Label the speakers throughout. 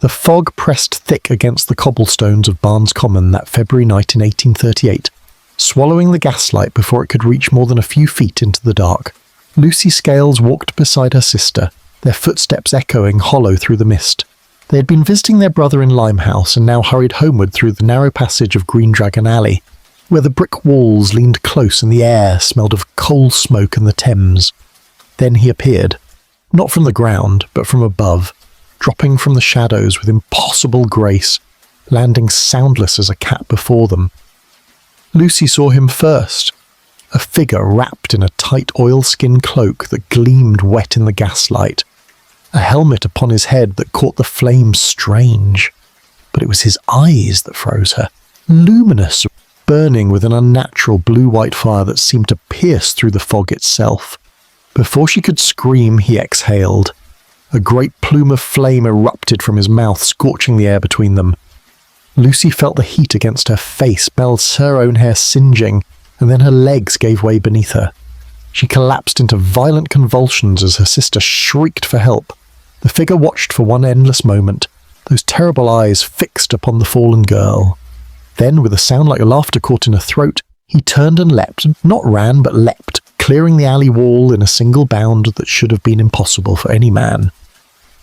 Speaker 1: The fog pressed thick against the cobblestones of Barnes Common that February night in 1838, swallowing the gaslight before it could reach more than a few feet into the dark. Lucy Scales walked beside her sister, their footsteps echoing hollow through the mist. They had been visiting their brother in Limehouse and now hurried homeward through the narrow passage of Green Dragon Alley, where the brick walls leaned close and the air smelled of coal smoke and the Thames. Then he appeared, not from the ground, but from above, dropping from the shadows with impossible grace, landing soundless as a cat before them. Lucy saw him first, a figure wrapped in a tight oilskin cloak that gleamed wet in the gaslight, a helmet upon his head that caught the flames strange. But it was his eyes that froze her, luminous, burning with an unnatural blue-white fire that seemed to pierce through the fog itself. Before she could scream, he exhaled. A great plume of flame erupted from his mouth, scorching the air between them. Lucy felt the heat against her face, felt her own hair singeing, and then her legs gave way beneath her. She collapsed into violent convulsions as her sister shrieked for help. The figure watched for one endless moment, those terrible eyes fixed upon the fallen girl. Then, with a sound like laughter caught in her throat, he turned and leapt, not ran but leapt, clearing the alley wall in a single bound that should have been impossible for any man.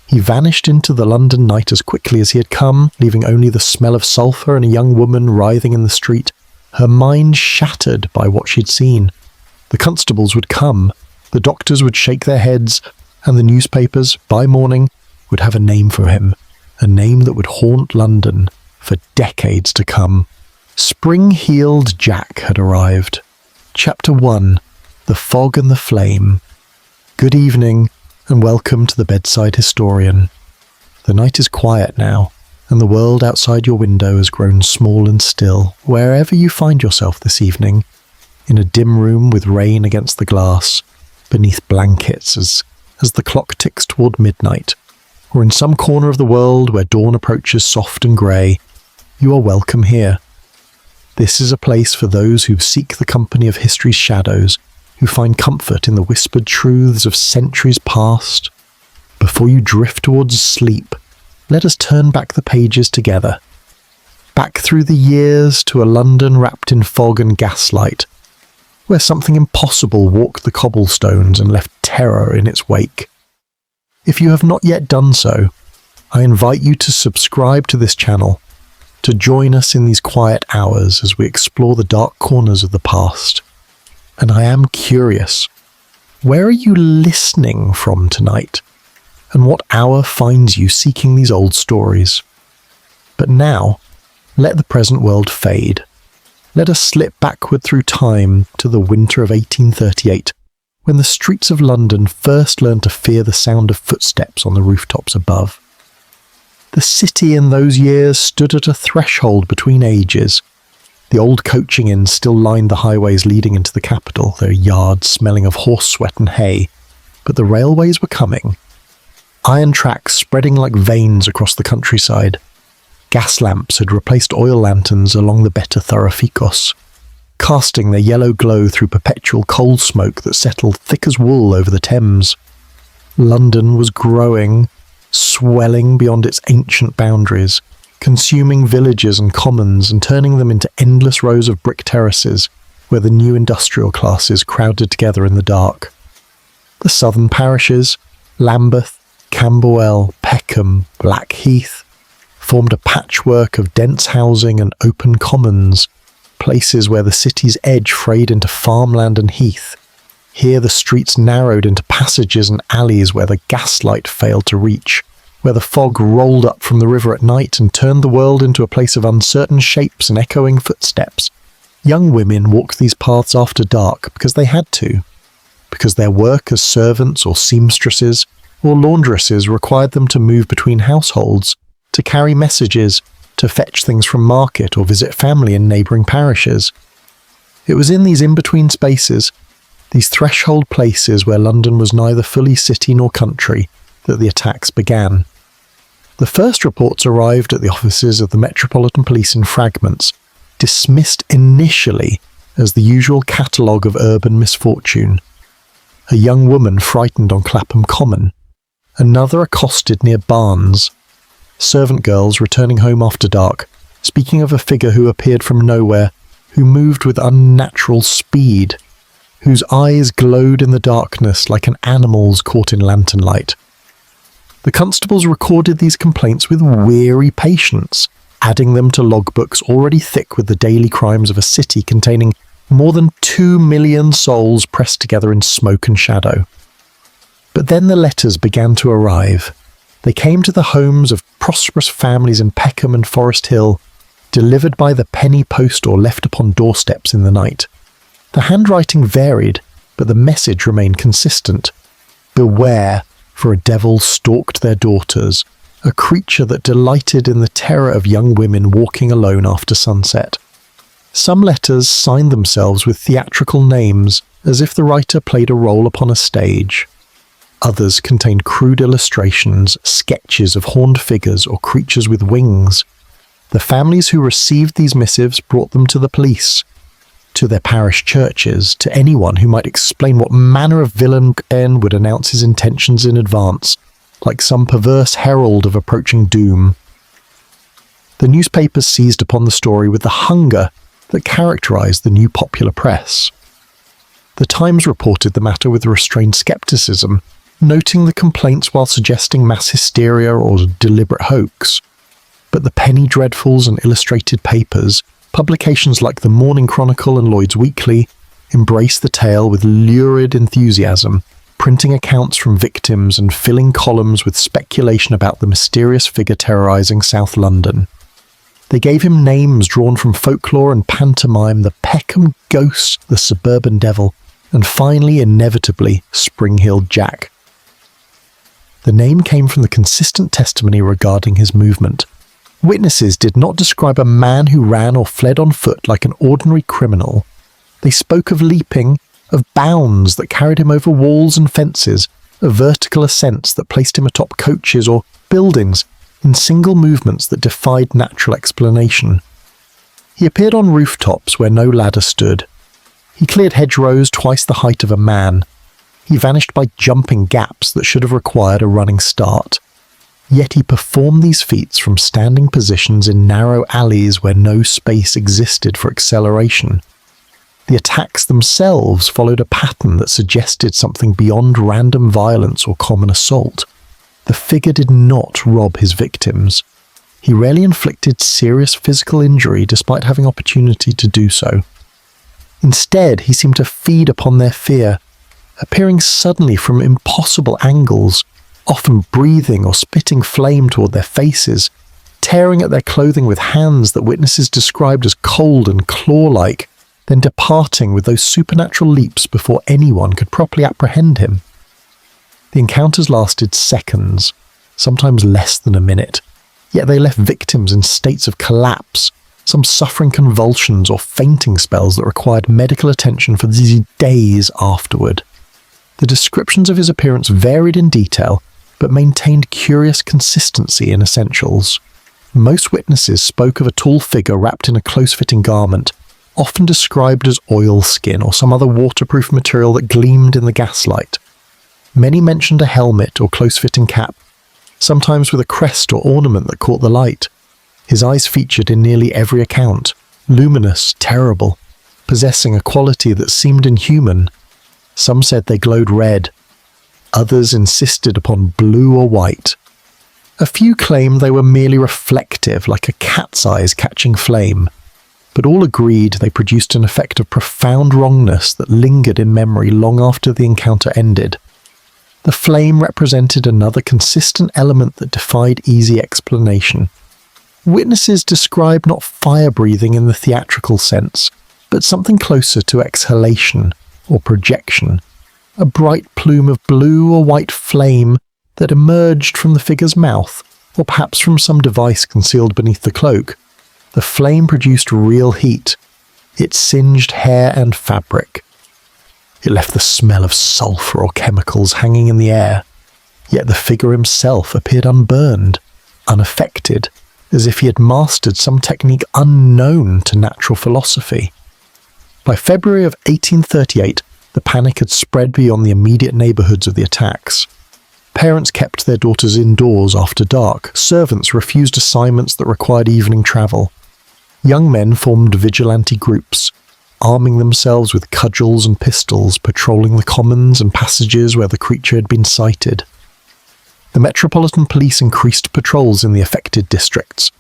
Speaker 1: He vanished into the London night as quickly as he had come, leaving only the smell of sulphur and a young woman writhing in the street, her mind shattered by what she'd seen. The constables would come, the doctors would shake their heads, and the newspapers, by morning, would have a name for him, a name that would haunt London for decades to come. Spring-heeled Jack had arrived. Chapter 1. The Fog and the Flame. Good evening, and welcome to the Bedside Historian. The night is quiet now, and the world outside your window has grown small and still, wherever you find yourself this evening, in a dim room with rain against the glass, beneath blankets as the clock ticks toward midnight, or in some corner of the world where dawn approaches soft and grey, you are welcome here. This is a place for those who seek the company of history's shadows, who find comfort in the whispered truths of centuries past. Before you drift towards sleep, let us turn back the pages together. Back through the years to a London wrapped in fog and gaslight, where something impossible walked the cobblestones and left terror in its wake. If you have not yet done so, I invite you to subscribe to this channel, to join us in these quiet hours as we explore the dark corners of the past. And I am curious, where are you listening from tonight? And what hour finds you seeking these old stories? But now, let the present world fade. Let us slip backward through time to the winter of 1838, when the streets of London first learned to fear the sound of footsteps on the rooftops above. The city in those years stood at a threshold between ages. The old coaching inns still lined the highways leading into the capital, their yards smelling of horse sweat and hay, but the railways were coming. Iron tracks spreading like veins across the countryside. Gas lamps had replaced oil lanterns along the better thoroughficos, casting their yellow glow through perpetual coal smoke that settled thick as wool over the Thames. London was growing, swelling beyond its ancient boundaries, consuming villages and commons and turning them into endless rows of brick terraces where the new industrial classes crowded together in the dark. The southern parishes, Lambeth, Camberwell, Peckham, Blackheath, formed a patchwork of dense housing and open commons, places where the city's edge frayed into farmland and heath. Here the streets narrowed into passages and alleys where the gaslight failed to reach, where the fog rolled up from the river at night and turned the world into a place of uncertain shapes and echoing footsteps. Young women walked these paths after dark because they had to, because their work as servants or seamstresses or laundresses required them to move between households, to carry messages, to fetch things from market or visit family in neighbouring parishes. It was in these in-between spaces, these threshold places where London was neither fully city nor country, that the attacks began. The first reports arrived at the offices of the Metropolitan Police in fragments, dismissed initially as the usual catalogue of urban misfortune. A young woman frightened on Clapham Common, another accosted near Barnes. servant girls returning home after dark, speaking of a figure who appeared from nowhere, who moved with unnatural speed, whose eyes glowed in the darkness like an animal's caught in lantern light. The constables recorded these complaints with weary patience, adding them to logbooks already thick with the daily crimes of a city containing more than 2 million souls pressed together in smoke and shadow. But then the letters began to arrive. They came to the homes of prosperous families in Peckham and Forest Hill, delivered by the penny post or left upon doorsteps in the night. The handwriting varied, but the message remained consistent. Beware, for a devil stalked their daughters, a creature that delighted in the terror of young women walking alone after sunset. Some letters signed themselves with theatrical names, as if the writer played a role upon a stage. Others contained crude illustrations, sketches of horned figures or creatures with wings. The families who received these missives brought them to the police, to their parish churches, to anyone who might explain what manner of villain would announce his intentions in advance, like some perverse herald of approaching doom. The newspapers seized upon the story with the hunger that characterized the new popular press. The Times reported the matter with restrained skepticism, noting the complaints while suggesting mass hysteria or deliberate hoax. But the penny dreadfuls and illustrated papers, publications like the Morning Chronicle and Lloyd's Weekly, embraced the tale with lurid enthusiasm, printing accounts from victims and filling columns with speculation about the mysterious figure terrorizing South London. They gave him names drawn from folklore and pantomime: the Peckham Ghost, the Suburban Devil, and finally, inevitably, Spring-Heeled Jack. The name came from the consistent testimony regarding his movement. Witnesses did not describe a man who ran or fled on foot like an ordinary criminal. They spoke of leaping, of bounds that carried him over walls and fences, of vertical ascents that placed him atop coaches or buildings, in single movements that defied natural explanation. He appeared on rooftops where no ladder stood. He cleared hedgerows twice the height of a man. He vanished by jumping gaps that should have required a running start. Yet he performed these feats from standing positions in narrow alleys where no space existed for acceleration. The attacks themselves followed a pattern that suggested something beyond random violence or common assault. The figure did not rob his victims. He rarely inflicted serious physical injury despite having opportunity to do so. Instead, he seemed to feed upon their fear, appearing suddenly from impossible angles, often breathing or spitting flame toward their faces, tearing at their clothing with hands that witnesses described as cold and claw-like, then departing with those supernatural leaps before anyone could properly apprehend him. The encounters lasted seconds, sometimes less than a minute, yet they left victims in states of collapse, some suffering convulsions or fainting spells that required medical attention for days afterward. The descriptions of his appearance varied in detail, but maintained curious consistency in essentials. Most witnesses spoke of a tall figure wrapped in a close-fitting garment, often described as oilskin or some other waterproof material that gleamed in the gaslight. Many mentioned a helmet or close-fitting cap, sometimes with a crest or ornament that caught the light. His eyes featured in nearly every account, luminous, terrible, possessing a quality that seemed inhuman. Some said they glowed red. Others insisted upon blue or white. A few claimed they were merely reflective, like a cat's eyes catching flame. But all agreed they produced an effect of profound wrongness that lingered in memory long after the encounter ended. The flame represented another consistent element that defied easy explanation. Witnesses described not fire-breathing in the theatrical sense, but something closer to exhalation or projection, a bright plume of blue or white flame that emerged from the figure's mouth, or perhaps from some device concealed beneath the cloak. The flame produced real heat. It singed hair and fabric. It left the smell of sulphur or chemicals hanging in the air, yet the figure himself appeared unburned, unaffected, as if he had mastered some technique unknown to natural philosophy. By February of 1838, the panic had spread beyond the immediate neighbourhoods of the attacks. Parents kept their daughters indoors after dark. Servants refused assignments that required evening travel. Young men formed vigilante groups, arming themselves with cudgels and pistols, patrolling the commons and passages where the creature had been sighted. The Metropolitan Police increased patrols in the affected districts,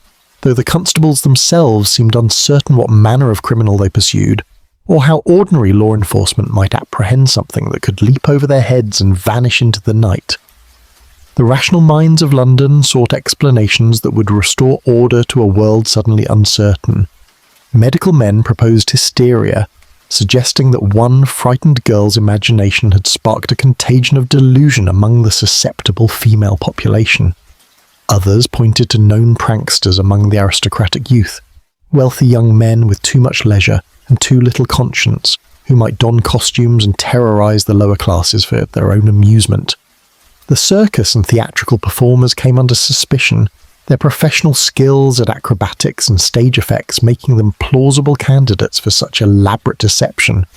Speaker 1: though the constables themselves seemed uncertain what manner of criminal they pursued, or how ordinary law enforcement might apprehend something that could leap over their heads and vanish into the night. The rational minds of London sought explanations that would restore order to a world suddenly uncertain. Medical men proposed hysteria, suggesting that one frightened girl's imagination had sparked a contagion of delusion among the susceptible female population. Others pointed to known pranksters among the aristocratic youth, wealthy young men with too much leisure and too little conscience, who might don costumes and terrorize the lower classes for their own amusement. The circus and theatrical performers came under suspicion, their professional skills at acrobatics and stage effects making them plausible candidates for such elaborate deception.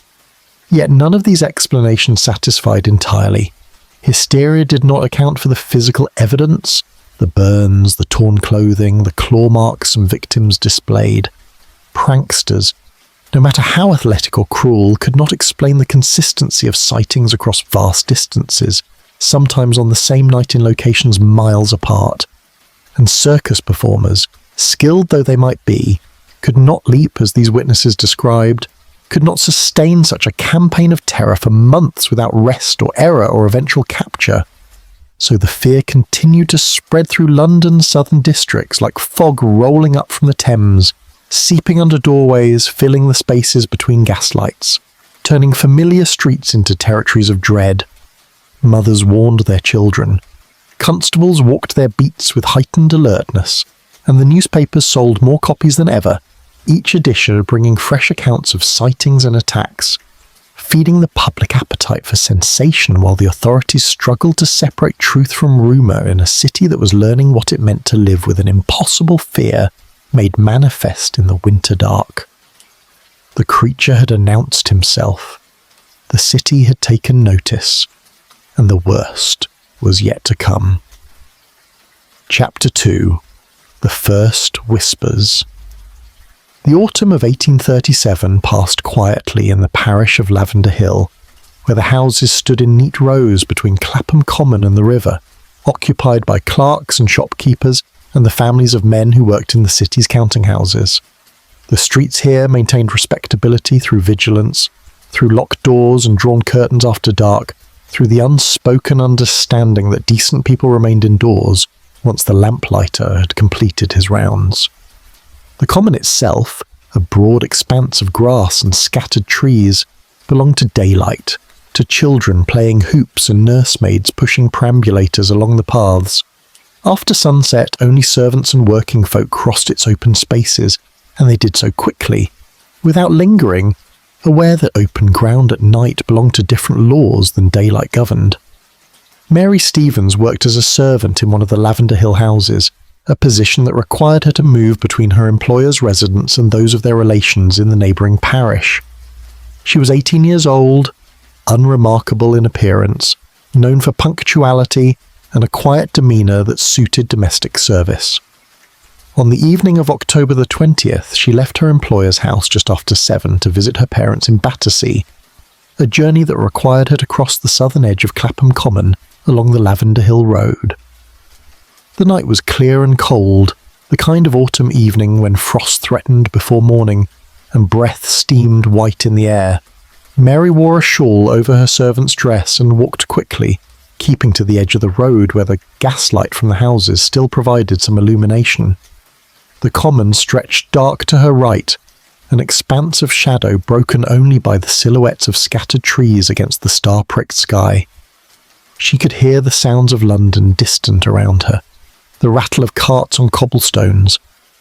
Speaker 1: Yet none of these explanations satisfied entirely. Hysteria did not account for the physical evidence, the burns, the torn clothing, the claw marks some victims displayed. Pranksters, no matter how athletic or cruel, could not explain the consistency of sightings across vast distances, sometimes on the same night in locations miles apart. And circus performers, skilled though they might be, could not leap as these witnesses described, could not sustain such a campaign of terror for months without rest or error or eventual capture. So the fear continued to spread through London's southern districts like fog rolling up from the Thames, seeping under doorways, filling the spaces between gaslights, turning familiar streets into territories of dread. Mothers warned their children. Constables walked their beats with heightened alertness, and the newspapers sold more copies than ever, each edition bringing fresh accounts of sightings and attacks, feeding the public appetite for sensation while the authorities struggled to separate truth from rumour in a city that was learning what it meant to live with an impossible fear made manifest in the winter dark. The creature had announced himself. The city had taken notice, and the worst was yet to come. Chapter 2. The First Whispers. The autumn of 1837 passed quietly in the parish of Lavender Hill, where the houses stood in neat rows between Clapham Common and the river, occupied by clerks and shopkeepers and the families of men who worked in the city's counting houses. The streets here maintained respectability through vigilance, through locked doors and drawn curtains after dark, through the unspoken understanding that decent people remained indoors once the lamplighter had completed his rounds. The common itself, a broad expanse of grass and scattered trees, belonged to daylight, to children playing hoops and nursemaids pushing perambulators along the paths. After sunset, only servants and working folk crossed its open spaces, and they did so quickly, without lingering, aware that open ground at night belonged to different laws than daylight governed. Mary Stevens worked as a servant in one of the Lavender Hill houses, a position that required her to move between her employer's residence and those of their relations in the neighbouring parish. She was 18 years old, unremarkable in appearance, known for punctuality and a quiet demeanour that suited domestic service. On the evening of October the 20th, she left her employer's house just after 7 to visit her parents in Battersea, a journey that required her to cross the southern edge of Clapham Common along the Lavender Hill Road. The night was clear and cold, the kind of autumn evening when frost threatened before morning and breath steamed white in the air. Mary wore a shawl over her servant's dress and walked quickly, keeping to the edge of the road where the gaslight from the houses still provided some illumination. The common stretched dark to her right, an expanse of shadow broken only by the silhouettes of scattered trees against the star-pricked sky. She could hear the sounds of London distant around her, the rattle of carts on cobblestones,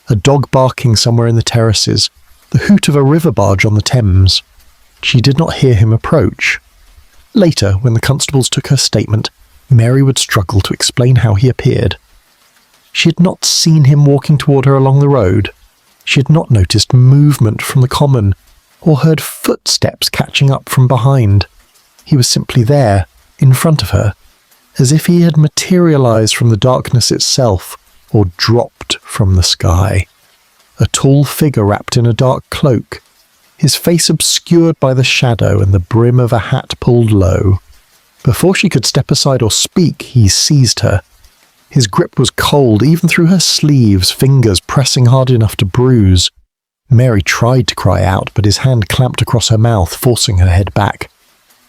Speaker 1: a dog barking somewhere in the terraces, the hoot of a river barge on the Thames. She did not hear him approach. Later, when the constables took her statement, Mary would struggle to explain how he appeared. She had not seen him walking toward her along the road. She had not noticed movement from the common, or heard footsteps catching up from behind. He was simply there, in front of her, as if he had materialized from the darkness itself or dropped from the sky. A tall figure wrapped in a dark cloak, his face obscured by the shadow and the brim of a hat pulled low. Before she could step aside or speak, he seized her. His grip was cold, even through her sleeves, fingers pressing hard enough to bruise. Mary tried to cry out, but his hand clamped across her mouth, forcing her head back.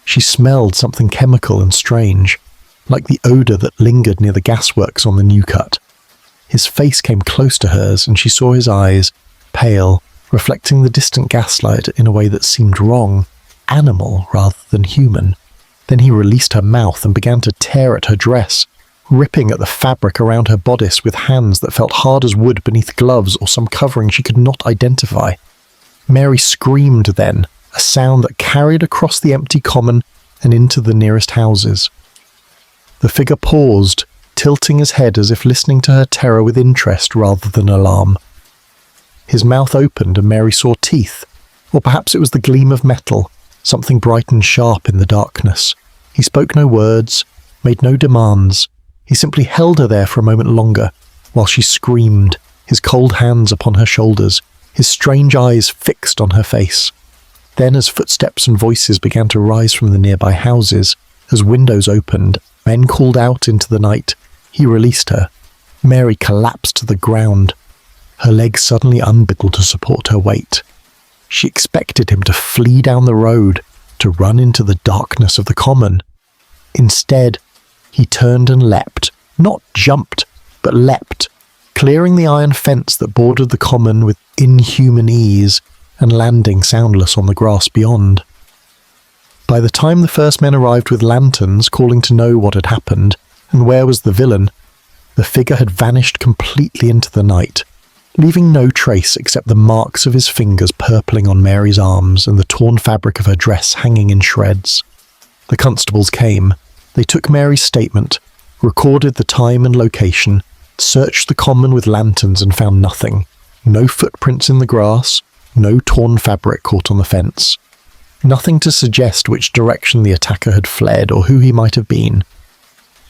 Speaker 1: She smelled something chemical and strange, like the odour that lingered near the gasworks on the New Cut. His face came close to hers, and she saw his eyes, pale, reflecting the distant gaslight in a way that seemed wrong, animal rather than human. Then he released her mouth and began to tear at her dress, ripping at the fabric around her bodice with hands that felt hard as wood beneath gloves or some covering she could not identify. Mary screamed then, a sound that carried across the empty common and into the nearest houses. The figure paused, tilting his head as if listening to her terror with interest rather than alarm. His mouth opened and Mary saw teeth, or perhaps it was the gleam of metal, something bright and sharp in the darkness. He spoke no words, made no demands. He simply held her there for a moment longer, while she screamed, his cold hands upon her shoulders, his strange eyes fixed on her face. Then, as footsteps and voices began to rise from the nearby houses, as windows opened, men called out into the night, he released her. Mary collapsed to the ground, her legs suddenly unable to support her weight. She expected him to flee down the road, to run into the darkness of the common. Instead, he turned and leapt, not jumped, but leapt, clearing the iron fence that bordered the common with inhuman ease and landing soundless on the grass beyond. By the time the first men arrived with lanterns calling to know what had happened and where was the villain, the figure had vanished completely into the night, leaving no trace except the marks of his fingers purpling on Mary's arms and the torn fabric of her dress hanging in shreds. The constables came. They took Mary's statement, recorded the time and location, searched the common with lanterns and found nothing. No footprints in the grass, no torn fabric caught on the fence. Nothing to suggest which direction the attacker had fled or who he might have been.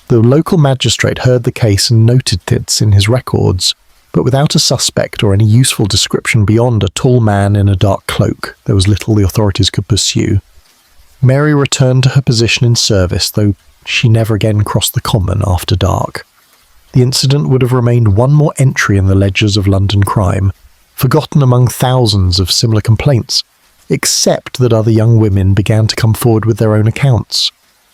Speaker 1: The local magistrate heard the case and noted this in his records, but without a suspect or any useful description beyond a tall man in a dark cloak, there was little the authorities could pursue. Mary returned to her position in service, though she never again crossed the common after dark. The incident would have remained one more entry in the ledgers of London crime, forgotten among thousands of similar complaints, except that other young women began to come forward with their own accounts.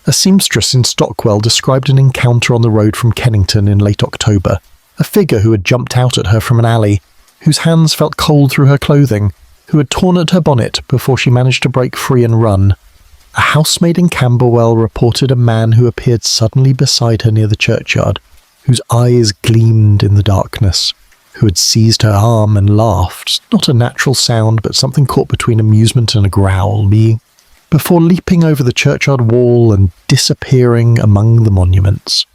Speaker 1: A seamstress in Stockwell described an encounter on the road from Kennington in late October, a figure who had jumped out at her from an alley, whose hands felt cold through her clothing, who had torn at her bonnet before she managed to break free and run. A housemaid in Camberwell reported a man who appeared suddenly beside her near the churchyard, whose eyes gleamed in the darkness, who had seized her arm and laughed, not a natural sound but something caught between amusement and a growl, before leaping over the churchyard wall and disappearing among the monuments.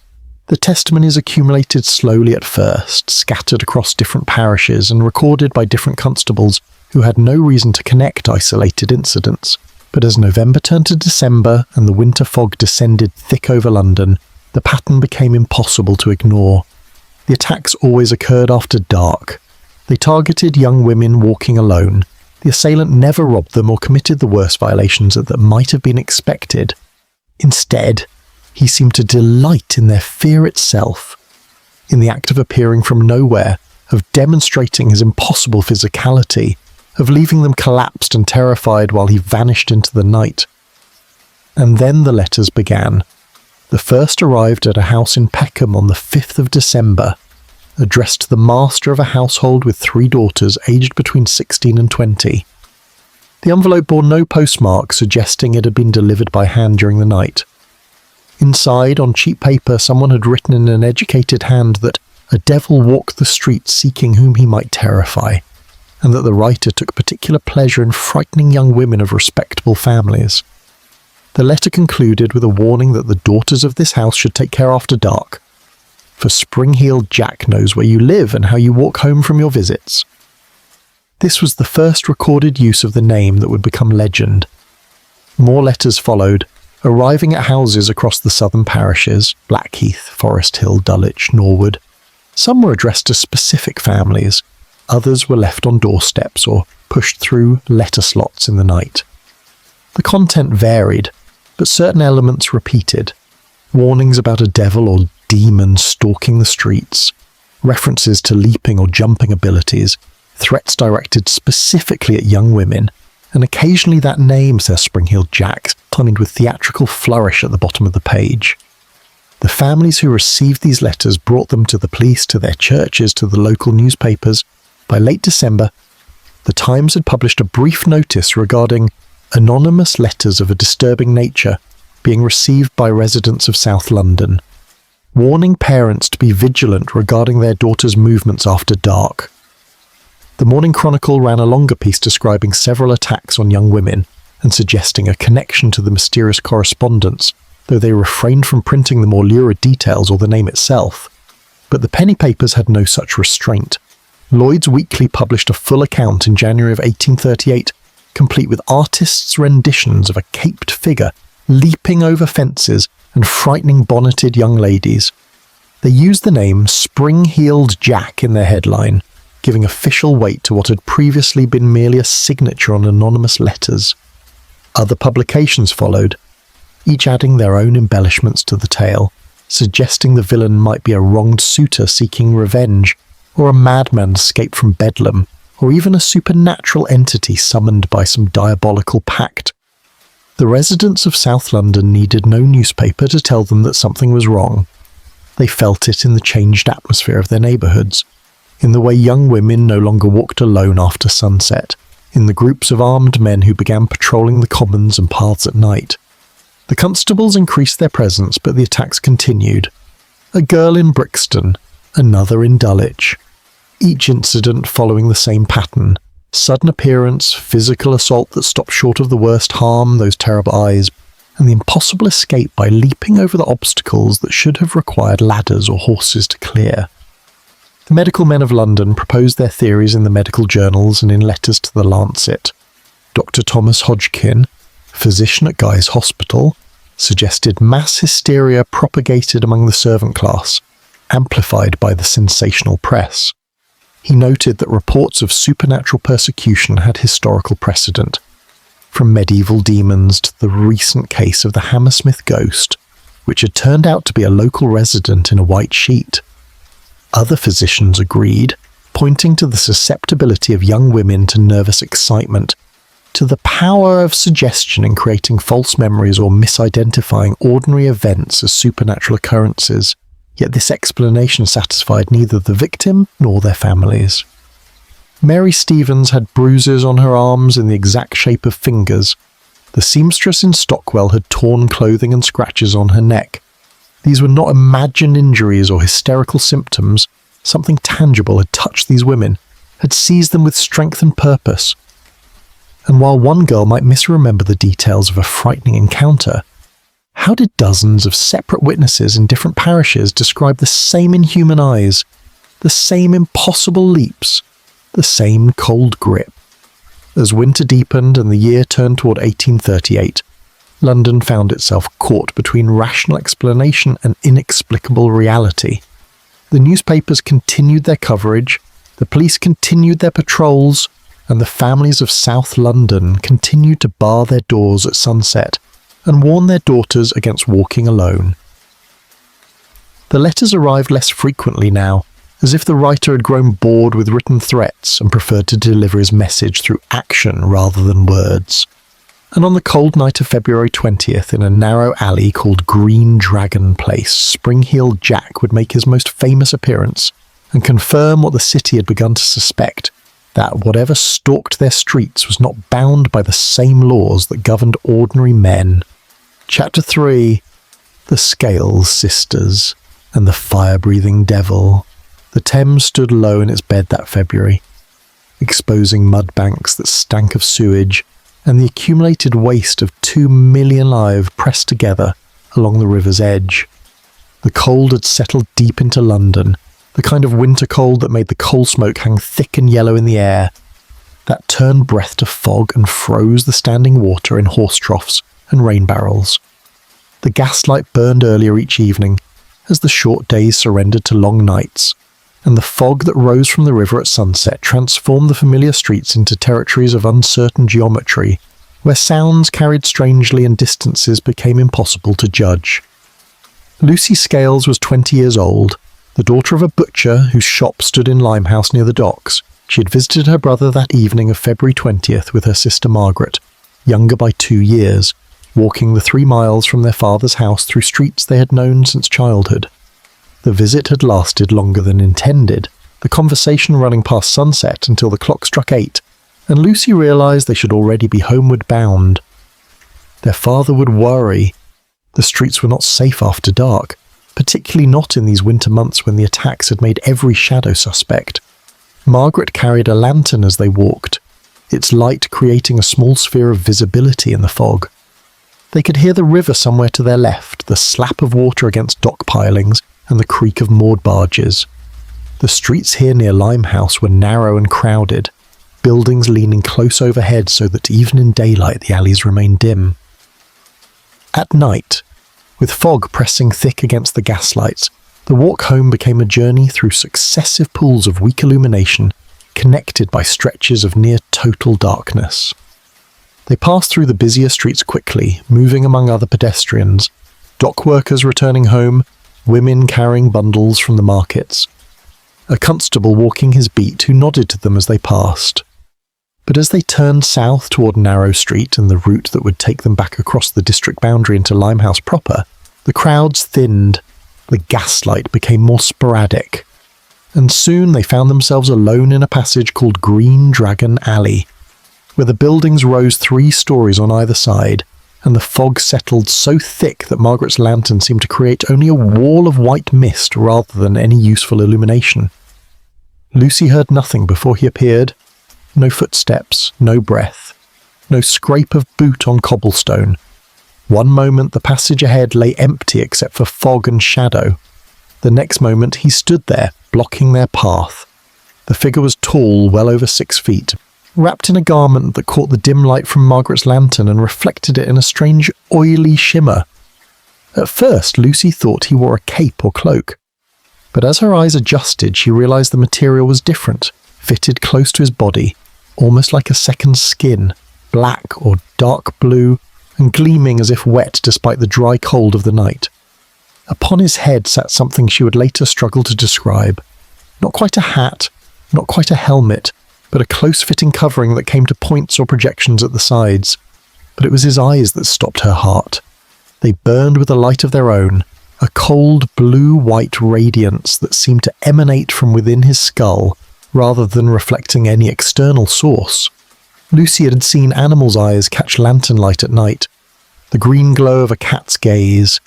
Speaker 1: The testimonies accumulated slowly at first, scattered across different parishes and recorded by different constables who had no reason to connect isolated incidents. But as November turned to December and the winter fog descended thick over London, the pattern became impossible to ignore. The attacks always occurred after dark. They targeted young women walking alone. The assailant never robbed them or committed the worst violations that might have been expected. Instead, he seemed to delight in their fear itself, in the act of appearing from nowhere, of demonstrating his impossible physicality, of leaving them collapsed and terrified while he vanished into the night. And then the letters began. The first arrived at a house in Peckham on the 5th of December, addressed to the master of a household with 3 daughters aged between 16 and 20. The envelope bore no postmark, suggesting it had been delivered by hand during the night. Inside, on cheap paper, someone had written in an educated hand that a devil walked the streets seeking whom he might terrify, and that the writer took particular pleasure in frightening young women of respectable families. The letter concluded with a warning that the daughters of this house should take care after dark, for Spring-Heeled Jack knows where you live and how you walk home from your visits. This was the first recorded use of the name that would become legend. More letters followed, arriving at houses across the southern parishes, Blackheath, Forest Hill, Dulwich, Norwood. Some were addressed to specific families, others were left on doorsteps or pushed through letter slots in the night. The content varied, but certain elements repeated. Warnings about a devil or demon stalking the streets, references to leaping or jumping abilities, threats directed specifically at young women, and occasionally that name, says Spring-Heeled Jack, timed with theatrical flourish at the bottom of the page. The families who received these letters brought them to the police, to their churches, to the local newspapers. By late December, the Times had published a brief notice regarding anonymous letters of a disturbing nature being received by residents of South London, warning parents to be vigilant regarding their daughters' movements after dark. The Morning Chronicle ran a longer piece describing several attacks on young women and suggesting a connection to the mysterious correspondence, though they refrained from printing the more lurid details or the name itself. But the penny papers had no such restraint. Lloyd's Weekly published a full account in January of 1838, complete with artists' renditions of a caped figure leaping over fences and frightening bonneted young ladies. They used the name Spring-Heeled Jack in their headline, giving official weight to what had previously been merely a signature on anonymous letters. Other publications followed, each adding their own embellishments to the tale, suggesting the villain might be a wronged suitor seeking revenge, or a madman escaped from Bedlam, or even a supernatural entity summoned by some diabolical pact. The residents of South London needed no newspaper to tell them that something was wrong. They felt it in the changed atmosphere of their neighbourhoods, in the way young women no longer walked alone after sunset, in the groups of armed men who began patrolling the commons and paths at night. The constables increased their presence, but the attacks continued. A girl in Brixton, another in Dulwich. Each incident following the same pattern: sudden appearance, physical assault that stopped short of the worst harm, those terrible eyes, and the impossible escape by leaping over the obstacles that should have required ladders or horses to clear. The medical men of London proposed their theories in the medical journals and in letters to the Lancet. Dr. Thomas Hodgkin, physician at Guy's Hospital, suggested mass hysteria propagated among the servant class, amplified by the sensational press. He noted that reports of supernatural persecution had historical precedent, from medieval demons to the recent case of the Hammersmith ghost, which had turned out to be a local resident in a white sheet. Other physicians agreed, pointing to the susceptibility of young women to nervous excitement, to the power of suggestion in creating false memories or misidentifying ordinary events as supernatural occurrences. Yet this explanation satisfied neither the victim nor their families. Mary Stevens had bruises on her arms in the exact shape of fingers. The seamstress in Stockwell had torn clothing and scratches on her neck. These were not imagined injuries or hysterical symptoms. Something tangible had touched these women, had seized them with strength and purpose. And while one girl might misremember the details of a frightening encounter, how did dozens of separate witnesses in different parishes describe the same inhuman eyes, the same impossible leaps, the same cold grip? As winter deepened and the year turned toward 1838, London found itself caught between rational explanation and inexplicable reality. The newspapers continued their coverage, the police continued their patrols, and the families of South London continued to bar their doors at sunset and warn their daughters against walking alone. The letters arrived less frequently now, as if the writer had grown bored with written threats and preferred to deliver his message through action rather than words. And on the cold night of February 20th, in a narrow alley called Green Dragon Place, Spring-Heeled Jack would make his most famous appearance and confirm what the city had begun to suspect, that whatever stalked their streets was not bound by the same laws that governed ordinary men. Chapter 3: The Scales Sisters and the Fire-Breathing Devil. The Thames stood low in its bed that February, exposing mud banks that stank of sewage and the accumulated waste of 2 million lives pressed together along the river's edge. The cold had settled deep into London, the kind of winter cold that made the coal smoke hang thick and yellow in the air, that turned breath to fog and froze the standing water in horse troughs and rain barrels. The gaslight burned earlier each evening, as the short days surrendered to long nights, and the fog that rose from the river at sunset transformed the familiar streets into territories of uncertain geometry, where sounds carried strangely and distances became impossible to judge. Lucy Scales was 20 years old, the daughter of a butcher whose shop stood in Limehouse near the docks. She had visited her brother that evening of February 20th with her sister Margaret, younger by 2 years, walking the 3 miles from their father's house through streets they had known since childhood. The visit had lasted longer than intended, the conversation running past sunset until the clock struck 8, and Lucy realised they should already be homeward bound. Their father would worry. The streets were not safe after dark, particularly not in these winter months when the attacks had made every shadow suspect. Margaret carried a lantern as they walked, its light creating a small sphere of visibility in the fog. They could hear the river somewhere to their left, the slap of water against dock pilings, and the creak of moored barges. The streets here near Limehouse were narrow and crowded, buildings leaning close overhead so that even in daylight the alleys remained dim. At night, with fog pressing thick against the gaslights, the walk home became a journey through successive pools of weak illumination, connected by stretches of near total darkness. They passed through the busier streets quickly, moving among other pedestrians, dock workers returning home, women carrying bundles from the markets. A constable walking his beat who nodded to them as they passed. But as they turned south toward Narrow Street and the route that would take them back across the district boundary into Limehouse proper, the crowds thinned, the gaslight became more sporadic, and soon they found themselves alone in a passage called Green Dragon Alley, where the buildings rose 3 stories on either side, and the fog settled so thick that Margaret's lantern seemed to create only a wall of white mist rather than any useful illumination. Lucy heard nothing before he appeared. No footsteps, no breath, no scrape of boot on cobblestone. One moment the passage ahead lay empty except for fog and shadow. The next moment he stood there, blocking their path. The figure was tall, well over 6 feet, wrapped in a garment that caught the dim light from Margaret's lantern and reflected it in a strange, oily shimmer. At first, Lucy thought he wore a cape or cloak, but as her eyes adjusted, she realised the material was different, fitted close to his body, almost like a second skin, black or dark blue, and gleaming as if wet despite the dry cold of the night. Upon his head sat something she would later struggle to describe. Not quite a hat, not quite a helmet, but a close-fitting covering that came to points or projections at the sides. But it was his eyes that stopped her heart. They burned with a light of their own, a cold blue-white radiance that seemed to emanate from within his skull, rather than reflecting any external source. Lucy had seen animals' eyes catch lantern light at night, the green glow of a cat's gaze,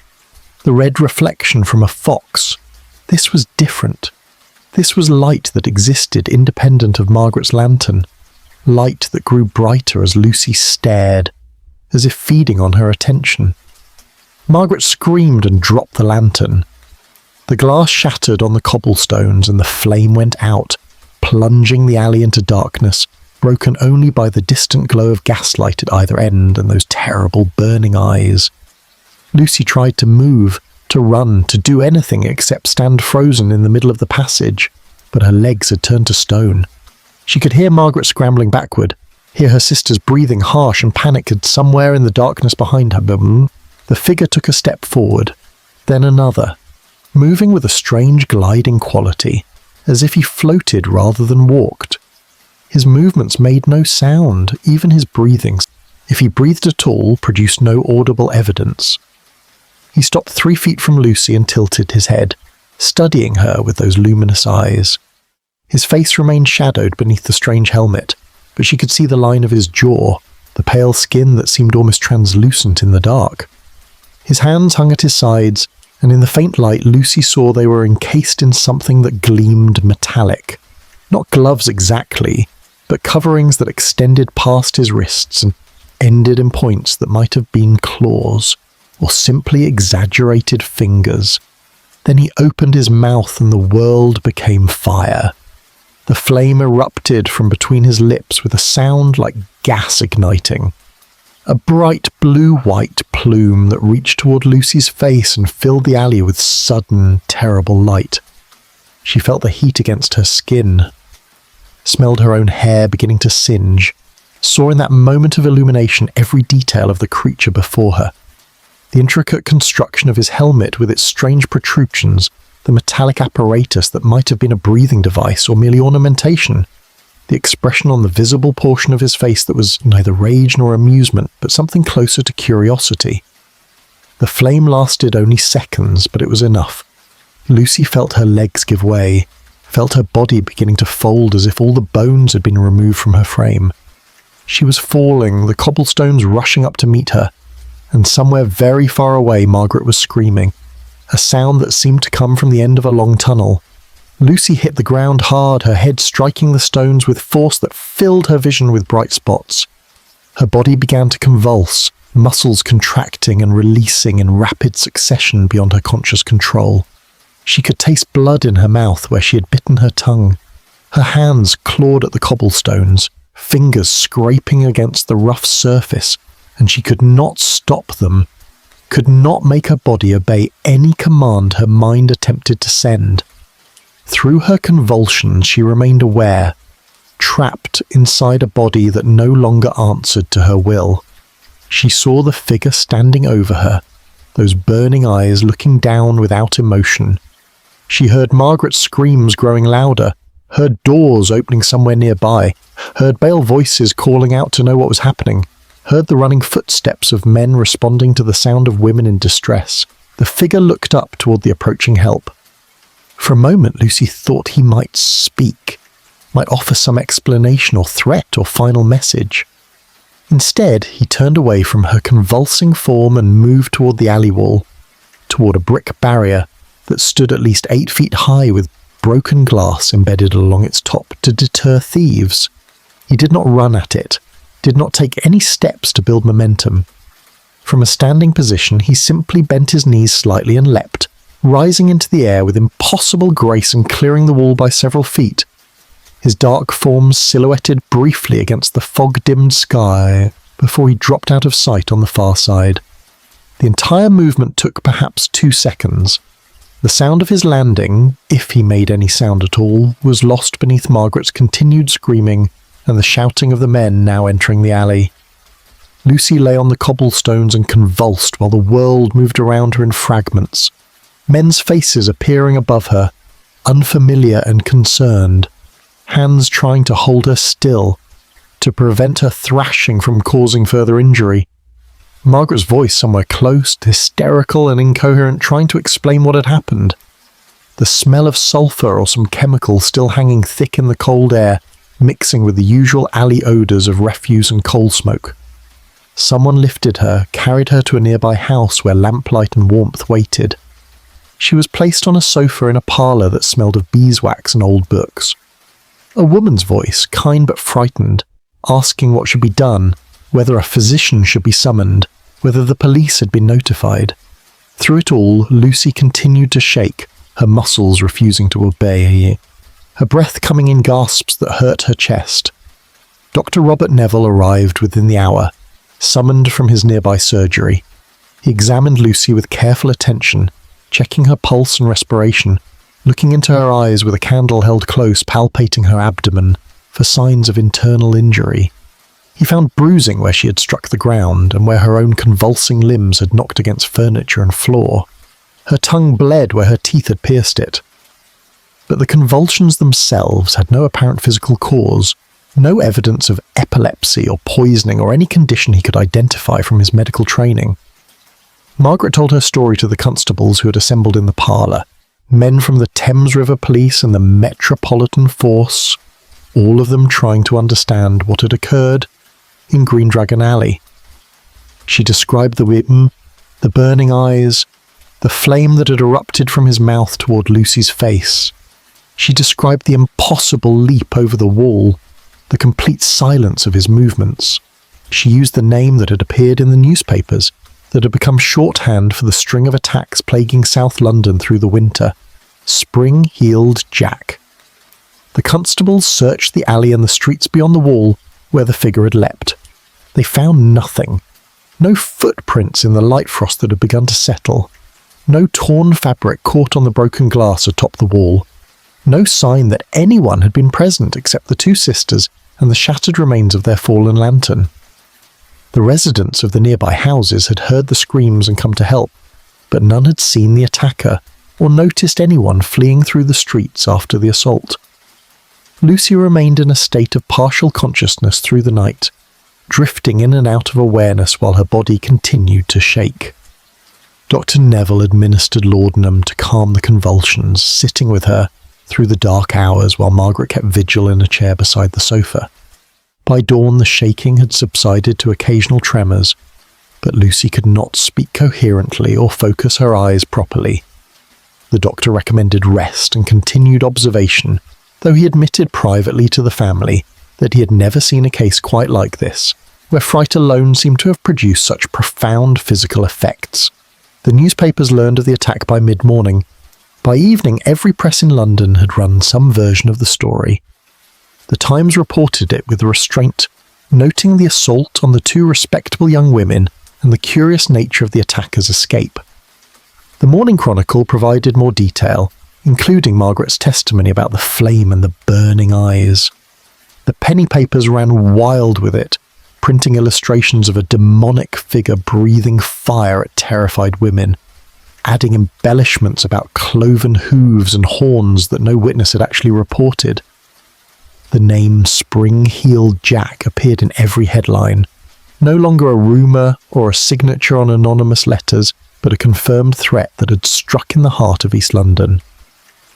Speaker 1: the red reflection from a fox. This was different. This was light that existed independent of Margaret's lantern, light that grew brighter as Lucy stared, as if feeding on her attention. Margaret screamed and dropped the lantern. The glass shattered on the cobblestones and the flame went out, plunging the alley into darkness, broken only by the distant glow of gaslight at either end and those terrible burning eyes. Lucy tried to move, to run, to do anything except stand frozen in the middle of the passage, but her legs had turned to stone. She could hear Margaret scrambling backward, hear her sisters breathing harsh and panicked somewhere in the darkness behind her. The figure took a step forward, then another, moving with a strange gliding quality, as if he floated rather than walked. His movements made no sound, even his breathings, if he breathed at all, produced no audible evidence. He stopped 3 feet from Lucy and tilted his head, studying her with those luminous eyes. His face remained shadowed beneath the strange helmet, but she could see the line of his jaw, the pale skin that seemed almost translucent in the dark. His hands hung at his sides, and in the faint light Lucy saw they were encased in something that gleamed metallic. Not gloves exactly, but coverings that extended past his wrists and ended in points that might have been claws, or simply exaggerated fingers. Then he opened his mouth and the world became fire. The flame erupted from between his lips with a sound like gas igniting. a bright blue-white plume that reached toward Lucy's face and filled the alley with sudden, terrible light. She felt the heat against her skin, smelled her own hair beginning to singe, saw in that moment of illumination every detail of the creature before her. The intricate construction of his helmet with its strange protrusions, the metallic apparatus that might have been a breathing device or merely ornamentation, the expression on the visible portion of his face that was neither rage nor amusement, but something closer to curiosity. The flame lasted only seconds, but it was enough. Lucy felt her legs give way, felt her body beginning to fold as if all the bones had been removed from her frame. She was falling, the cobblestones rushing up to meet her, and somewhere very far away Margaret was screaming, a sound that seemed to come from the end of a long tunnel. Lucy hit the ground hard, her head striking the stones with force that filled her vision with bright spots. Her body began to convulse, muscles contracting and releasing in rapid succession beyond her conscious control. She could taste blood in her mouth where she had bitten her tongue. Her hands clawed at the cobblestones, fingers scraping against the rough surface, and she could not stop them, could not make her body obey any command her mind attempted to send. Through her convulsions she remained aware, trapped inside a body that no longer answered to her will. She saw the figure standing over her, those burning eyes looking down without emotion. She heard Margaret's screams growing louder, heard doors opening somewhere nearby, heard male voices calling out to know what was happening, heard the running footsteps of men responding to the sound of women in distress. The figure looked up toward the approaching help. For a moment Lucy thought he might speak, might offer some explanation or threat or final message. Instead, he turned away from her convulsing form and moved toward the alley wall, toward a brick barrier that stood at least 8 feet high with broken glass embedded along its top to deter thieves. He did not run at it, did not take any steps to build momentum. From a standing position, he simply bent his knees slightly and leapt, rising into the air with impossible grace and clearing the wall by several feet. His dark form silhouetted briefly against the fog-dimmed sky before he dropped out of sight on the far side. The entire movement took perhaps 2 seconds. The sound of his landing, if he made any sound at all, was lost beneath Margaret's continued screaming and the shouting of the men now entering the alley. Lucy lay on the cobblestones and convulsed while the world moved around her in fragments. Men's faces appearing above her, unfamiliar and concerned, hands trying to hold her still, to prevent her thrashing from causing further injury. Margaret's voice somewhere close, hysterical and incoherent, trying to explain what had happened. The smell of sulphur or some chemical still hanging thick in the cold air, mixing with the usual alley odours of refuse and coal smoke. Someone lifted her, carried her to a nearby house where lamplight and warmth waited. She was placed on a sofa in a parlour that smelled of beeswax and old books. A woman's voice, kind but frightened, asking what should be done, whether a physician should be summoned, whether the police had been notified. Through it all, Lucy continued to shake, her muscles refusing to obey, her breath coming in gasps that hurt her chest. Dr. Robert Neville arrived within the hour, summoned from his nearby surgery. He examined Lucy with careful attention, checking her pulse and respiration, looking into her eyes with a candle held close, palpating her abdomen for signs of internal injury. He found bruising where she had struck the ground and where her own convulsing limbs had knocked against furniture and floor. Her tongue bled where her teeth had pierced it. But the convulsions themselves had no apparent physical cause, no evidence of epilepsy or poisoning or any condition he could identify from his medical training. Margaret told her story to the constables who had assembled in the parlour, men from the Thames River Police and the Metropolitan Force, all of them trying to understand what had occurred in Green Dragon Alley. She described the weapon, the burning eyes, the flame that had erupted from his mouth toward Lucy's face. She described the impossible leap over the wall, the complete silence of his movements. She used the name that had appeared in the newspapers, that had become shorthand for the string of attacks plaguing South London through the winter. Spring-heeled Jack. The constables searched the alley and the streets beyond the wall where the figure had leapt. They found nothing, No footprints in the light frost that had begun to settle. No torn fabric caught on the broken glass atop the wall. No sign that anyone had been present except the two sisters and the shattered remains of their fallen lantern. The residents of the nearby houses had heard the screams and come to help, but none had seen the attacker or noticed anyone fleeing through the streets after the assault. Lucy remained in a state of partial consciousness through the night, drifting in and out of awareness while her body continued to shake. Dr. Neville administered laudanum to calm the convulsions, sitting with her through the dark hours while Margaret kept vigil in a chair beside the sofa. By dawn, the shaking had subsided to occasional tremors, but Lucy could not speak coherently or focus her eyes properly. The doctor recommended rest and continued observation, though he admitted privately to the family that he had never seen a case quite like this, where fright alone seemed to have produced such profound physical effects. The newspapers learned of the attack by mid-morning. By evening, every press in London had run some version of the story. The Times reported it with restraint, noting the assault on the two respectable young women and the curious nature of the attacker's escape. The Morning Chronicle provided more detail, including Margaret's testimony about the flame and the burning eyes. The penny papers ran wild with it, printing illustrations of a demonic figure breathing fire at terrified women, adding embellishments about cloven hooves and horns that no witness had actually reported. The name Spring-Heeled Jack appeared in every headline, no longer a rumour or a signature on anonymous letters, but a confirmed threat that had struck in the heart of East London.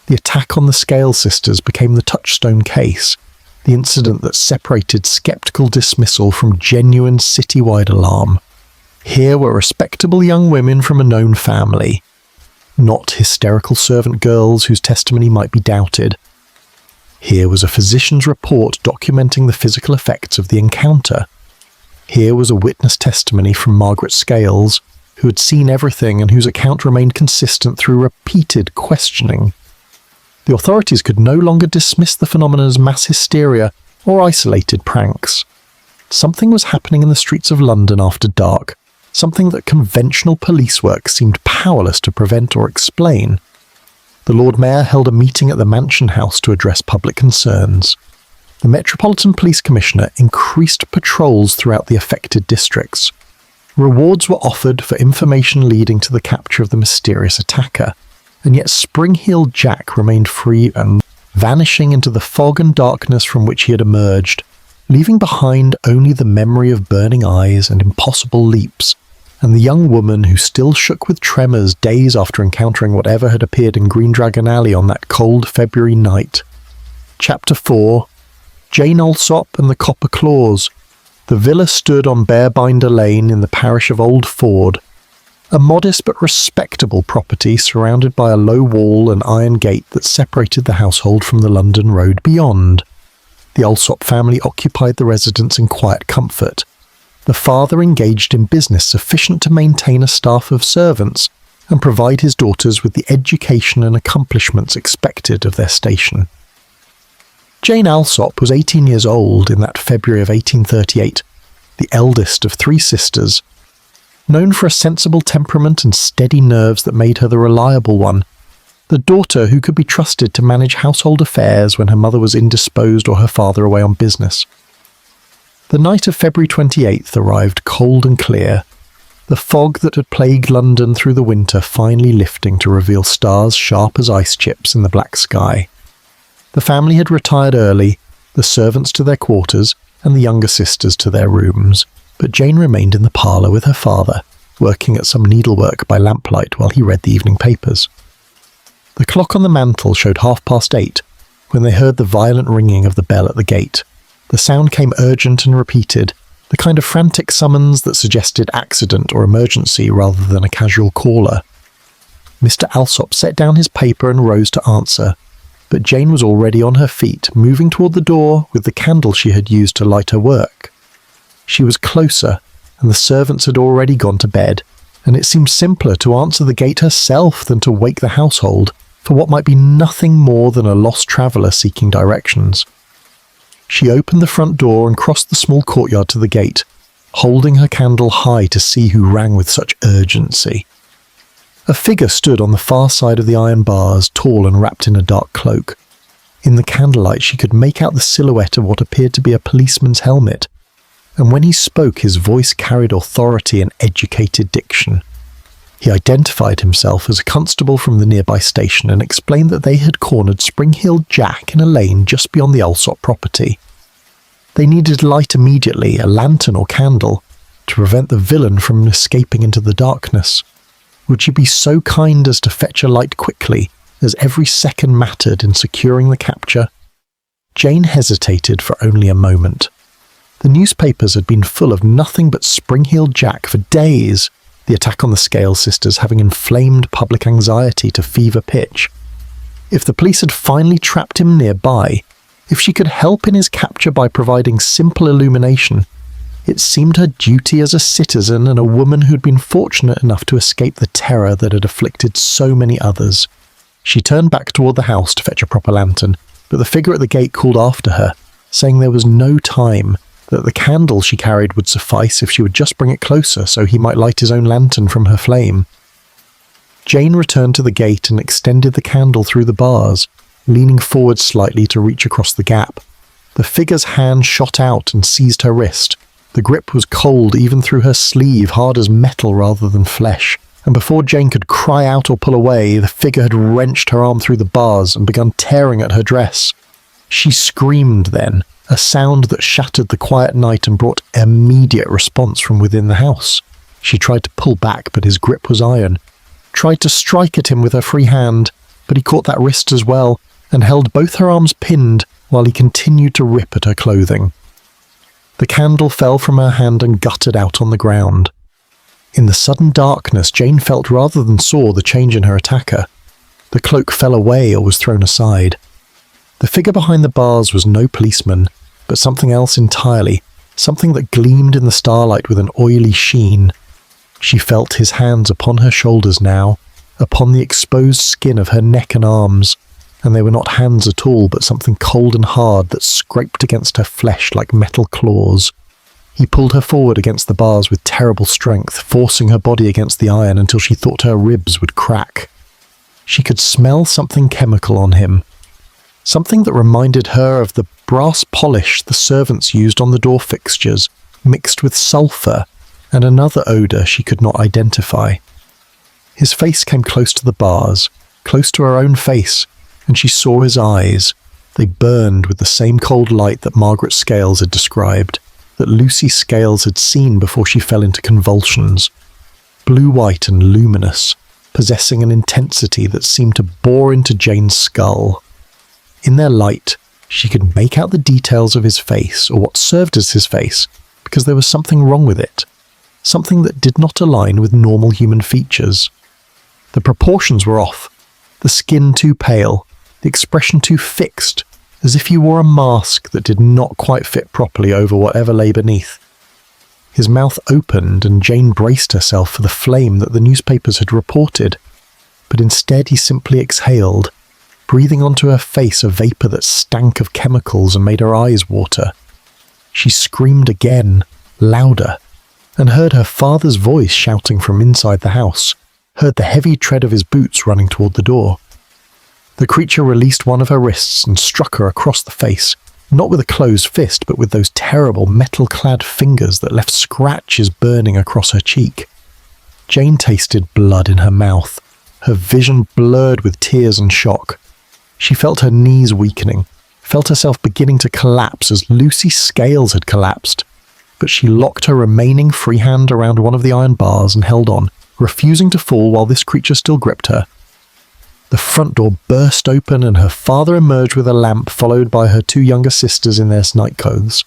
Speaker 1: The attack on the Scales sisters became the touchstone case, the incident that separated sceptical dismissal from genuine citywide alarm. Here were respectable young women from a known family, not hysterical servant girls whose testimony might be doubted. Here was a physician's report documenting the physical effects of the encounter. Here was a witness testimony from Margaret Scales, who had seen everything and whose account remained consistent through repeated questioning. The authorities could no longer dismiss the phenomenon as mass hysteria or isolated pranks. Something was happening in the streets of London after dark, something that conventional police work seemed powerless to prevent or explain. The Lord Mayor held a meeting at the Mansion House to address public concerns. The Metropolitan Police Commissioner increased patrols throughout the affected districts. Rewards were offered for information leading to the capture of the mysterious attacker, and yet Spring-Heeled Jack remained free and vanishing into the fog and darkness from which he had emerged, leaving behind only the memory of burning eyes and impossible leaps, and the young woman who still shook with tremors days after encountering whatever had appeared in Green Dragon Alley on that cold February night. Chapter 4. Jane Alsop and the Copper Claws. The villa stood on Bearbinder Lane in the parish of Old Ford, a modest but respectable property surrounded by a low wall and iron gate that separated the household from the London road beyond. The Alsop family occupied the residence in quiet comfort. The father engaged in business sufficient to maintain a staff of servants and provide his daughters with the education and accomplishments expected of their station. Jane Alsop was 18 years old in that February of 1838, the eldest of three sisters. Known for a sensible temperament and steady nerves that made her the reliable one, the daughter who could be trusted to manage household affairs when her mother was indisposed or her father away on business. The night of February 28th arrived cold and clear, the fog that had plagued London through the winter finally lifting to reveal stars sharp as ice chips in the black sky. The family had retired early, the servants to their quarters and the younger sisters to their rooms, but Jane remained in the parlour with her father, working at some needlework by lamplight while he read the evening papers. The clock on the mantel showed 8:30 when they heard the violent ringing of the bell at the gate. The sound came urgent and repeated, the kind of frantic summons that suggested accident or emergency rather than a casual caller. Mr. Alsop set down his paper and rose to answer, but Jane was already on her feet, moving toward the door with the candle she had used to light her work. She was closer, and the servants had already gone to bed, and it seemed simpler to answer the gate herself than to wake the household for what might be nothing more than a lost traveller seeking directions. She opened the front door and crossed the small courtyard to the gate, holding her candle high to see who rang with such urgency. A figure stood on the far side of the iron bars, tall and wrapped in a dark cloak. In the candlelight she could make out the silhouette of what appeared to be a policeman's helmet, and when he spoke his voice carried authority and educated diction. He identified himself as a constable from the nearby station and explained that they had cornered Spring-Heeled Jack in a lane just beyond the Alsop property. They needed light immediately, a lantern or candle, to prevent the villain from escaping into the darkness. Would you be so kind as to fetch a light quickly, as every second mattered in securing the capture? Jane hesitated for only a moment. The newspapers had been full of nothing but Spring-Heeled Jack for days, the attack on the Scales sisters having inflamed public anxiety to fever pitch. If the police had finally trapped him nearby, if she could help in his capture by providing simple illumination, it seemed her duty as a citizen and a woman who'd been fortunate enough to escape the terror that had afflicted so many others. She turned back toward the house to fetch a proper lantern, but the figure at the gate called after her, saying there was no time, that the candle she carried would suffice if she would just bring it closer so he might light his own lantern from her flame. Jane returned to the gate and extended the candle through the bars, leaning forward slightly to reach across the gap. The figure's hand shot out and seized her wrist. The grip was cold even through her sleeve, hard as metal rather than flesh, and before Jane could cry out or pull away, the figure had wrenched her arm through the bars and begun tearing at her dress. She screamed then, a sound that shattered the quiet night and brought immediate response from within the house. She tried to pull back, but his grip was iron. Tried to strike at him with her free hand, but he caught that wrist as well, and held both her arms pinned while he continued to rip at her clothing. The candle fell from her hand and guttered out on the ground. In the sudden darkness, Jane felt rather than saw the change in her attacker. The cloak fell away or was thrown aside. The figure behind the bars was no policeman, but something else entirely, something that gleamed in the starlight with an oily sheen. She felt his hands upon her shoulders now, upon the exposed skin of her neck and arms, and they were not hands at all, but something cold and hard that scraped against her flesh like metal claws. He pulled her forward against the bars with terrible strength, forcing her body against the iron until she thought her ribs would crack. She could smell something chemical on him, something that reminded her of the brass polish the servants used on the door fixtures, mixed with sulphur, and another odour she could not identify. His face came close to the bars, close to her own face, and she saw his eyes. They burned with the same cold light that Margaret Scales had described, that Lucy Scales had seen before she fell into convulsions. Blue-white and luminous, possessing an intensity that seemed to bore into Jane's skull. In their light, she could make out the details of his face, or what served as his face, because there was something wrong with it, something that did not align with normal human features. The proportions were off, the skin too pale, the expression too fixed, as if he wore a mask that did not quite fit properly over whatever lay beneath. His mouth opened and Jane braced herself for the flame that the newspapers had reported, but instead he simply exhaled, breathing onto her face a vapour that stank of chemicals and made her eyes water. She screamed again, louder, and heard her father's voice shouting from inside the house, heard the heavy tread of his boots running toward the door. The creature released one of her wrists and struck her across the face, not with a closed fist, but with those terrible metal-clad fingers that left scratches burning across her cheek. Jane tasted blood in her mouth, her vision blurred with tears and shock. She felt her knees weakening, felt herself beginning to collapse as Lucy Scales had collapsed, but she locked her remaining free hand around one of the iron bars and held on, refusing to fall while this creature still gripped her. The front door burst open and her father emerged with a lamp, followed by her two younger sisters in their nightclothes.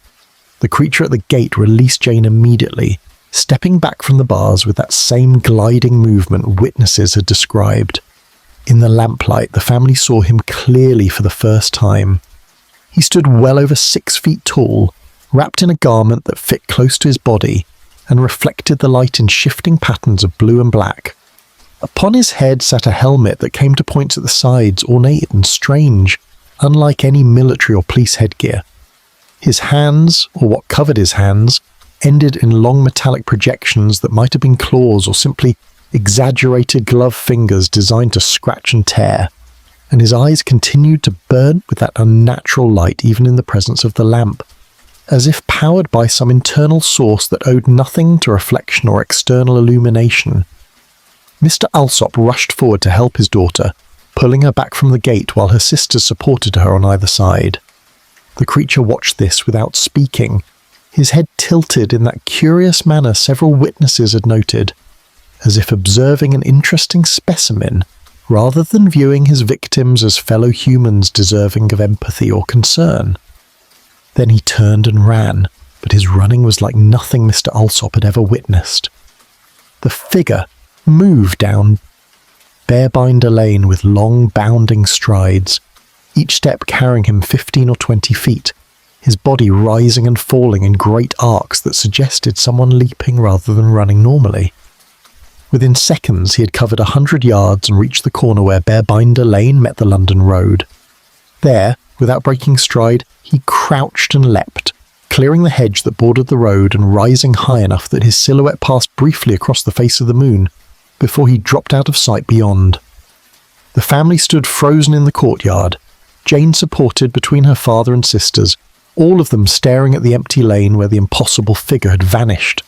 Speaker 1: The creature at the gate released Jane immediately, stepping back from the bars with that same gliding movement witnesses had described. In the lamplight, the family saw him clearly for the first time. He stood well over 6 feet tall, wrapped in a garment that fit close to his body, and reflected the light in shifting patterns of blue and black. Upon his head sat a helmet that came to points at the sides, ornate and strange, unlike any military or police headgear. His hands, or what covered his hands, ended in long metallic projections that might have been claws or simply exaggerated glove fingers designed to scratch and tear, and his eyes continued to burn with that unnatural light even in the presence of the lamp, as if powered by some internal source that owed nothing to reflection or external illumination. Mr. Alsop rushed forward to help his daughter, pulling her back from the gate while her sisters supported her on either side. The creature watched this without speaking, his head tilted in that curious manner several witnesses had noted, as if observing an interesting specimen rather than viewing his victims as fellow humans deserving of empathy or concern. Then he turned and ran, but his running was like nothing Mr. Alsop had ever witnessed. The figure moved down Bearbinder Lane with long, bounding strides, each step carrying him 15 or 20 feet, his body rising and falling in great arcs that suggested someone leaping rather than running normally. Within seconds, he had covered 100 yards and reached the corner where Bearbinder Lane met the London road. There, without breaking stride, he crouched and leapt, clearing the hedge that bordered the road and rising high enough that his silhouette passed briefly across the face of the moon, before he dropped out of sight beyond. The family stood frozen in the courtyard, Jane supported between her father and sisters, all of them staring at the empty lane where the impossible figure had vanished.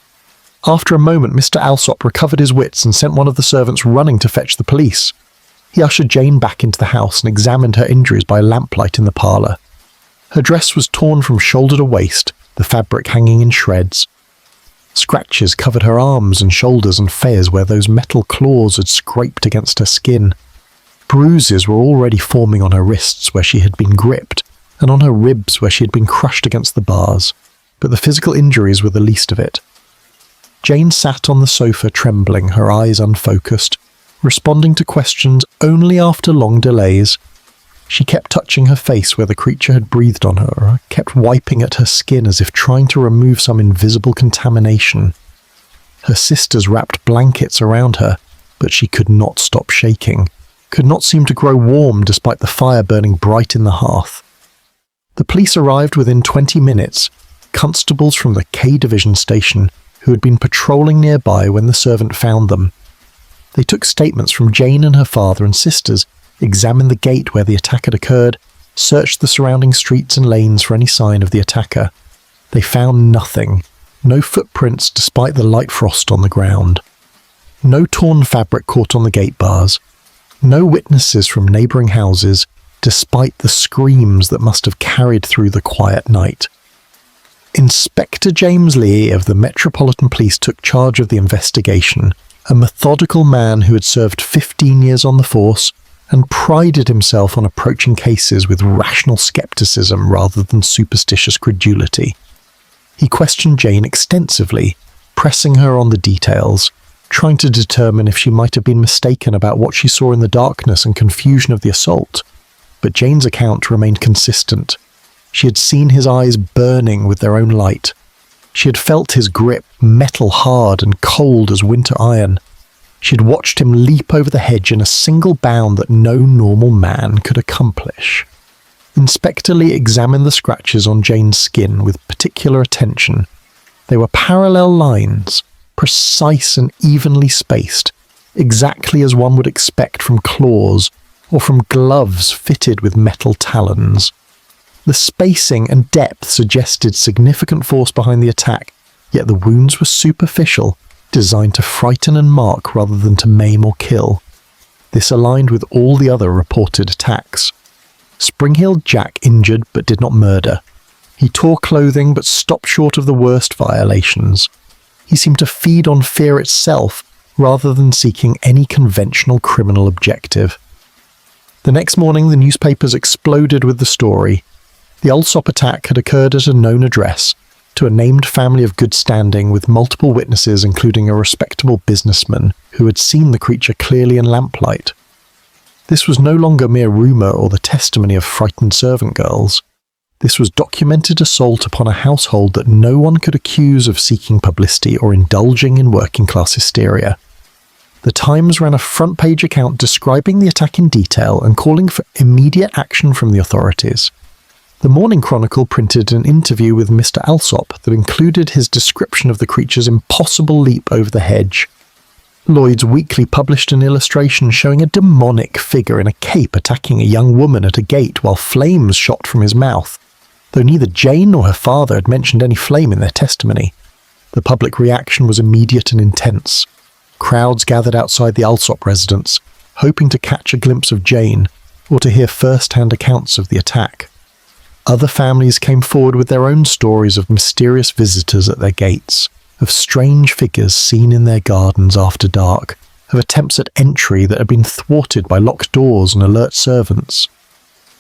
Speaker 1: After a moment, Mr. Alsop recovered his wits and sent one of the servants running to fetch the police. He ushered Jane back into the house and examined her injuries by lamplight in the parlour. Her dress was torn from shoulder to waist, the fabric hanging in shreds. Scratches covered her arms and shoulders and fez where those metal claws had scraped against her skin. Bruises were already forming on her wrists where she had been gripped, and on her ribs where she had been crushed against the bars, but the physical injuries were the least of it. Jane sat on the sofa trembling, her eyes unfocused, responding to questions only after long delays. She kept touching her face where the creature had breathed on her, kept wiping at her skin as if trying to remove some invisible contamination. Her sisters wrapped blankets around her, but she could not stop shaking, could not seem to grow warm despite the fire burning bright in the hearth. The police arrived within 20 minutes, constables from the K Division station, who had been patrolling nearby when the servant found them. They took statements from Jane and her father and sisters, examined the gate where the attack had occurred, searched the surrounding streets and lanes for any sign of the attacker. They found nothing, no footprints despite the light frost on the ground. No torn fabric caught on the gate bars. No witnesses from neighbouring houses, despite the screams that must have carried through the quiet night. Inspector James Lee of the Metropolitan Police took charge of the investigation, a methodical man who had served 15 years on the force and prided himself on approaching cases with rational skepticism rather than superstitious credulity. He questioned Jane extensively, pressing her on the details, trying to determine if she might have been mistaken about what she saw in the darkness and confusion of the assault. But Jane's account remained consistent. She had seen his eyes burning with their own light. She had felt his grip, metal hard and cold as winter iron. She had watched him leap over the hedge in a single bound that no normal man could accomplish. Inspector Lee examined the scratches on Jane's skin with particular attention. They were parallel lines, precise and evenly spaced, exactly as one would expect from claws or from gloves fitted with metal talons. The spacing and depth suggested significant force behind the attack, yet the wounds were superficial, designed to frighten and mark rather than to maim or kill. This aligned with all the other reported attacks. Spring-heeled Jack injured but did not murder. He tore clothing but stopped short of the worst violations. He seemed to feed on fear itself rather than seeking any conventional criminal objective. The next morning the newspapers exploded with the story. The Alsop attack had occurred at a known address, to a named family of good standing with multiple witnesses including a respectable businessman who had seen the creature clearly in lamplight. This was no longer mere rumour or the testimony of frightened servant girls. This was documented assault upon a household that no one could accuse of seeking publicity or indulging in working-class hysteria. The Times ran a front-page account describing the attack in detail and calling for immediate action from the authorities. The Morning Chronicle printed an interview with Mr. Alsop that included his description of the creature's impossible leap over the hedge. Lloyd's Weekly published an illustration showing a demonic figure in a cape attacking a young woman at a gate while flames shot from his mouth, though neither Jane nor her father had mentioned any flame in their testimony. The public reaction was immediate and intense. Crowds gathered outside the Alsop residence, hoping to catch a glimpse of Jane or to hear first-hand accounts of the attack. Other families came forward with their own stories of mysterious visitors at their gates, of strange figures seen in their gardens after dark, of attempts at entry that had been thwarted by locked doors and alert servants.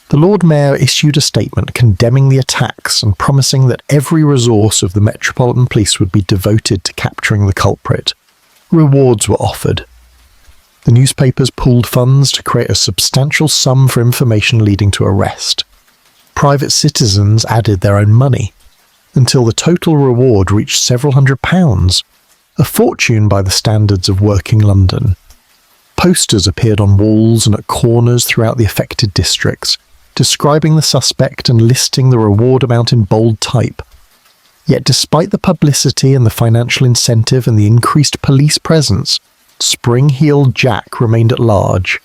Speaker 1: The Lord Mayor issued a statement condemning the attacks and promising that every resource of the Metropolitan Police would be devoted to capturing the culprit. Rewards were offered. The newspapers pooled funds to create a substantial sum for information leading to arrest. Private citizens added their own money, until the total reward reached several £100s, a fortune by the standards of working London. Posters appeared on walls and at corners throughout the affected districts, describing the suspect and listing the reward amount in bold type. Yet despite the publicity and the financial incentive and the increased police presence, Spring-Heeled Jack remained at large.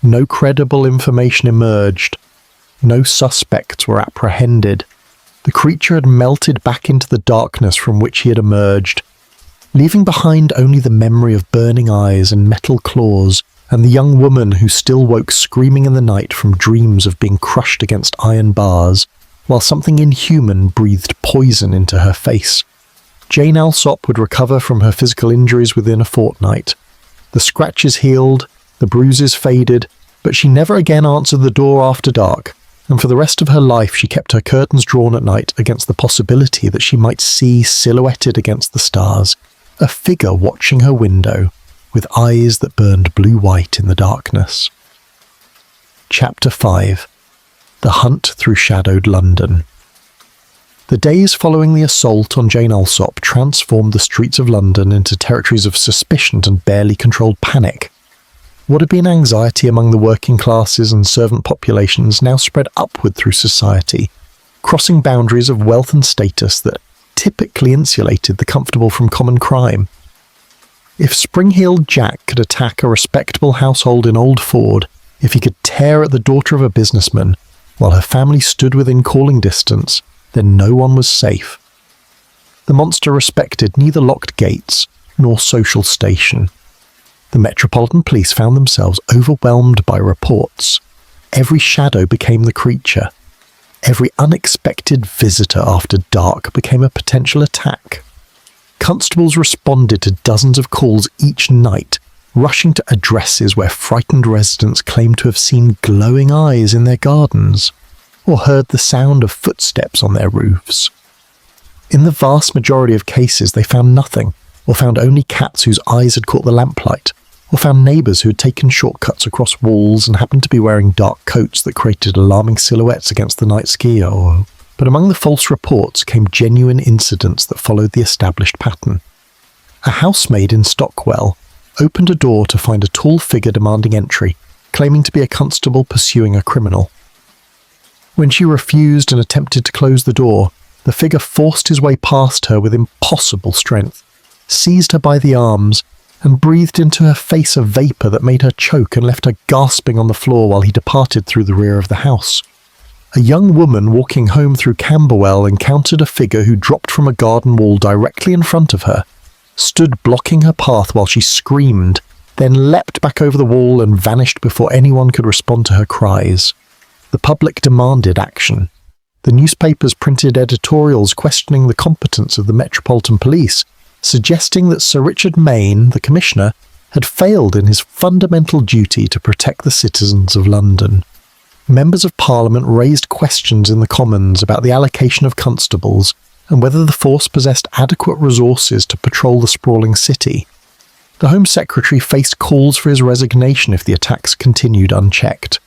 Speaker 1: No credible information emerged. No suspects were apprehended. The creature had melted back into the darkness from which he had emerged, leaving behind only the memory of burning eyes and metal claws, and the young woman who still woke screaming in the night from dreams of being crushed against iron bars, while something inhuman breathed poison into her face. Jane Alsop would recover from her physical injuries within a fortnight. The scratches healed, the bruises faded, but she never again answered the door after dark, and for the rest of her life she kept her curtains drawn at night against the possibility that she might see silhouetted against the stars a figure watching her window with eyes that burned blue-white in the darkness. Chapter 5. The Hunt Through Shadowed London. The days following the assault on Jane Alsop transformed the streets of London into territories of suspicion and barely controlled panic. What had been anxiety among the working classes and servant populations now spread upward through society, crossing boundaries of wealth and status that typically insulated the comfortable from common crime. If Spring-Heeled Jack could attack a respectable household in Old Ford, if he could tear at the daughter of a businessman while her family stood within calling distance, then no one was safe. The monster respected neither locked gates nor social station. The Metropolitan Police found themselves overwhelmed by reports. Every shadow became the creature. Every unexpected visitor after dark became a potential attack. Constables responded to dozens of calls each night, rushing to addresses where frightened residents claimed to have seen glowing eyes in their gardens, or heard the sound of footsteps on their roofs. In the vast majority of cases they found nothing, or found only cats whose eyes had caught the lamplight, or found neighbours who had taken shortcuts across walls and happened to be wearing dark coats that created alarming silhouettes against the night sky. But among the false reports came genuine incidents that followed the established pattern. A housemaid in Stockwell opened a door to find a tall figure demanding entry, claiming to be a constable pursuing a criminal. When she refused and attempted to close the door, the figure forced his way past her with impossible strength, seized her by the arms, and breathed into her face a vapour that made her choke and left her gasping on the floor while he departed through the rear of the house. A young woman walking home through Camberwell encountered a figure who dropped from a garden wall directly in front of her, stood blocking her path while she screamed, then leapt back over the wall and vanished before anyone could respond to her cries. The public demanded action. The newspapers printed editorials questioning the competence of the Metropolitan Police, suggesting that Sir Richard Mayne, the Commissioner, had failed in his fundamental duty to protect the citizens of London. Members of Parliament raised questions in the Commons about the allocation of constables and whether the force possessed adequate resources to patrol the sprawling city. The Home Secretary faced calls for his resignation if the attacks continued unchecked.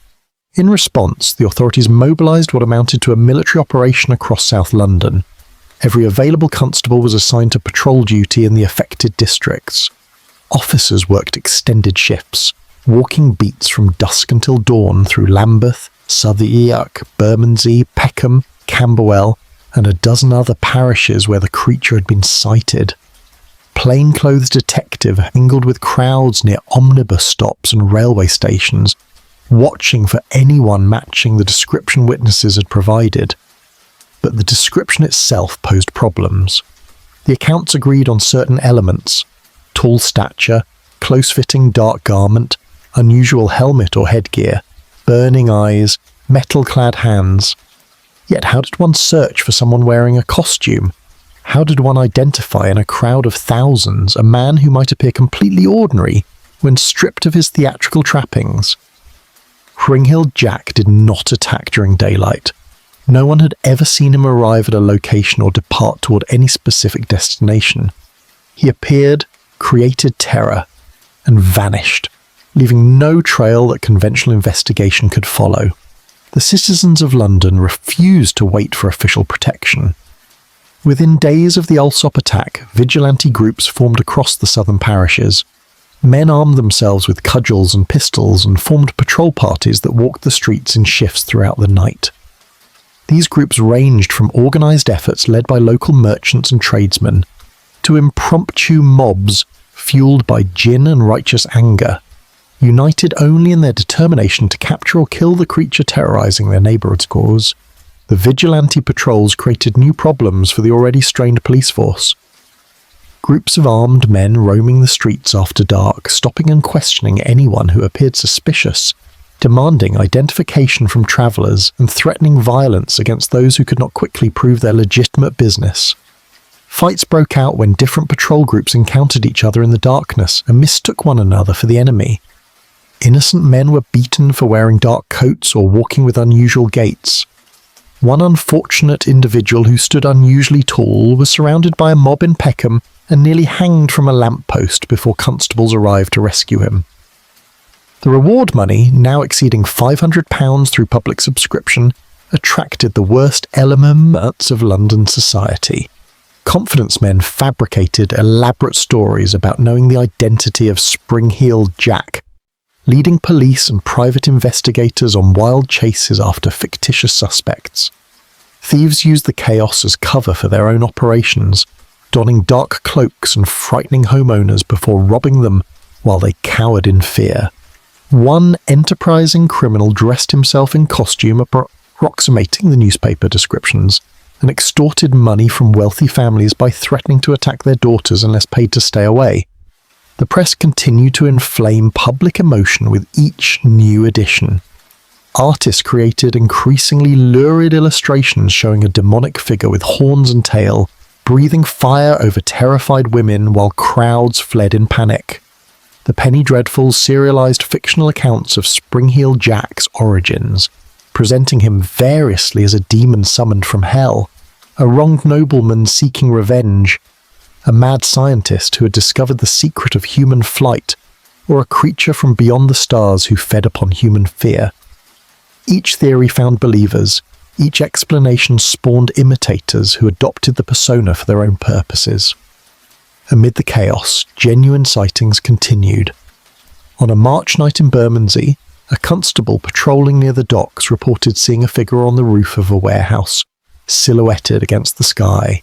Speaker 1: In response, the authorities mobilised what amounted to a military operation across South London. Every available constable was assigned to patrol duty in the affected districts. Officers worked extended shifts, walking beats from dusk until dawn through Lambeth, Southwark, Bermondsey, Peckham, Camberwell, and a dozen other parishes where the creature had been sighted. Plainclothes detective mingled with crowds near omnibus stops and railway stations, watching for anyone matching the description witnesses had provided. But the description itself posed problems. The accounts agreed on certain elements: tall stature, close-fitting dark garment, unusual helmet or headgear, burning eyes, metal-clad hands. Yet how did one search for someone wearing a costume? How did one identify in a crowd of thousands a man who might appear completely ordinary when stripped of his theatrical trappings? Spring-Heeled Jack did not attack during daylight. No one had ever seen him arrive at a location or depart toward any specific destination. He appeared, created terror, and vanished, leaving no trail that conventional investigation could follow. The citizens of London refused to wait for official protection. Within days of the Alsop attack, vigilante groups formed across the southern parishes. Men armed themselves with cudgels and pistols and formed patrol parties that walked the streets in shifts throughout the night. These groups ranged from organised efforts led by local merchants and tradesmen to impromptu mobs fueled by gin and righteous anger, united only in their determination to capture or kill the creature terrorising their neighbourhood's cause. The vigilante patrols created new problems for the already strained police force. Groups of armed men roaming the streets after dark, stopping and questioning anyone who appeared suspicious, demanding identification from travellers and threatening violence against those who could not quickly prove their legitimate business. Fights broke out when different patrol groups encountered each other in the darkness and mistook one another for the enemy. Innocent men were beaten for wearing dark coats or walking with unusual gaits. One unfortunate individual who stood unusually tall was surrounded by a mob in Peckham and nearly hanged from a lamppost before constables arrived to rescue him. The reward money, now exceeding £500 through public subscription, attracted the worst elements of London society. Confidence men fabricated elaborate stories about knowing the identity of Spring-Heeled Jack, leading police and private investigators on wild chases after fictitious suspects. Thieves used the chaos as cover for their own operations, donning dark cloaks and frightening homeowners before robbing them while they cowered in fear. One enterprising criminal dressed himself in costume approximating the newspaper descriptions and extorted money from wealthy families by threatening to attack their daughters unless paid to stay away. The press continued to inflame public emotion with each new edition. Artists created increasingly lurid illustrations showing a demonic figure with horns and tail, breathing fire over terrified women while crowds fled in panic. The penny dreadfuls serialized fictional accounts of Spring-Heeled Jack's origins, presenting him variously as a demon summoned from hell, a wronged nobleman seeking revenge, a mad scientist who had discovered the secret of human flight, or a creature from beyond the stars who fed upon human fear. Each theory found believers, each explanation spawned imitators who adopted the persona for their own purposes. Amid the chaos, genuine sightings continued. On a March night in Bermondsey, a constable patrolling near the docks reported seeing a figure on the roof of a warehouse, silhouetted against the sky.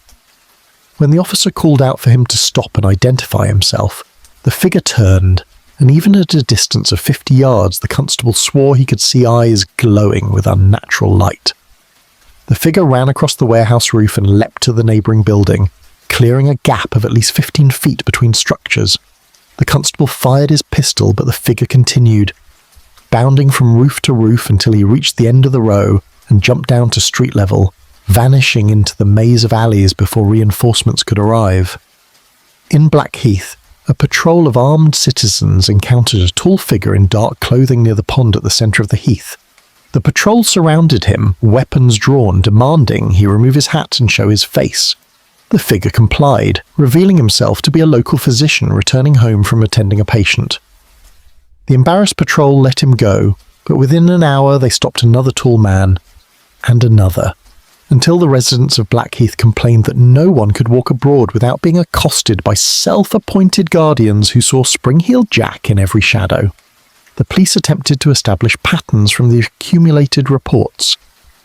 Speaker 1: When the officer called out for him to stop and identify himself, the figure turned, and even at a distance of 50 yards, the constable swore he could see eyes glowing with unnatural light. The figure ran across the warehouse roof and leapt to the neighbouring building, clearing a gap of at least 15 feet between structures. The constable fired his pistol, but the figure continued, bounding from roof to roof until he reached the end of the row and jumped down to street level, vanishing into the maze of alleys before reinforcements could arrive. In Blackheath, a patrol of armed citizens encountered a tall figure in dark clothing near the pond at the centre of the heath. The patrol surrounded him, weapons drawn, demanding he remove his hat and show his face. The figure complied, revealing himself to be a local physician returning home from attending a patient. The embarrassed patrol let him go, but within an hour they stopped another tall man, and another, until the residents of Blackheath complained that no one could walk abroad without being accosted by self-appointed guardians who saw Spring-Heeled Jack in every shadow. the police attempted to establish patterns from the accumulated reports,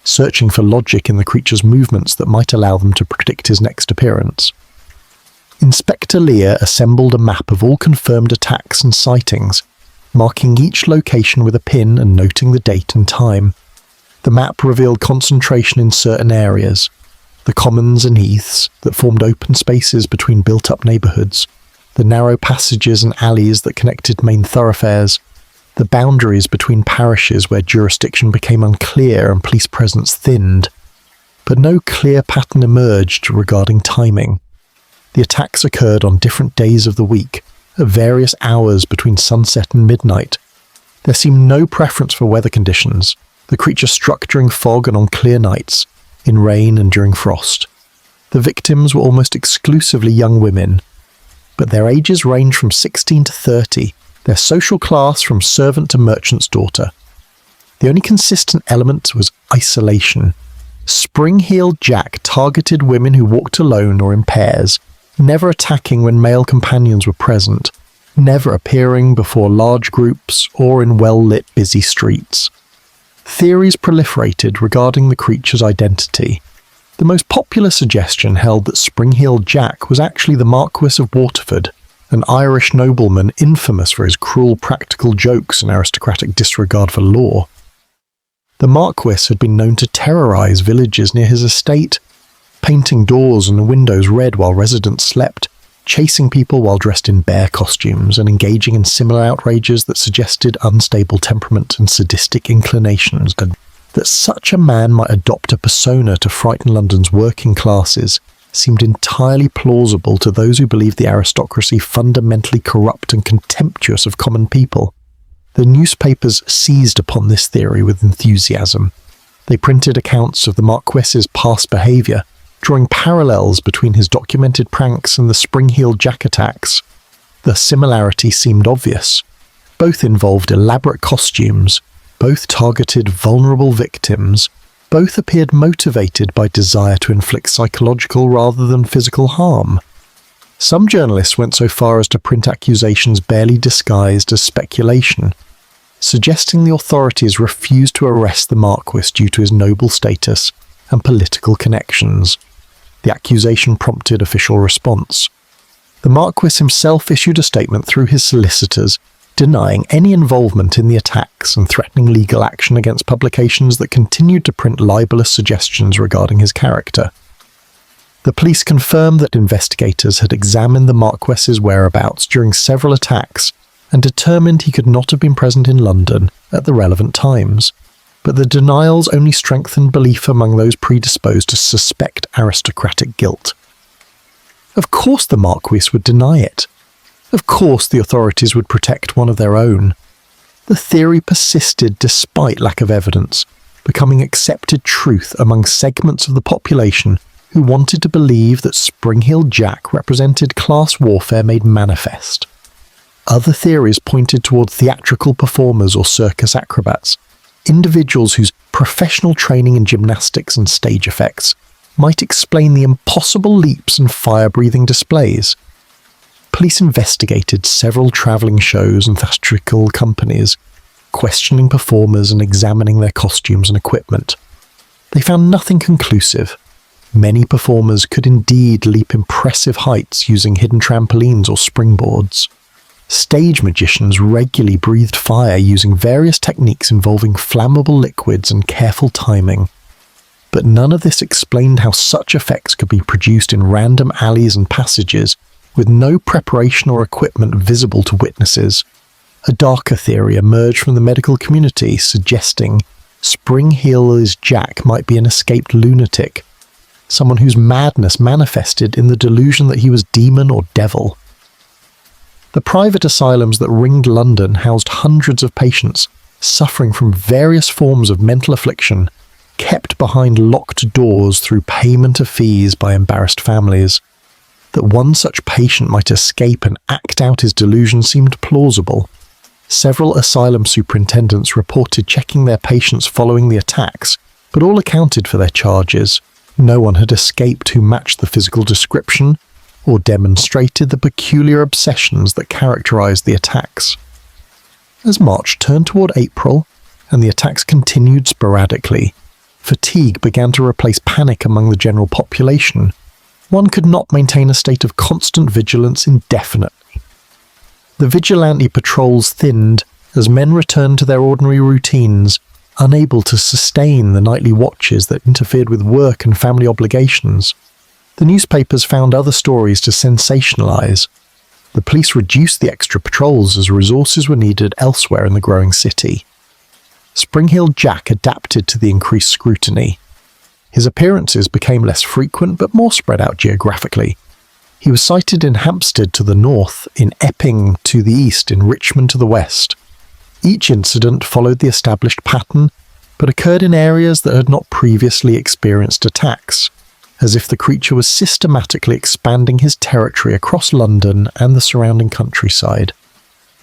Speaker 1: searching for logic in the creature's movements that might allow them to predict his next appearance. Inspector Lear assembled a map of all confirmed attacks and sightings, marking each location with a pin and noting the date and time. The map revealed concentration in certain areas, the commons and heaths that formed open spaces between built-up neighbourhoods, the narrow passages and alleys that connected main thoroughfares, the boundaries between parishes where jurisdiction became unclear and police presence thinned. But no clear pattern emerged regarding timing. The attacks occurred on different days of the week, at various hours between sunset and midnight. There seemed no preference for weather conditions. The creature struck during fog and on clear nights, in rain and during frost. The victims were almost exclusively young women, but their ages ranged from 16 to 30, their social class from servant to merchant's daughter. The only consistent element was isolation. Spring-heeled Jack targeted women who walked alone or in pairs, never attacking when male companions were present, never appearing before large groups or in well-lit busy streets. Theories proliferated regarding the creature's identity. The most popular suggestion held that Spring-heeled Jack was actually the Marquis of Waterford, an Irish nobleman infamous for his cruel practical jokes and aristocratic disregard for law. The Marquis had been known to terrorize villages near his estate, painting doors and windows red while residents slept, chasing people while dressed in bear costumes, and engaging in similar outrages that suggested unstable temperament and sadistic inclinations, and that such a man might adopt a persona to frighten London's working classes seemed entirely plausible to those who believed the aristocracy fundamentally corrupt and contemptuous of common people. The newspapers seized upon this theory with enthusiasm. They printed accounts of the Marquis's past behaviour, drawing parallels between his documented pranks and the Spring-heeled Jack attacks. The similarity seemed obvious. Both involved elaborate costumes, both targeted vulnerable victims, both appeared motivated by desire to inflict psychological rather than physical harm. Some journalists went so far as to print accusations barely disguised as speculation, suggesting the authorities refused to arrest the Marquis due to his noble status and political connections. The accusation prompted official response. The Marquis himself issued a statement through his solicitors denying any involvement in the attacks and threatening legal action against publications that continued to print libelous suggestions regarding his character. The police confirmed that investigators had examined the Marquis's whereabouts during several attacks and determined he could not have been present in London at the relevant times, but the denials only strengthened belief among those predisposed to suspect aristocratic guilt. Of course the Marquis would deny it. Of course the authorities would protect one of their own. The theory persisted despite lack of evidence, becoming accepted truth among segments of the population who wanted to believe that Spring-heeled Jack represented class warfare made manifest. Other theories pointed toward theatrical performers or circus acrobats, individuals whose professional training in gymnastics and stage effects might explain the impossible leaps and fire-breathing displays. Police investigated several travelling shows and theatrical companies, questioning performers and examining their costumes and equipment. They found nothing conclusive. Many performers could indeed leap impressive heights using hidden trampolines or springboards. Stage magicians regularly breathed fire using various techniques involving flammable liquids and careful timing. But none of this explained how such effects could be produced in random alleys and passages with no preparation or equipment visible to witnesses. A darker theory emerged from the medical community suggesting Spring-heeled Jack might be an escaped lunatic, someone whose madness manifested in the delusion that he was demon or devil. The private asylums that ringed London housed hundreds of patients suffering from various forms of mental affliction, kept behind locked doors through payment of fees by embarrassed families. That one such patient might escape and act out his delusion seemed plausible. Several asylum superintendents reported checking their patients following the attacks, but all accounted for their charges. No one had escaped who matched the physical description or demonstrated the peculiar obsessions that characterized the attacks. As March turned toward April, and the attacks continued sporadically, fatigue began to replace panic among the general population. One could not maintain a state of constant vigilance indefinitely. The vigilante patrols thinned as men returned to their ordinary routines, unable to sustain the nightly watches that interfered with work and family obligations. The newspapers found other stories to sensationalize. The police reduced the extra patrols as resources were needed elsewhere in the growing city. Spring-Heeled Jack adapted to the increased scrutiny. His appearances became less frequent but more spread out geographically. He was sighted in Hampstead to the north, in Epping to the east, in Richmond to the west. Each incident followed the established pattern, but occurred in areas that had not previously experienced attacks, as if the creature was systematically expanding his territory across London and the surrounding countryside.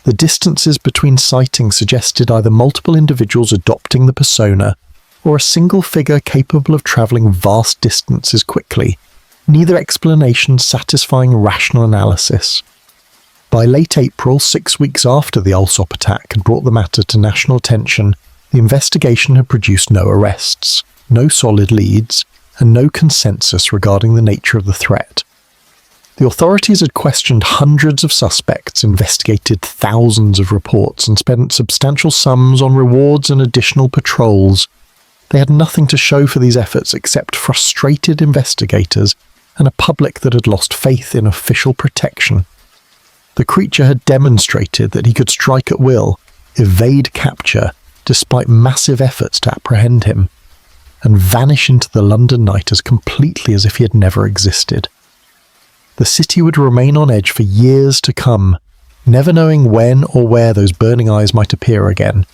Speaker 1: The distances between sightings suggested either multiple individuals adopting the persona, or a single figure capable of travelling vast distances quickly, neither explanation satisfying rational analysis. By late April, 6 weeks after the Alsop attack had brought the matter to national attention, the investigation had produced no arrests, no solid leads, and no consensus regarding the nature of the threat. The authorities had questioned hundreds of suspects, investigated thousands of reports, and spent substantial sums on rewards and additional patrols. They had nothing to show for these efforts except frustrated investigators and a public that had lost faith in official protection. The creature had demonstrated that he could strike at will, evade capture despite massive efforts to apprehend him, and vanish into the London night as completely as if he had never existed. The city would remain on edge for years to come, never knowing when or where those burning eyes might appear again.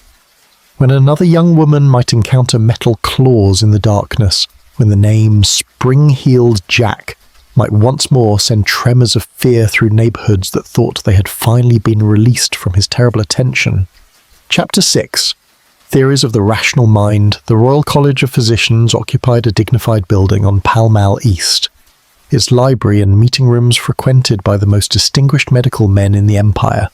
Speaker 1: When another young woman might encounter metal claws in the darkness, when the name Spring-Heeled Jack might once more send tremors of fear through neighbourhoods that thought they had finally been released from his terrible attention. Chapter 6. Theories of the Rational Mind. The Royal College of Physicians occupied a dignified building on Pall Mall East, its library and meeting rooms frequented by the most distinguished medical men in the Empire.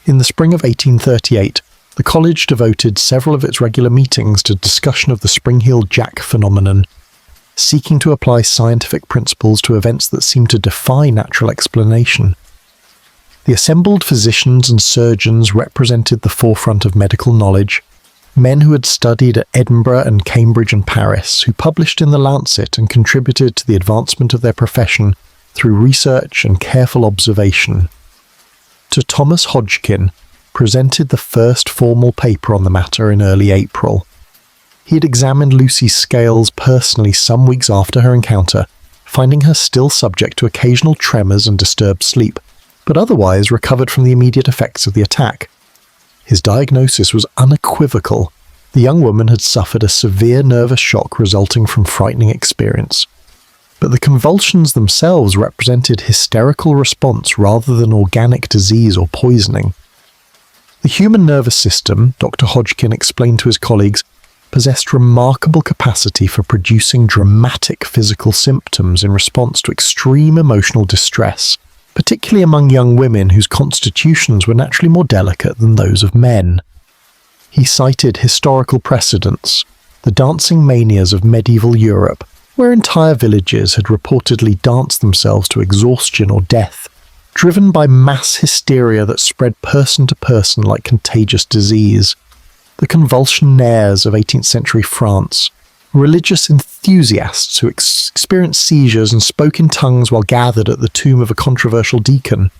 Speaker 1: In the spring of 1838, the college devoted several of its regular meetings to discussion of the Spring-Heeled Jack phenomenon, seeking to apply scientific principles to events that seemed to defy natural explanation. The assembled physicians and surgeons represented the forefront of medical knowledge, men who had studied at Edinburgh and Cambridge and Paris, who published in the Lancet and contributed to the advancement of their profession through research and careful observation. Sir Thomas Hodgkin presented the first formal paper on the matter in early April. He had examined Lucy's scales personally some weeks after her encounter, finding her still subject to occasional tremors and disturbed sleep, but otherwise recovered from the immediate effects of the attack. His diagnosis was unequivocal. The young woman had suffered a severe nervous shock resulting from frightening experience. But the convulsions themselves represented hysterical response rather than organic disease or poisoning. The human nervous system, Dr. Hodgkin explained to his colleagues, possessed remarkable capacity for producing dramatic physical symptoms in response to extreme emotional distress, particularly among young women whose constitutions were naturally more delicate than those of men. He cited historical precedents, the dancing manias of medieval Europe, where entire villages had reportedly danced themselves to exhaustion or death, driven by mass hysteria that spread person to person like contagious disease. The convulsionaires of 18th century France, religious enthusiasts who experienced seizures and spoke in tongues while gathered at the tomb of a controversial deacon.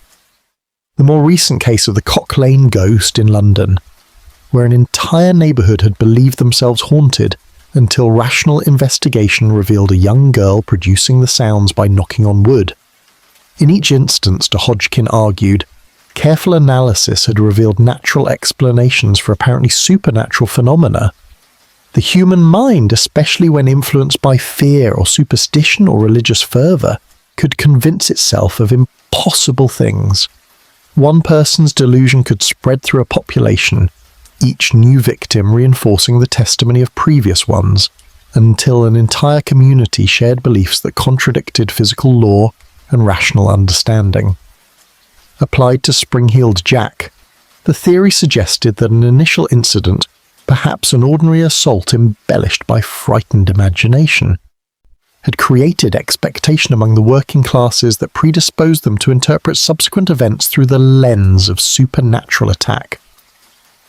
Speaker 1: The more recent case of the Cock Lane ghost in London, where an entire neighbourhood had believed themselves haunted until rational investigation revealed a young girl producing the sounds by knocking on wood. In each instance, De Hodgkin argued, careful analysis had revealed natural explanations for apparently supernatural phenomena. The human mind, especially when influenced by fear or superstition or religious fervour, could convince itself of impossible things. One person's delusion could spread through a population, each new victim reinforcing the testimony of previous ones, until an entire community shared beliefs that contradicted physical law and rational understanding. Applied to Spring-Heeled Jack, The theory suggested that an initial incident, perhaps an ordinary assault embellished by frightened imagination, had created expectation among the working classes that predisposed them to interpret subsequent events through the lens of supernatural attack.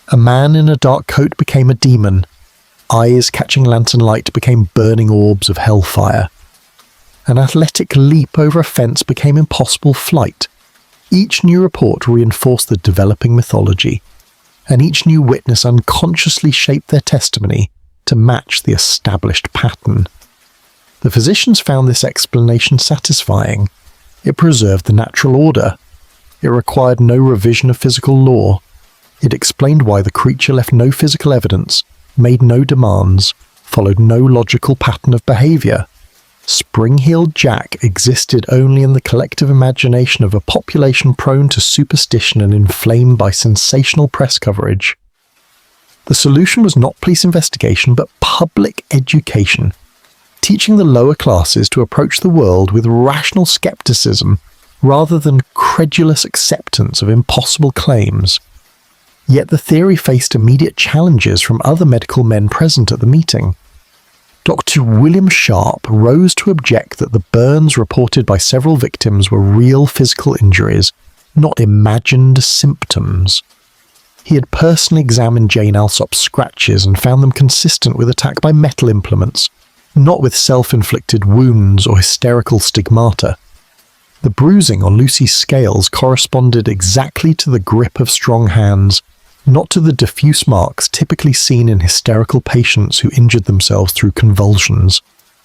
Speaker 1: A man in a dark coat became a demon. Eyes catching lantern light became burning orbs of hellfire. An athletic leap over a fence became impossible flight. Each new report reinforced the developing mythology, and each new witness unconsciously shaped their testimony to match the established pattern. The physicians found this explanation satisfying. It preserved the natural order. It required no revision of physical law. It explained why the creature left no physical evidence, made no demands, followed no logical pattern of behaviour. Spring-heeled Jack existed only in the collective imagination of a population prone to superstition and inflamed by sensational press coverage. The solution was not police investigation, but public education, teaching the lower classes to approach the world with rational skepticism rather than credulous acceptance of impossible claims. Yet the theory faced immediate challenges from other medical men present at the meeting. Dr. William Sharp rose to object that the burns reported by several victims were real physical injuries, not imagined symptoms. He had personally examined Jane Alsop's scratches and found them consistent with attack by metal implements, not with self-inflicted wounds or hysterical stigmata. The bruising on Lucy's scales corresponded exactly to the grip of strong hands, not to the diffuse marks typically seen in hysterical patients who injured themselves through convulsions.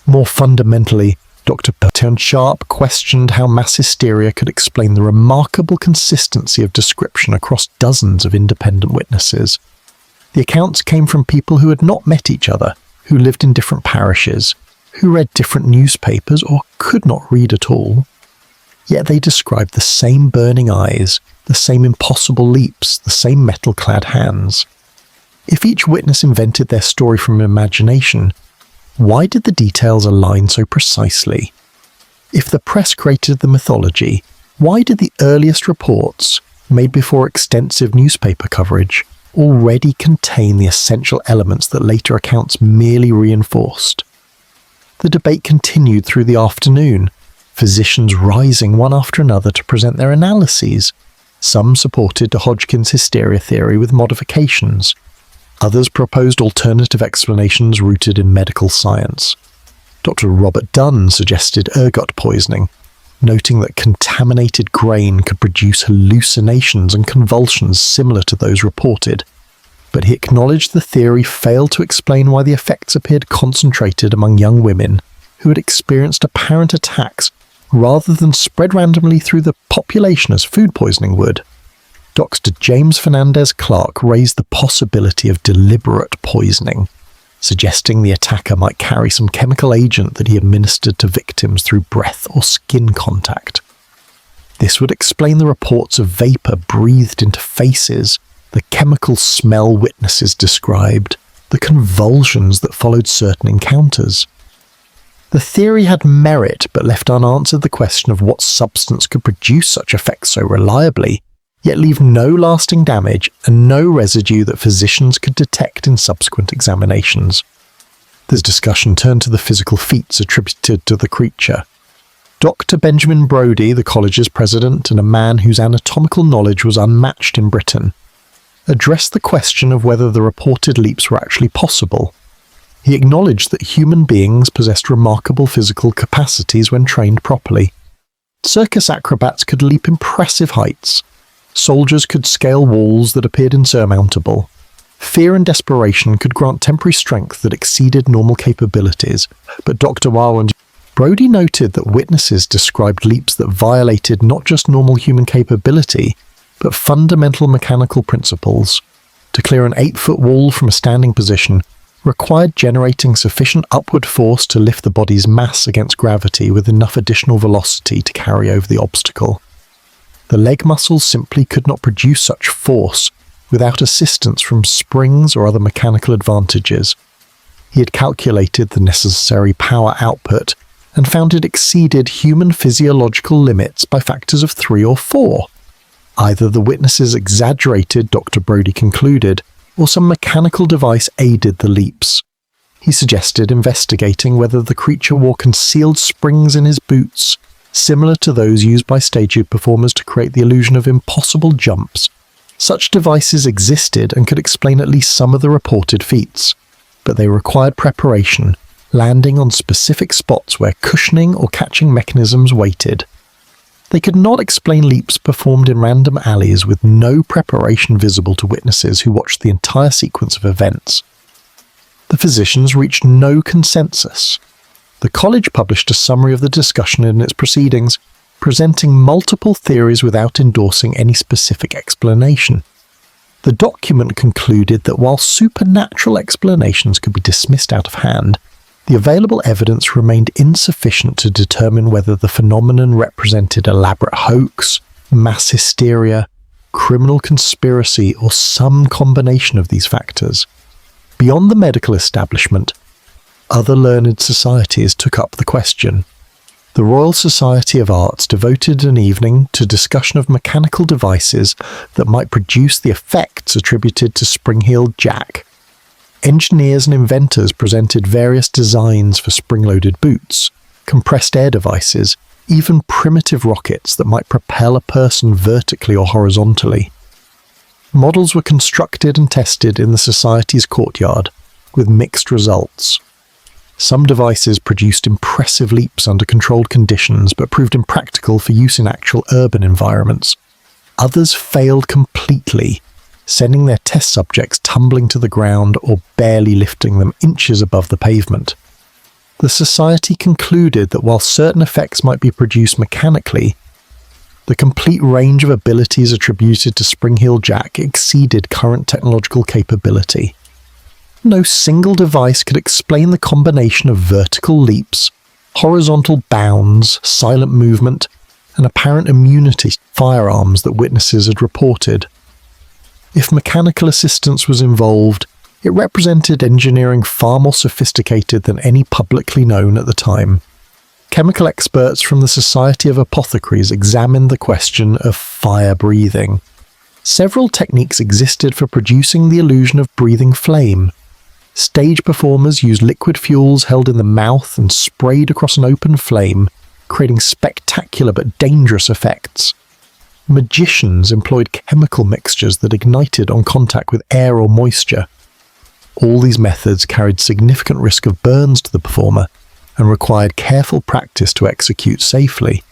Speaker 1: More fundamentally, Dr. Bertrand Sharp questioned how mass hysteria could explain the remarkable consistency of description across dozens of independent witnesses. The accounts came from people who had not met each other, who lived in different parishes, who read different newspapers or could not read at all. Yet they described the same burning eyes, the same impossible leaps, the same metal-clad hands. If each witness invented their story from imagination, why did the details align so precisely? If the press created the mythology, why did the earliest reports, made before extensive newspaper coverage, already contain the essential elements that later accounts merely reinforced? The debate continued through the afternoon, physicians rising one after another to present their analyses. Some supported de Hodgkin's hysteria theory with modifications. Others proposed alternative explanations rooted in medical science. Dr. Robert Dunn suggested ergot poisoning, noting that contaminated grain could produce hallucinations and convulsions similar to those reported, but he acknowledged the theory failed to explain why the effects appeared concentrated among young women who had experienced apparent attacks rather than spread randomly through the population as food poisoning would. Dr. James Fernandez Clark raised the possibility of deliberate poisoning, suggesting the attacker might carry some chemical agent that he administered to victims through breath or skin contact. This would explain the reports of vapor breathed into faces, the chemical smell witnesses described, the convulsions that followed certain encounters. The theory had merit, but left unanswered the question of what substance could produce such effects so reliably, yet leave no lasting damage and no residue that physicians could detect in subsequent examinations. This discussion turned to the physical feats attributed to the creature. Dr. Benjamin Brodie, the college's president and a man whose anatomical knowledge was unmatched in Britain, addressed the question of whether the reported leaps were actually possible. He acknowledged that human beings possessed remarkable physical capacities when trained properly. Circus acrobats could leap impressive heights. Soldiers could scale walls that appeared insurmountable. Fear and desperation could grant temporary strength that exceeded normal capabilities, but Dr. Brodie noted that witnesses described leaps that violated not just normal human capability, but fundamental mechanical principles. To clear an 8-foot wall from a standing position required generating sufficient upward force to lift the body's mass against gravity with enough additional velocity to carry over the obstacle. The leg muscles simply could not produce such force without assistance from springs or other mechanical advantages. He had calculated the necessary power output and found it exceeded human physiological limits by factors of 3 or 4. Either the witnesses exaggerated, Dr. Brodie concluded, or some mechanical device aided the leaps. He suggested investigating whether the creature wore concealed springs in his boots, similar to those used by stage performers to create the illusion of impossible jumps. Such devices existed and could explain at least some of the reported feats, but they required preparation, landing on specific spots where cushioning or catching mechanisms waited. They could not explain leaps performed in random alleys with no preparation visible to witnesses who watched the entire sequence of events. The physicians reached no consensus. The college published a summary of the discussion in its proceedings, presenting multiple theories without endorsing any specific explanation. The document concluded that while supernatural explanations could be dismissed out of hand, the available evidence remained insufficient to determine whether the phenomenon represented elaborate hoax, mass hysteria, criminal conspiracy, or some combination of these factors. Beyond the medical establishment, other learned societies took up the question. The Royal Society of Arts devoted an evening to discussion of mechanical devices that might produce the effects attributed to spring-heeled Jack. Engineers and inventors presented various designs for spring-loaded boots, compressed air devices, even primitive rockets that might propel a person vertically or horizontally. Models were constructed and tested in the Society's courtyard, with mixed results. Some devices produced impressive leaps under controlled conditions but proved impractical for use in actual urban environments. Others failed completely, sending their test subjects tumbling to the ground or barely lifting them inches above the pavement. The Society concluded that while certain effects might be produced mechanically, the complete range of abilities attributed to spring-heeled Jack exceeded current technological capability. No single device could explain the combination of vertical leaps, horizontal bounds, silent movement, and apparent immunity to firearms that witnesses had reported. If mechanical assistance was involved, it represented engineering far more sophisticated than any publicly known at the time. Chemical experts from the Society of Apothecaries examined the question of fire breathing. Several techniques existed for producing the illusion of breathing flame. Stage performers used liquid fuels held in the mouth and sprayed across an open flame, creating spectacular but dangerous effects. Magicians employed chemical mixtures that ignited on contact with air or moisture. All these methods carried significant risk of burns to the performer and required careful practice to execute safely.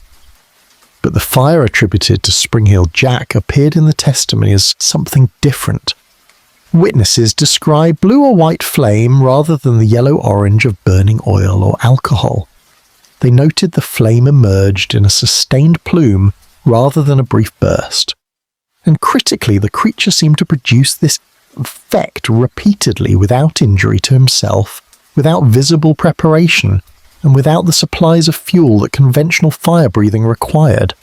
Speaker 1: But the fire attributed to spring-heeled Jack appeared in the testimony as something different. Witnesses described blue or white flame rather than the yellow-orange of burning oil or alcohol. They noted the flame emerged in a sustained plume rather than a brief burst. And critically, the creature seemed to produce this effect repeatedly without injury to himself, without visible preparation, and without the supplies of fuel that conventional fire breathing required.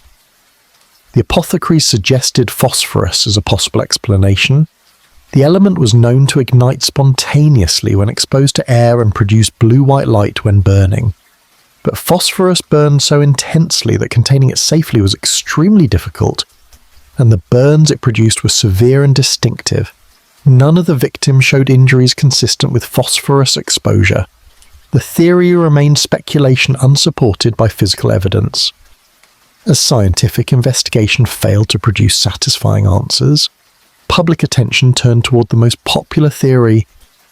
Speaker 1: The apothecaries suggested phosphorus as a possible explanation. The element was known to ignite spontaneously when exposed to air and produce blue-white light when burning. But phosphorus burned so intensely that containing it safely was extremely difficult, and the burns it produced were severe and distinctive. None of the victims showed injuries consistent with phosphorus exposure. The theory remained speculation unsupported by physical evidence. As scientific investigation failed to produce satisfying answers, public attention turned toward the most popular theory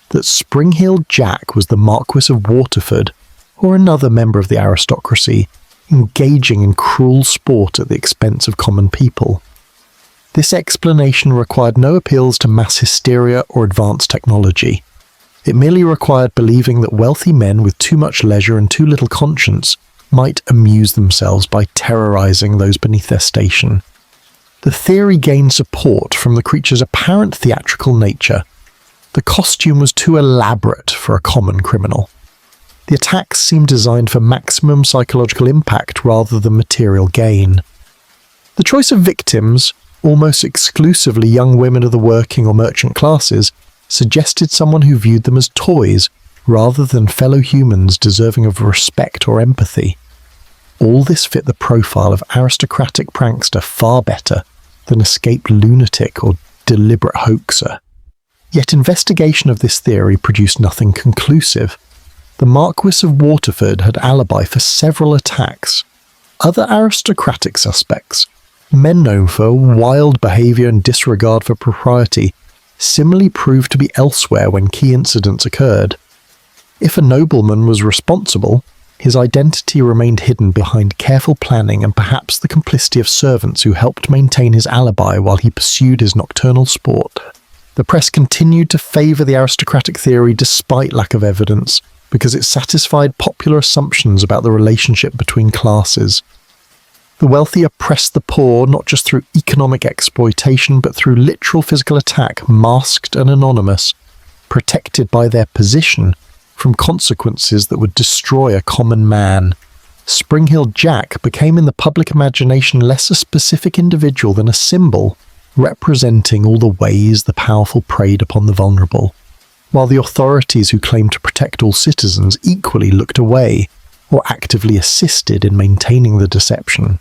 Speaker 1: that spring-heeled Jack was the Marquis of Waterford, or another member of the aristocracy, engaging in cruel sport at the expense of common people. This explanation required no appeals to mass hysteria or advanced technology. It merely required believing that wealthy men with too much leisure and too little conscience might amuse themselves by terrorizing those beneath their station. The theory gained support from the creature's apparent theatrical nature. The costume was too elaborate for a common criminal. The attacks seemed designed for maximum psychological impact rather than material gain. The choice of victims, almost exclusively young women of the working or merchant classes, suggested someone who viewed them as toys rather than fellow humans deserving of respect or empathy. All this fit the profile of aristocratic prankster far better than escaped lunatic or deliberate hoaxer. Yet investigation of this theory produced nothing conclusive. The Marquis of Waterford had alibi for several attacks. Other aristocratic suspects, men known for wild behaviour and disregard for propriety, similarly proved to be elsewhere when key incidents occurred. If a nobleman was responsible, his identity remained hidden behind careful planning and perhaps the complicity of servants who helped maintain his alibi while he pursued his nocturnal sport. The press continued to favour the aristocratic theory despite lack of evidence, because it satisfied popular assumptions about the relationship between classes. The wealthy oppressed the poor not just through economic exploitation but through literal physical attack, masked and anonymous, protected by their position from consequences that would destroy a common man. Spring-Heeled Jack became in the public imagination less a specific individual than a symbol representing all the ways the powerful preyed upon the vulnerable, while the authorities who claimed to protect all citizens equally looked away or actively assisted in maintaining the deception.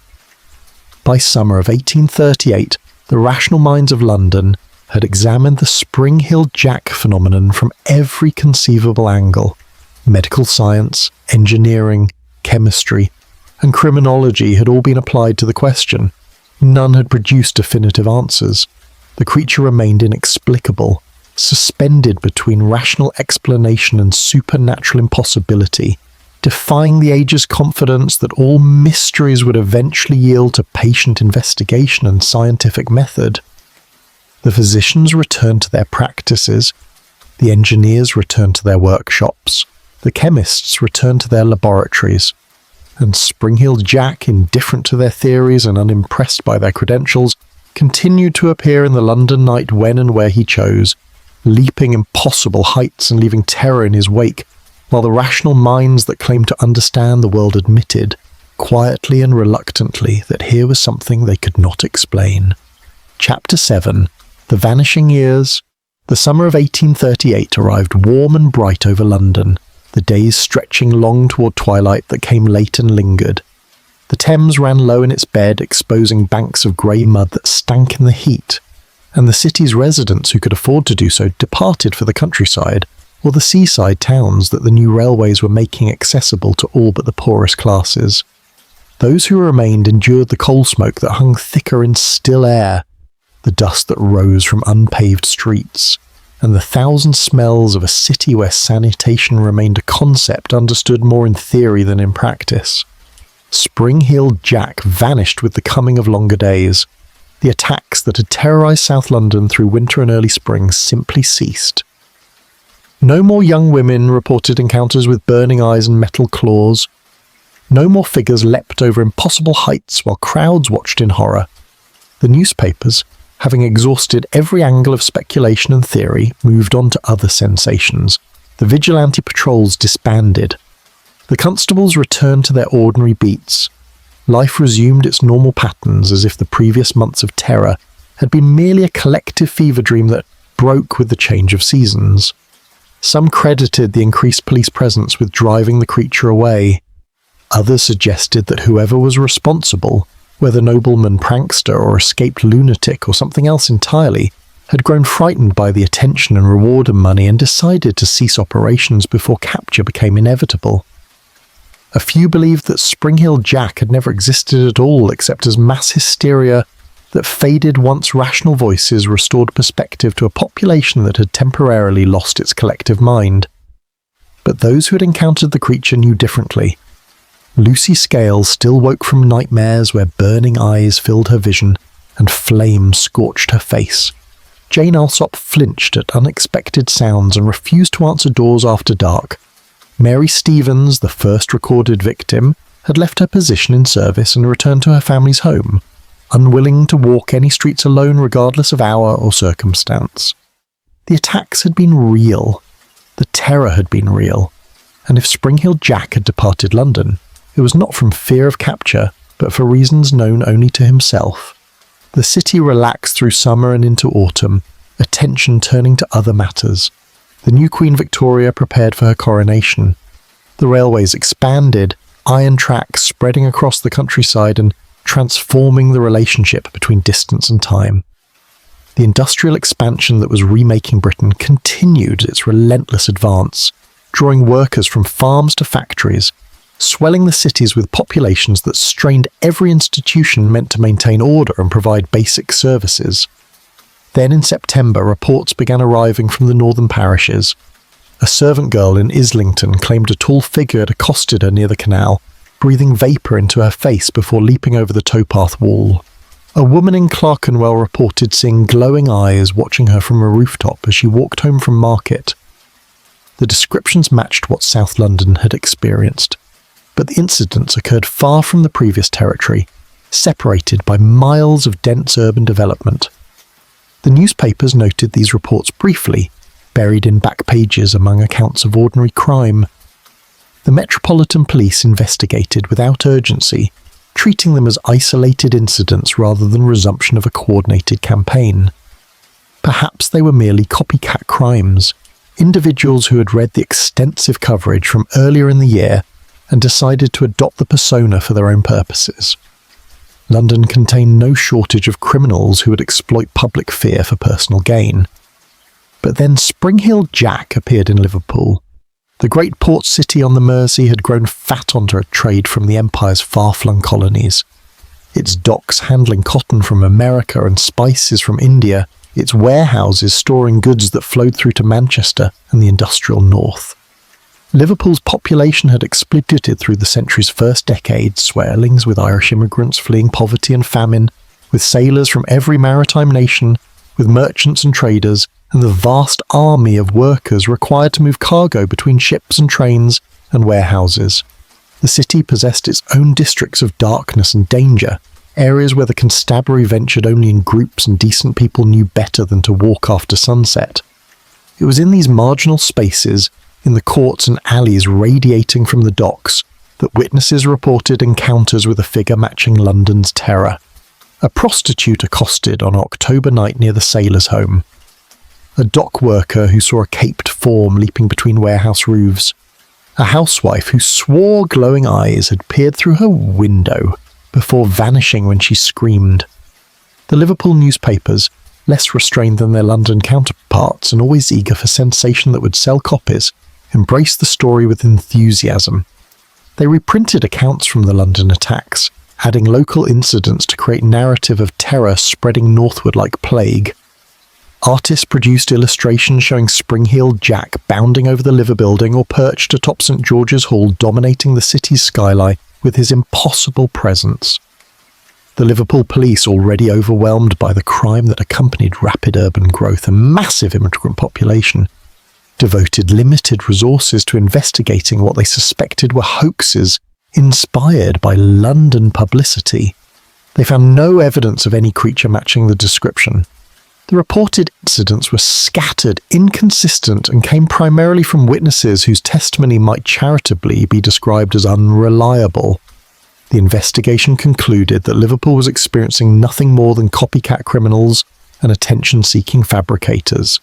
Speaker 1: By summer of 1838, the rational minds of London had examined the Spring-Heeled Jack phenomenon from every conceivable angle. Medical science, engineering, chemistry, and criminology had all been applied to the question. None had produced definitive answers. The creature remained inexplicable, suspended between rational explanation and supernatural impossibility, defying the age's confidence that all mysteries would eventually yield to patient investigation and scientific method. The physicians returned to their practices, the engineers returned to their workshops, the chemists returned to their laboratories, and Spring-Heeled Jack, indifferent to their theories and unimpressed by their credentials, continued to appear in the London night when and where he chose, leaping impossible heights and leaving terror in his wake, while the rational minds that claimed to understand the world admitted, quietly and reluctantly, that here was something they could not explain. Chapter 7. The Vanishing Years. The summer of 1838 arrived warm and bright over London, the days stretching long toward twilight that came late and lingered. The Thames ran low in its bed, exposing banks of grey mud that stank in the heat, and the city's residents who could afford to do so departed for the countryside or the seaside towns that the new railways were making accessible to all but the poorest classes. Those who remained endured the coal smoke that hung thicker in still air, the dust that rose from unpaved streets, and the thousand smells of a city where sanitation remained a concept understood more in theory than in practice. Spring-Heeled Jack vanished with the coming of longer days. The attacks that had terrorized South London through winter and early spring simply ceased. No more young women reported encounters with burning eyes and metal claws. No more figures leapt over impossible heights while crowds watched in horror. The newspapers, having exhausted every angle of speculation and theory, moved on to other sensations. The vigilante patrols disbanded. The constables returned to their ordinary beats. Life resumed its normal patterns as if the previous months of terror had been merely a collective fever dream that broke with the change of seasons. Some credited the increased police presence with driving the creature away. Others suggested that whoever was responsible, whether nobleman prankster or escaped lunatic or something else entirely, had grown frightened by the attention and reward of money and decided to cease operations before capture became inevitable. A few believed that Spring-Heeled Jack had never existed at all except as mass hysteria that faded once rational voices restored perspective to a population that had temporarily lost its collective mind. But those who had encountered the creature knew differently. Lucy Scales still woke from nightmares where burning eyes filled her vision and flames scorched her face. Jane Alsop flinched at unexpected sounds and refused to answer doors after dark. Mary Stevens, the first recorded victim, had left her position in service and returned to her family's home, unwilling to walk any streets alone regardless of hour or circumstance. The attacks had been real. The terror had been real. And if Spring-Heeled Jack had departed London, it was not from fear of capture, but for reasons known only to himself. The city relaxed through summer and into autumn, attention turning to other matters. The new Queen Victoria prepared for her coronation. The railways expanded, iron tracks spreading across the countryside, and transforming the relationship between distance and time. The industrial expansion that was remaking Britain continued its relentless advance, drawing workers from farms to factories, swelling the cities with populations that strained every institution meant to maintain order and provide basic services. Then in September, reports began arriving from the northern parishes. A servant girl in Islington claimed a tall figure had accosted her near the canal, breathing vapour into her face before leaping over the towpath wall. A woman in Clerkenwell reported seeing glowing eyes watching her from a rooftop as she walked home from market. The descriptions matched what South London had experienced, but the incidents occurred far from the previous territory, separated by miles of dense urban development. The newspapers noted these reports briefly, buried in back pages among accounts of ordinary crime. The Metropolitan Police investigated without urgency, treating them as isolated incidents rather than resumption of a coordinated campaign. Perhaps they were merely copycat crimes, individuals who had read the extensive coverage from earlier in the year and decided to adopt the persona for their own purposes. London contained no shortage of criminals who would exploit public fear for personal gain. But then Spring-Heeled Jack appeared in Liverpool. The great port city on the Mersey had grown fat under a trade from the Empire's far-flung colonies. Its docks handling cotton from America and spices from India, its warehouses storing goods that flowed through to Manchester and the industrial north. Liverpool's population had exploded through the century's first decade, swellings with Irish immigrants fleeing poverty and famine, with sailors from every maritime nation, with merchants and traders, and the vast army of workers required to move cargo between ships and trains and warehouses. The city possessed its own districts of darkness and danger, areas where the constabulary ventured only in groups and decent people knew better than to walk after sunset. It was in these marginal spaces, in the courts and alleys radiating from the docks, that witnesses reported encounters with a figure matching London's terror. A prostitute accosted on an October night near the Sailors' Home. A dock worker who saw a caped form leaping between warehouse roofs. A housewife who swore glowing eyes had peered through her window before vanishing when she screamed. The Liverpool newspapers, less restrained than their London counterparts and always eager for sensation that would sell copies, embraced the story with enthusiasm. They reprinted accounts from the London attacks, adding local incidents to create narrative of terror spreading northward like plague. Artists produced illustrations showing Spring-Heeled Jack bounding over the Liver Building or perched atop St George's Hall dominating the city's skyline with his impossible presence. The Liverpool police, already overwhelmed by the crime that accompanied rapid urban growth and massive immigrant population, devoted limited resources to investigating what they suspected were hoaxes inspired by London publicity. They found no evidence of any creature matching the description. The reported incidents were scattered, inconsistent, and came primarily from witnesses whose testimony might charitably be described as unreliable. The investigation concluded that Liverpool was experiencing nothing more than copycat criminals and attention-seeking fabricators.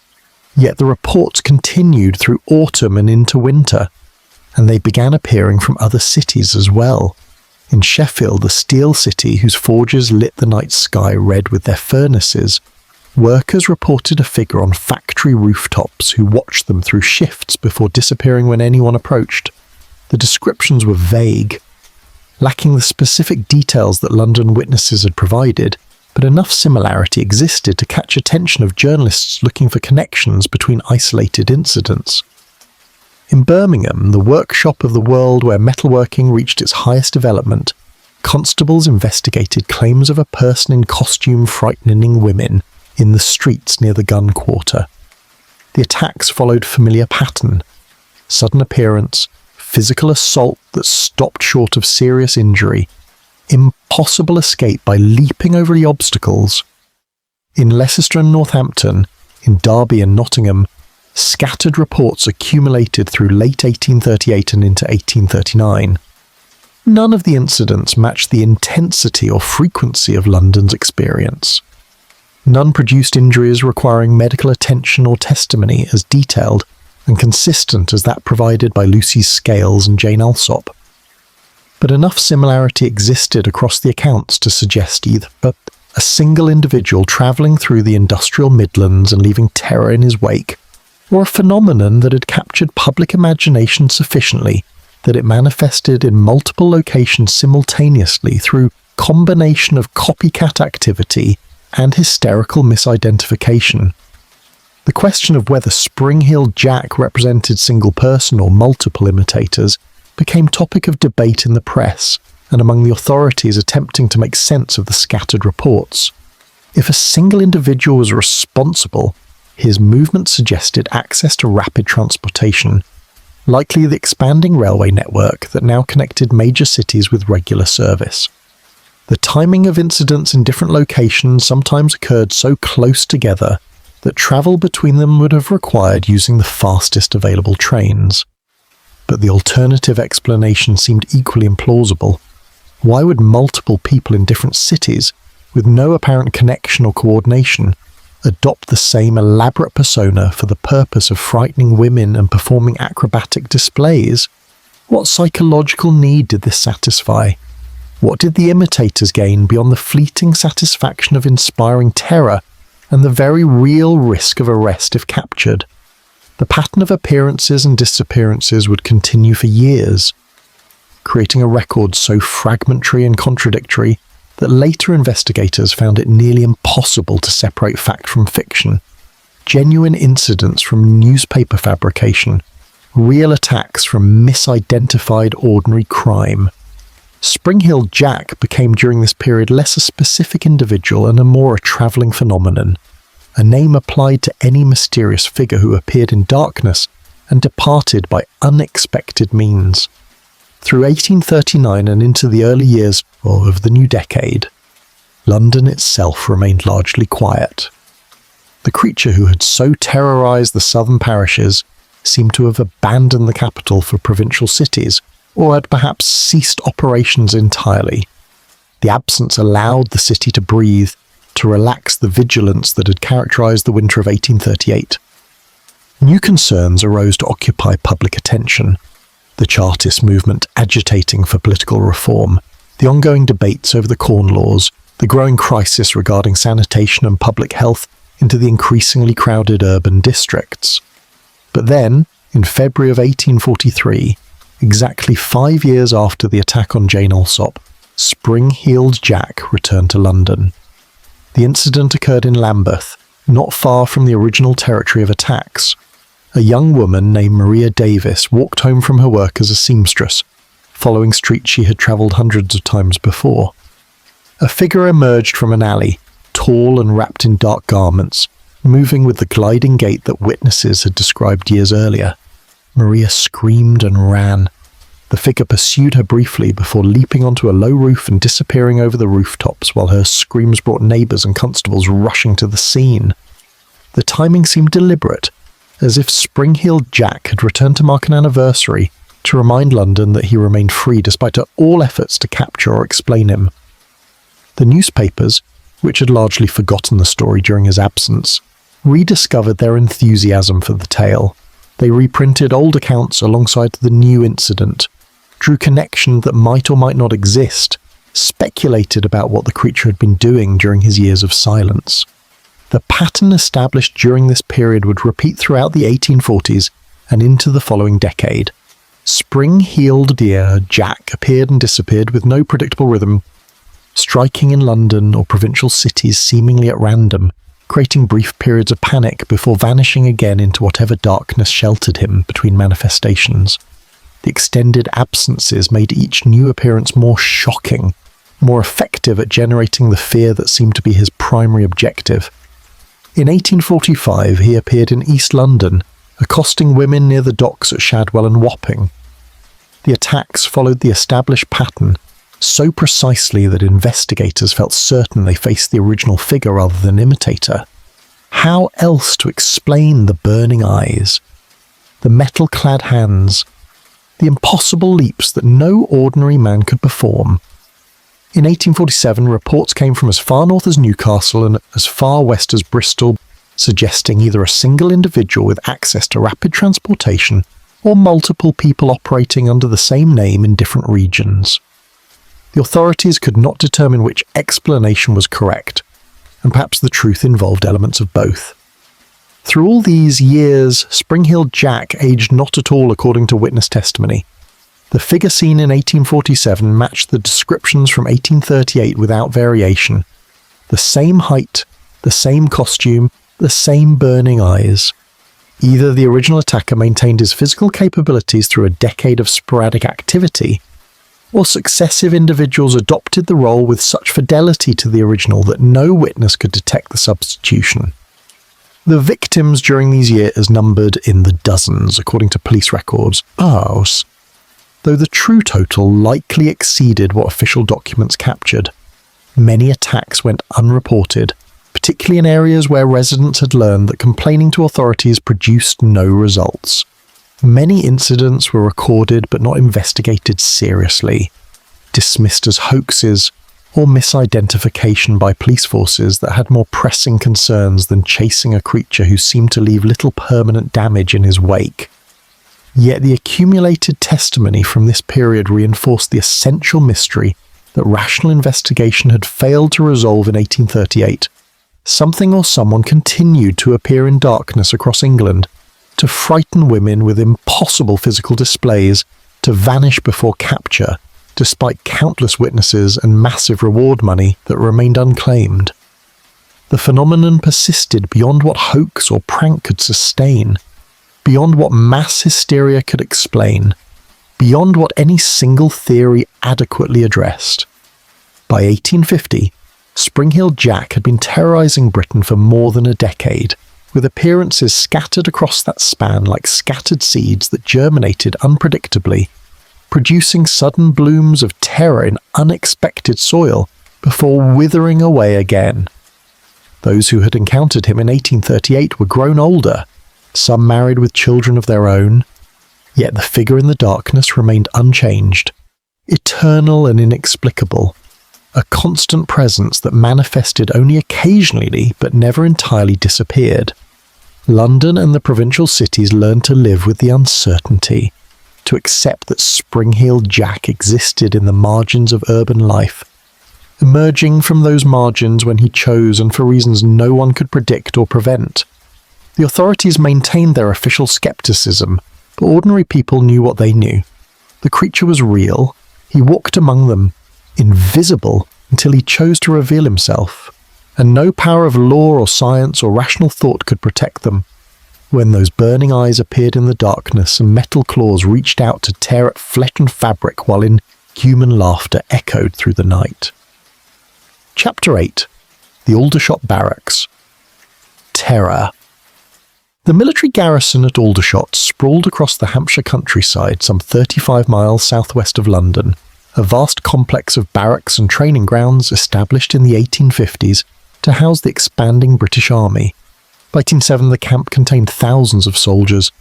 Speaker 1: Yet the reports continued through autumn and into winter, and they began appearing from other cities as well. In Sheffield, the steel city whose forges lit the night sky red with their furnaces, workers reported a figure on factory rooftops who watched them through shifts before disappearing when anyone approached. The descriptions were vague, lacking the specific details that London witnesses had provided, but enough similarity existed to catch attention of journalists looking for connections between isolated incidents. In Birmingham, the workshop of the world where metalworking reached its highest development, constables investigated claims of a person in costume frightening women in the streets near the gun quarter. The attacks followed familiar pattern: sudden appearance, physical assault that stopped short of serious injury, impossible escape by leaping over the obstacles. In Leicester and Northampton, in Derby and Nottingham, scattered reports accumulated through late 1838 and into 1839. None of the incidents matched the intensity or frequency of London's experience. None produced injuries requiring medical attention or testimony as detailed and consistent as that provided by Lucy Scales and Jane Alsop. but enough similarity existed across the accounts to suggest either a single individual travelling through the industrial Midlands and leaving terror in his wake, or a phenomenon that had captured public imagination sufficiently that it manifested in multiple locations simultaneously through combination of copycat activity and hysterical misidentification. The question of whether Spring-Heeled Jack represented single person or multiple imitators became topic of debate in the press and among the authorities attempting to make sense of the scattered reports. If a single individual was responsible, his movement suggested access to rapid transportation, likely the expanding railway network that now connected major cities with regular service. The timing of incidents in different locations sometimes occurred so close together that travel between them would have required using the fastest available trains. But the alternative explanation seemed equally implausible. Why would multiple people in different cities, with no apparent connection or coordination, adopt the same elaborate persona for the purpose of frightening women and performing acrobatic displays? What psychological need did this satisfy? What did the imitators gain beyond the fleeting satisfaction of inspiring terror and the very real risk of arrest if captured? The pattern of appearances and disappearances would continue for years, creating a record so fragmentary and contradictory that later investigators found it nearly impossible to separate fact from fiction. Genuine incidents from newspaper fabrication, real attacks from misidentified ordinary crime. Spring-Heeled Jack became during this period less a specific individual and more a travelling phenomenon, a name applied to any mysterious figure who appeared in darkness and departed by unexpected means. Through 1839 and into the early years of the new decade, London itself remained largely quiet. The creature who had so terrorised the southern parishes seemed to have abandoned the capital for provincial cities, or had perhaps ceased operations entirely. The absence allowed the city to breathe, to relax the vigilance that had characterised the winter of 1838. New concerns arose to occupy public attention. The Chartist movement agitating for political reform, the ongoing debates over the Corn Laws, the growing crisis regarding sanitation and public health into the increasingly crowded urban districts. But then, in February of 1843, exactly 5 years after the attack on Jane Alsop, Spring-Heeled Jack returned to London. The incident occurred in Lambeth, not far from the original territory of attacks. A young woman named Maria Davis walked home from her work as a seamstress, following streets she had travelled hundreds of times before. A figure emerged from an alley, tall and wrapped in dark garments, moving with the gliding gait that witnesses had described years earlier. Maria screamed and ran. The figure pursued her briefly before leaping onto a low roof and disappearing over the rooftops, while her screams brought neighbours and constables rushing to the scene. The timing seemed deliberate, as if Spring-Heeled Jack had returned to mark an anniversary to remind London that he remained free despite all efforts to capture or explain him. The newspapers, which had largely forgotten the story during his absence, rediscovered their enthusiasm for the tale. They reprinted old accounts alongside the new incident, drew connection that might or might not exist, speculated about what the creature had been doing during his years of silence. The pattern established during this period would repeat throughout the 1840s and into the following decade. Spring-Heeled Jack appeared and disappeared with no predictable rhythm, striking in London or provincial cities seemingly at random, creating brief periods of panic before vanishing again into whatever darkness sheltered him between manifestations. The extended absences made each new appearance more shocking, more effective at generating the fear that seemed to be his primary objective. In 1845 he appeared in East London, accosting women near the docks at Shadwell and Wapping. The attacks followed the established pattern, so precisely that investigators felt certain they faced the original figure rather than imitator. How else to explain the burning eyes, the metal-clad hands, the impossible leaps that no ordinary man could perform? In 1847, reports came from as far north as Newcastle and as far west as Bristol, suggesting either a single individual with access to rapid transportation or multiple people operating under the same name in different regions. The authorities could not determine which explanation was correct, and perhaps the truth involved elements of both. Through all these years, Spring-Heeled Jack aged not at all according to witness testimony. The figure seen in 1847 matched the descriptions from 1838 without variation. The same height, the same costume, the same burning eyes. Either the original attacker maintained his physical capabilities through a decade of sporadic activity, or successive individuals adopted the role with such fidelity to the original that no witness could detect the substitution. The victims during these years numbered in the dozens, according to police records, though the true total likely exceeded what official documents captured. Many attacks went unreported, particularly in areas where residents had learned that complaining to authorities produced no results. Many incidents were recorded but not investigated seriously, dismissed as hoaxes or misidentification by police forces that had more pressing concerns than chasing a creature who seemed to leave little permanent damage in his wake. Yet the accumulated testimony from this period reinforced the essential mystery that rational investigation had failed to resolve in 1838. Something or someone continued to appear in darkness across England, to frighten women with impossible physical displays, to vanish before capture, despite countless witnesses and massive reward money that remained unclaimed. The phenomenon persisted beyond what hoax or prank could sustain, beyond what mass hysteria could explain, beyond what any single theory adequately addressed. By 1850, Spring-Heeled Jack had been terrorizing Britain for more than a decade, with appearances scattered across that span like scattered seeds that germinated unpredictably, producing sudden blooms of terror in unexpected soil before withering away again. Those who had encountered him in 1838 were grown older, some married with children of their own, yet the figure in the darkness remained unchanged, eternal and inexplicable, a constant presence that manifested only occasionally but never entirely disappeared. London and the provincial cities learned to live with the uncertainty, to accept that Spring-Heeled Jack existed in the margins of urban life, emerging from those margins when he chose and for reasons no one could predict or prevent. The authorities maintained their official skepticism, but ordinary people knew what they knew. The creature was real. He walked among them, invisible, until he chose to reveal himself, and no power of law or science or rational thought could protect them. When those burning eyes appeared in the darkness and metal claws reached out to tear at flesh and fabric while inhuman laughter echoed through the night. Chapter 8. The Aldershot Barracks. Terror. The military garrison at Aldershot sprawled across the Hampshire countryside some 35 miles southwest of London, a vast complex of barracks and training grounds established in the 1850s to house the expanding British Army. By 1807 the camp contained thousands of soldiers,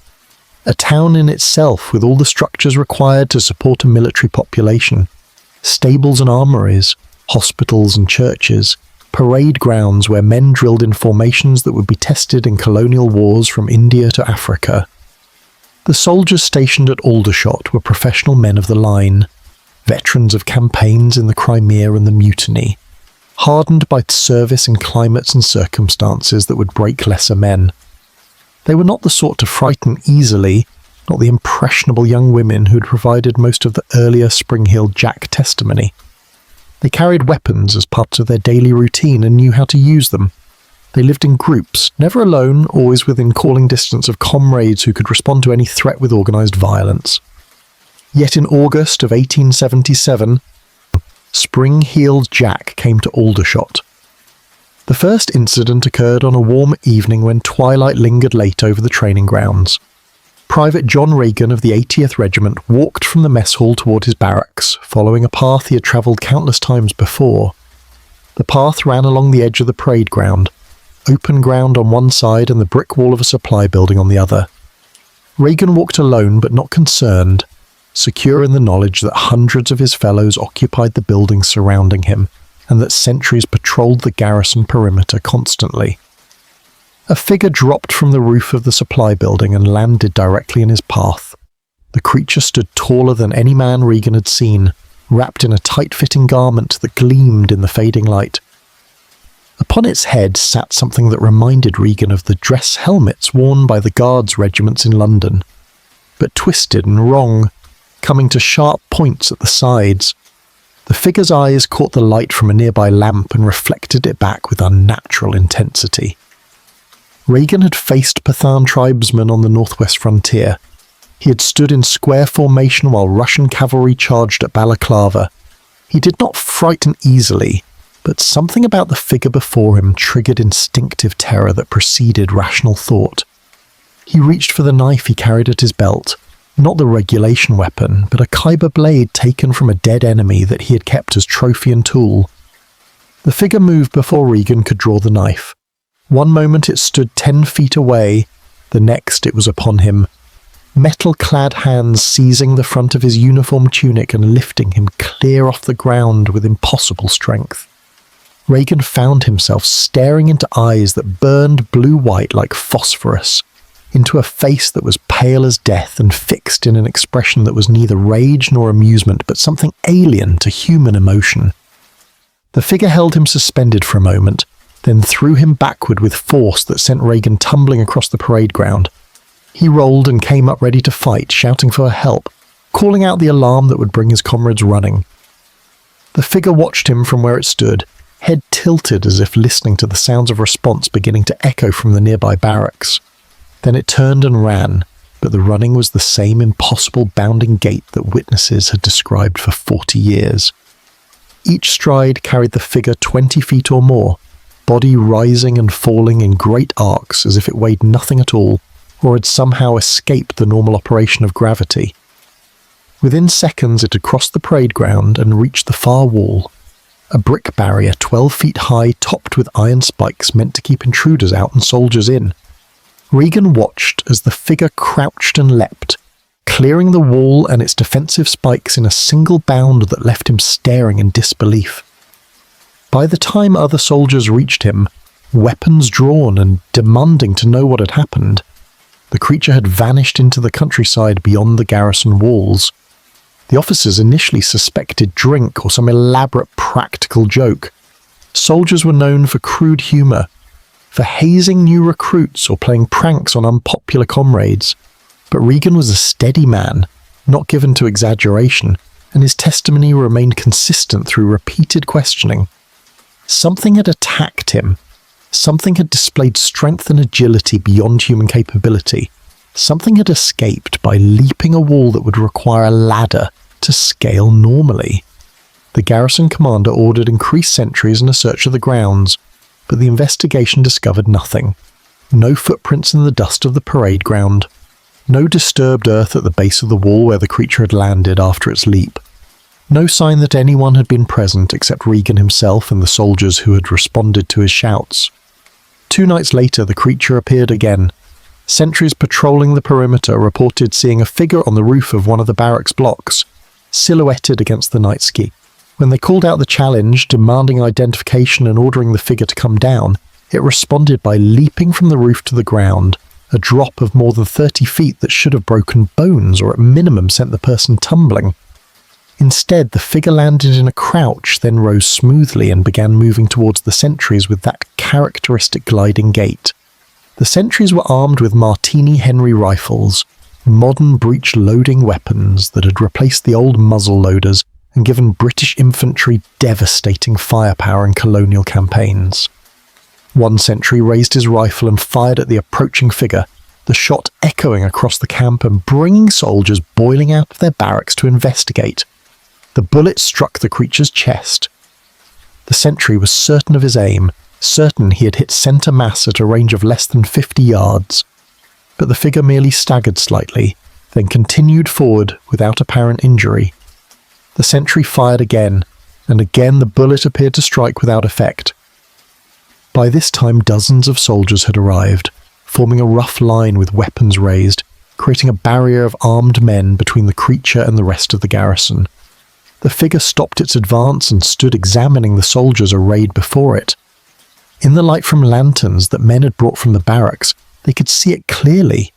Speaker 1: a town in itself with all the structures required to support a military population, stables and armories, hospitals and churches, parade grounds where men drilled in formations that would be tested in colonial wars from India to Africa. The soldiers stationed at Aldershot were professional men of the line, veterans of campaigns in the Crimea and the Mutiny, hardened by service in climates and circumstances that would break lesser men. They were not the sort to frighten easily, not the impressionable young women who had provided most of the earlier Spring-Heeled Jack testimony. They carried weapons as part of their daily routine and knew how to use them. They lived in groups, never alone, always within calling distance of comrades who could respond to any threat with organised violence. Yet in August of 1877, Spring-Heeled Jack came to Aldershot. The first incident occurred on a warm evening when twilight lingered late over the training grounds. Private John Regan of the 80th Regiment walked from the mess hall toward his barracks, following a path he had travelled countless times before. The path ran along the edge of the parade ground, open ground on one side and the brick wall of a supply building on the other. Regan walked alone but not concerned, secure in the knowledge that hundreds of his fellows occupied the buildings surrounding him, and that sentries patrolled the garrison perimeter constantly. A figure dropped from the roof of the supply building and landed directly in his path. The creature stood taller than any man Regan had seen, wrapped in a tight-fitting garment that gleamed in the fading light. Upon its head sat something that reminded Regan of the dress helmets worn by the Guards regiments in London, but twisted and wrong, coming to sharp points at the sides. The figure's eyes caught the light from a nearby lamp and reflected it back with unnatural intensity. Regan had faced Pathan tribesmen on the northwest frontier. He had stood in square formation while Russian cavalry charged at Balaclava. He did not frighten easily, but something about the figure before him triggered instinctive terror that preceded rational thought. He reached for the knife he carried at his belt, not the regulation weapon, but a Khyber blade taken from a dead enemy that he had kept as trophy and tool. The figure moved before Regan could draw the knife. One moment it stood 10 feet away, the next it was upon him, metal-clad hands seizing the front of his uniform tunic and lifting him clear off the ground with impossible strength. Regan found himself staring into eyes that burned blue-white like phosphorus, into a face that was pale as death and fixed in an expression that was neither rage nor amusement, but something alien to human emotion. The figure held him suspended for a moment, then threw him backward with force that sent Regan tumbling across the parade ground. He rolled and came up ready to fight, shouting for help, calling out the alarm that would bring his comrades running. The figure watched him from where it stood, head tilted as if listening to the sounds of response beginning to echo from the nearby barracks. Then it turned and ran, but the running was the same impossible bounding gait that witnesses had described for 40 years. Each stride carried the figure 20 feet or more, body rising and falling in great arcs as if it weighed nothing at all, or had somehow escaped the normal operation of gravity. Within seconds it had crossed the parade ground and reached the far wall, a brick barrier 12 feet high topped with iron spikes meant to keep intruders out and soldiers in. Regan watched as the figure crouched and leapt, clearing the wall and its defensive spikes in a single bound that left him staring in disbelief. By the time other soldiers reached him, weapons drawn and demanding to know what had happened, the creature had vanished into the countryside beyond the garrison walls. The officers initially suspected drink or some elaborate practical joke. Soldiers were known for crude humour, for hazing new recruits or playing pranks on unpopular comrades. But Regan was a steady man, not given to exaggeration, and his testimony remained consistent through repeated questioning. Something had attacked him. Something had displayed strength and agility beyond human capability. Something had escaped by leaping a wall that would require a ladder to scale normally. The garrison commander ordered increased sentries and a search of the grounds, but the investigation discovered nothing. No footprints in the dust of the parade ground. No disturbed earth at the base of the wall where the creature had landed after its leap. No sign that anyone had been present except Regan himself and the soldiers who had responded to his shouts. 2 nights later, the creature appeared again. Sentries patrolling the perimeter reported seeing a figure on the roof of one of the barracks blocks, silhouetted against the night sky. When they called out the challenge, demanding identification and ordering the figure to come down, it responded by leaping from the roof to the ground, a drop of more than 30 feet that should have broken bones or at minimum sent the person tumbling. Instead, the figure landed in a crouch, then rose smoothly and began moving towards the sentries with that characteristic gliding gait. The sentries were armed with Martini Henry rifles, modern breech-loading weapons that had replaced the old muzzle loaders and given British infantry devastating firepower in colonial campaigns. One sentry raised his rifle and fired at the approaching figure, the shot echoing across the camp and bringing soldiers boiling out of their barracks to investigate. The bullet struck the creature's chest. The sentry was certain of his aim, certain he had hit centre mass at a range of less than 50 yards. But the figure merely staggered slightly, then continued forward without apparent injury. The sentry fired again, and again the bullet appeared to strike without effect. By this time dozens of soldiers had arrived, forming a rough line with weapons raised, creating a barrier of armed men between the creature and the rest of the garrison. The figure stopped its advance and stood examining the soldiers arrayed before it. In the light from lanterns that men had brought from the barracks, they could see it clearly.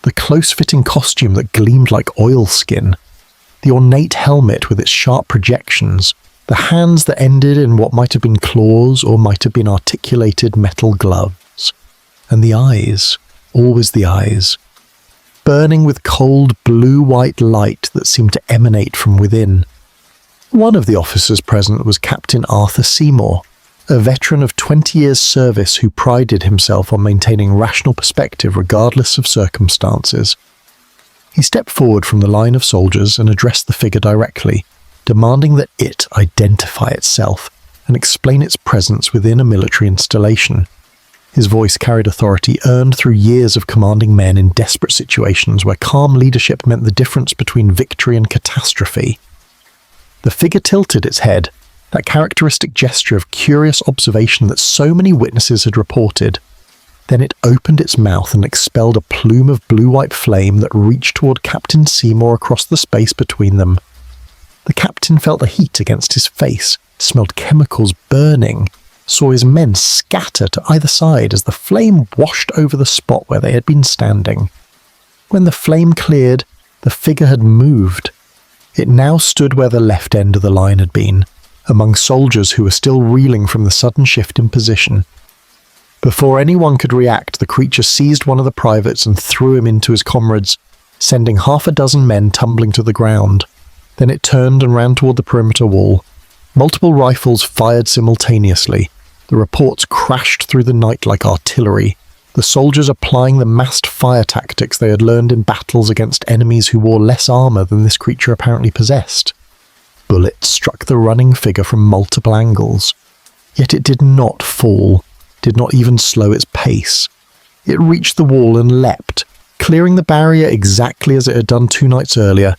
Speaker 1: The close-fitting costume that gleamed like oilskin, the ornate helmet with its sharp projections, the hands that ended in what might have been claws or might have been articulated metal gloves. And the eyes, always the eyes, burning with cold blue-white light that seemed to emanate from within. One of the officers present was Captain Arthur Seymour, a veteran of 20 years' service who prided himself on maintaining rational perspective regardless of circumstances. He stepped forward from the line of soldiers and addressed the figure directly, demanding that it identify itself and explain its presence within a military installation. His voice carried authority earned through years of commanding men in desperate situations where calm leadership meant the difference between victory and catastrophe. The figure tilted its head, that characteristic gesture of curious observation that so many witnesses had reported. Then it opened its mouth and expelled a plume of blue-white flame that reached toward Captain Seymour across the space between them. The captain felt the heat against his face, smelled chemicals burning, saw his men scatter to either side as the flame washed over the spot where they had been standing. When the flame cleared, the figure had moved. It now stood where the left end of the line had been, among soldiers who were still reeling from the sudden shift in position. Before anyone could react, the creature seized one of the privates and threw him into his comrades, sending half a dozen men tumbling to the ground. Then it turned and ran toward the perimeter wall. Multiple rifles fired simultaneously. The reports crashed through the night like artillery, the soldiers applying the massed fire tactics they had learned in battles against enemies who wore less armor than this creature apparently possessed. Bullets struck the running figure from multiple angles. Yet it did not fall, did not even slow its pace. It reached the wall and leapt, clearing the barrier exactly as it had done 2 nights earlier,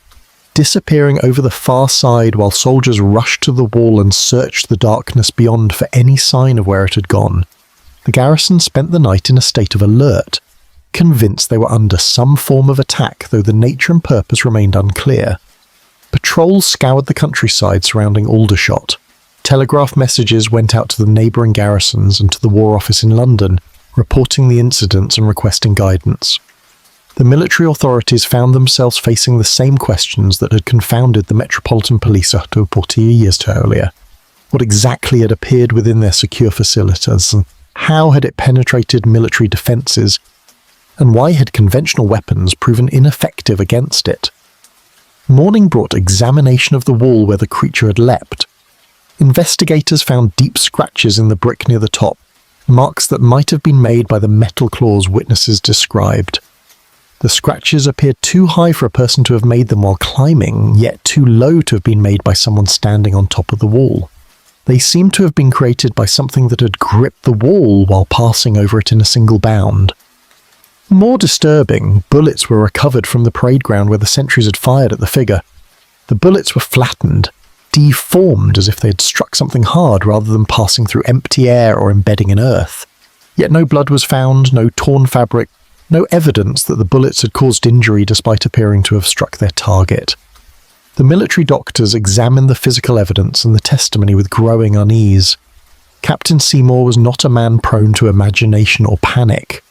Speaker 1: disappearing over the far side while soldiers rushed to the wall and searched the darkness beyond for any sign of where it had gone. The garrison spent the night in a state of alert, convinced they were under some form of attack, though the nature and purpose remained unclear. Patrols scoured the countryside surrounding Aldershot. Telegraph messages went out to the neighbouring garrisons and to the War Office in London, reporting the incidents and requesting guidance. The military authorities found themselves facing the same questions that had confounded the Metropolitan Police up to 40 years earlier. What exactly had appeared within their secure facilities, and how had it penetrated military defences, and why had conventional weapons proven ineffective against it? Morning brought examination of the wall where the creature had leapt. Investigators found deep scratches in the brick near the top, marks that might have been made by the metal claws witnesses described. The scratches appeared too high for a person to have made them while climbing, yet too low to have been made by someone standing on top of the wall. They seemed to have been created by something that had gripped the wall while passing over it in a single bound. More disturbing, bullets were recovered from the parade ground where the sentries had fired at the figure. The bullets were flattened, deformed as if they had struck something hard rather than passing through empty air or embedding in earth. Yet no blood was found, no torn fabric, no evidence that the bullets had caused injury despite appearing to have struck their target. The military doctors examined the physical evidence and the testimony with growing unease. Captain Seymour was not a man prone to imagination or panic.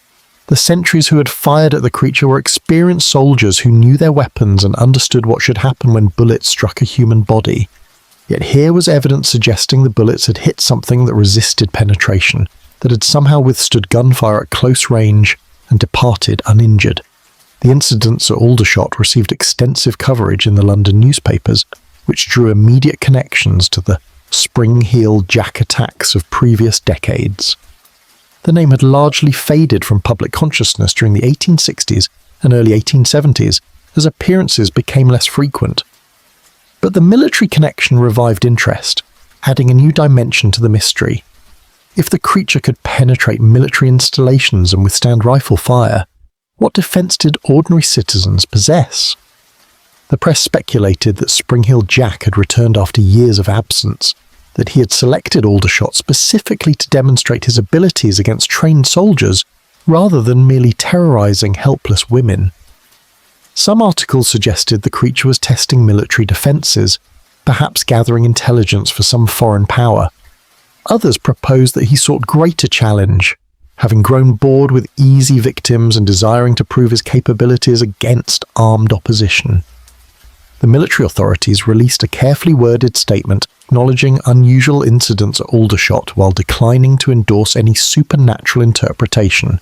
Speaker 1: The sentries who had fired at the creature were experienced soldiers who knew their weapons and understood what should happen when bullets struck a human body. Yet here was evidence suggesting the bullets had hit something that resisted penetration, that had somehow withstood gunfire at close range and departed uninjured. The incidents at Aldershot received extensive coverage in the London newspapers, which drew immediate connections to the Spring-Heel Jack attacks of previous decades. The name had largely faded from public consciousness during the 1860s and early 1870s as appearances became less frequent. But the military connection revived interest, adding a new dimension to the mystery. If the creature could penetrate military installations and withstand rifle fire, what defence did ordinary citizens possess? The press speculated that Spring-Heel Jack had returned after years of absence, that he had selected Aldershot specifically to demonstrate his abilities against trained soldiers rather than merely terrorising helpless women. Some articles suggested the creature was testing military defences, perhaps gathering intelligence for some foreign power. Others proposed that he sought greater challenge, having grown bored with easy victims and desiring to prove his capabilities against armed opposition. the military authorities released a carefully worded statement acknowledging unusual incidents at Aldershot while declining to endorse any supernatural interpretation.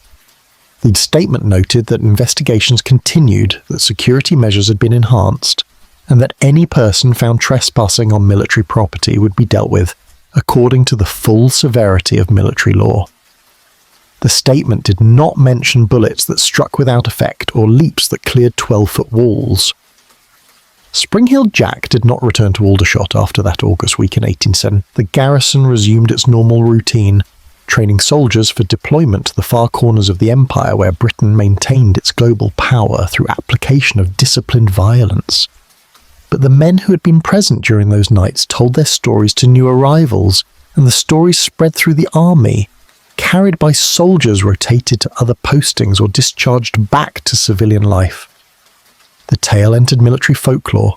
Speaker 1: The statement noted that investigations continued, that security measures had been enhanced, and that any person found trespassing on military property would be dealt with according to the full severity of military law. The statement did not mention bullets that struck without effect or leaps that cleared 12-foot walls. Spring-Heeled Jack did not return to Aldershot after that August week in 1807. The garrison resumed its normal routine, training soldiers for deployment to the far corners of the empire where Britain maintained its global power through application of disciplined violence. But the men who had been present during those nights told their stories to new arrivals, and the stories spread through the army, carried by soldiers rotated to other postings or discharged back to civilian life. The tale entered military folklore,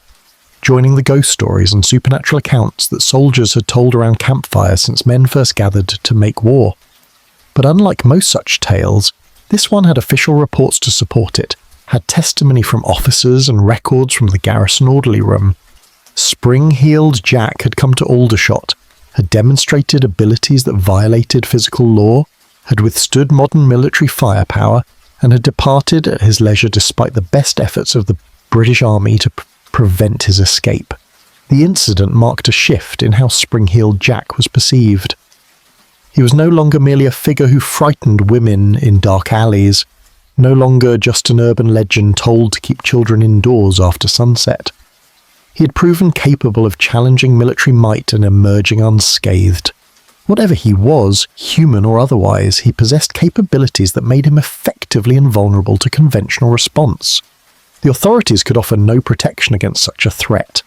Speaker 1: joining the ghost stories and supernatural accounts that soldiers had told around campfires since men first gathered to make war. But unlike most such tales, this one had official reports to support it, had testimony from officers and records from the garrison orderly room. Spring-Heeled Jack had come to Aldershot, had demonstrated abilities that violated physical law, had withstood modern military firepower, and had departed at his leisure despite the best efforts of the British Army to prevent his escape. The incident marked a shift in how Spring-Heeled Jack was perceived. He was no longer merely a figure who frightened women in dark alleys, no longer just an urban legend told to keep children indoors after sunset. He had proven capable of challenging military might and emerging unscathed. Whatever he was, human or otherwise, he possessed capabilities that made him effectively invulnerable to conventional response. The authorities could offer no protection against such a threat.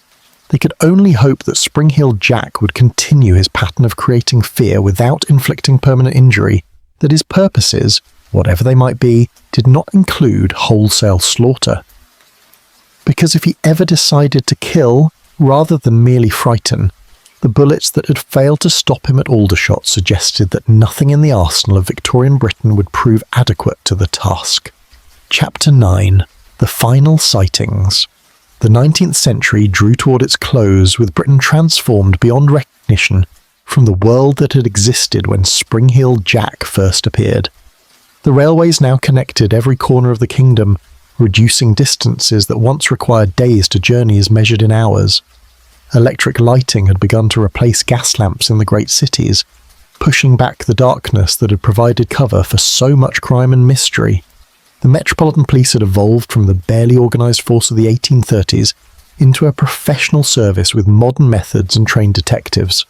Speaker 1: They could only hope that Spring-Heeled Jack would continue his pattern of creating fear without inflicting permanent injury, that his purposes, whatever they might be, did not include wholesale slaughter. Because if he ever decided to kill, rather than merely frighten, the bullets that had failed to stop him at Aldershot suggested that nothing in the arsenal of Victorian Britain would prove adequate to the task. Chapter 9. The Final Sightings. The 19th century drew toward its close, with Britain transformed beyond recognition from the world that had existed when Spring-Heeled Jack first appeared. The railways now connected every corner of the kingdom, reducing distances that once required days to journey as measured in hours. Electric lighting had begun to replace gas lamps in the great cities, pushing back the darkness that had provided cover for so much crime and mystery. The Metropolitan Police had evolved from the barely organised force of the 1830s into a professional service with modern methods and trained detectives.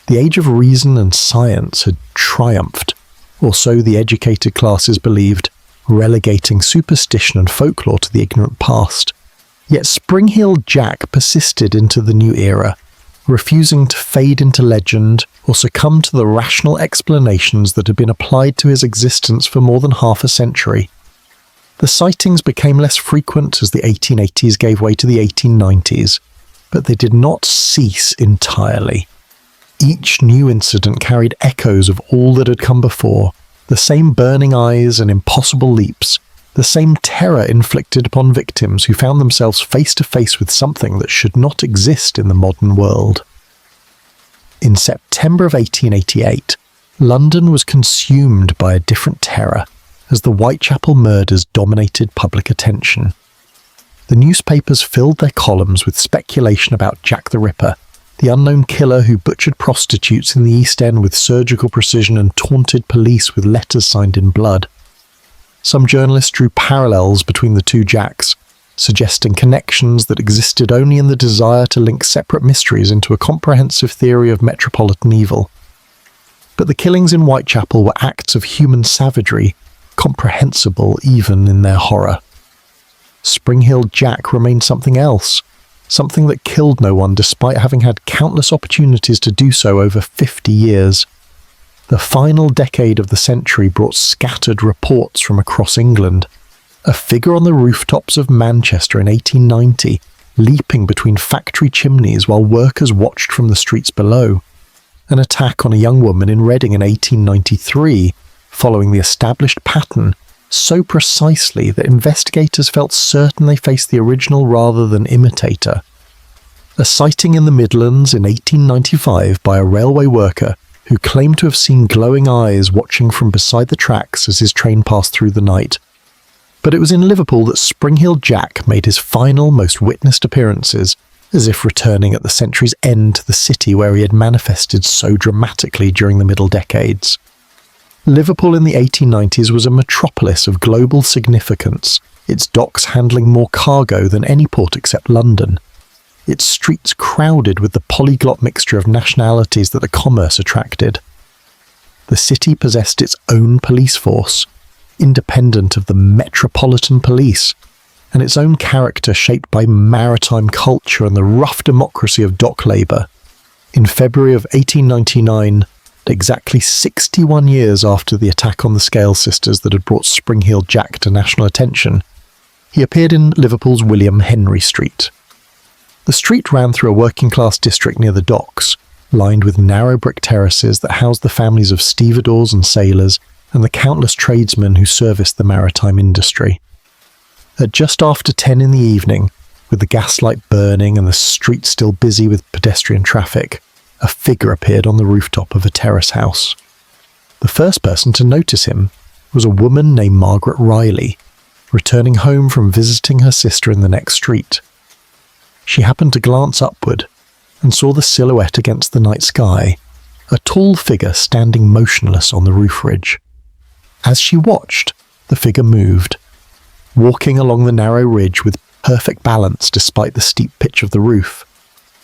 Speaker 1: The age of reason and science had triumphed, or so the educated classes believed, relegating superstition and folklore to the ignorant past. Yet Spring-Heeled Jack persisted into the new era, refusing to fade into legend or succumb to the rational explanations that had been applied to his existence for more than half a century. The sightings became less frequent as the 1880s gave way to the 1890s, but they did not cease entirely. Each new incident carried echoes of all that had come before, the same burning eyes and impossible leaps, the same terror inflicted upon victims who found themselves face to face with something that should not exist in the modern world. In September of 1888, London was consumed by a different terror as the Whitechapel murders dominated public attention. The newspapers filled their columns with speculation about Jack the Ripper, the unknown killer who butchered prostitutes in the East End with surgical precision and taunted police with letters signed in blood. Some journalists drew parallels between the two Jacks, suggesting connections that existed only in the desire to link separate mysteries into a comprehensive theory of metropolitan evil. But the killings in Whitechapel were acts of human savagery, comprehensible even in their horror. Spring-Heeled Jack remained something else, something that killed no one despite having had countless opportunities to do so over 50 years. The final decade of the century brought scattered reports from across England. A figure on the rooftops of Manchester in 1890, leaping between factory chimneys while workers watched from the streets below. An attack on a young woman in Reading in 1893, following the established pattern so precisely that investigators felt certain they faced the original rather than imitator. A sighting in the Midlands in 1895 by a railway worker who claimed to have seen glowing eyes watching from beside the tracks as his train passed through the night. But it was in Liverpool that Spring-Heeled Jack made his final, most witnessed appearances, as if returning at the century's end to the city where he had manifested so dramatically during the middle decades. Liverpool in the 1890s was a metropolis of global significance, its docks handling more cargo than any port except London, its streets crowded with the polyglot mixture of nationalities that the commerce attracted. The city possessed its own police force, independent of the metropolitan police, and its own character shaped by maritime culture and the rough democracy of dock labour. In February of 1899, exactly 61 years after the attack on the Scales sisters that had brought Spring-Heeled Jack to national attention, he appeared in Liverpool's William Henry Street. The street ran through a working-class district near the docks, lined with narrow brick terraces that housed the families of stevedores and sailors and the countless tradesmen who serviced the maritime industry. At just after 10 in the evening, with the gaslight burning and the street still busy with pedestrian traffic, a figure appeared on the rooftop of a terrace house. The first person to notice him was a woman named Margaret Riley, returning home from visiting her sister in the next street. She happened to glance upward and saw the silhouette against the night sky, a tall figure standing motionless on the roof ridge. As she watched, the figure moved, walking along the narrow ridge with perfect balance despite the steep pitch of the roof.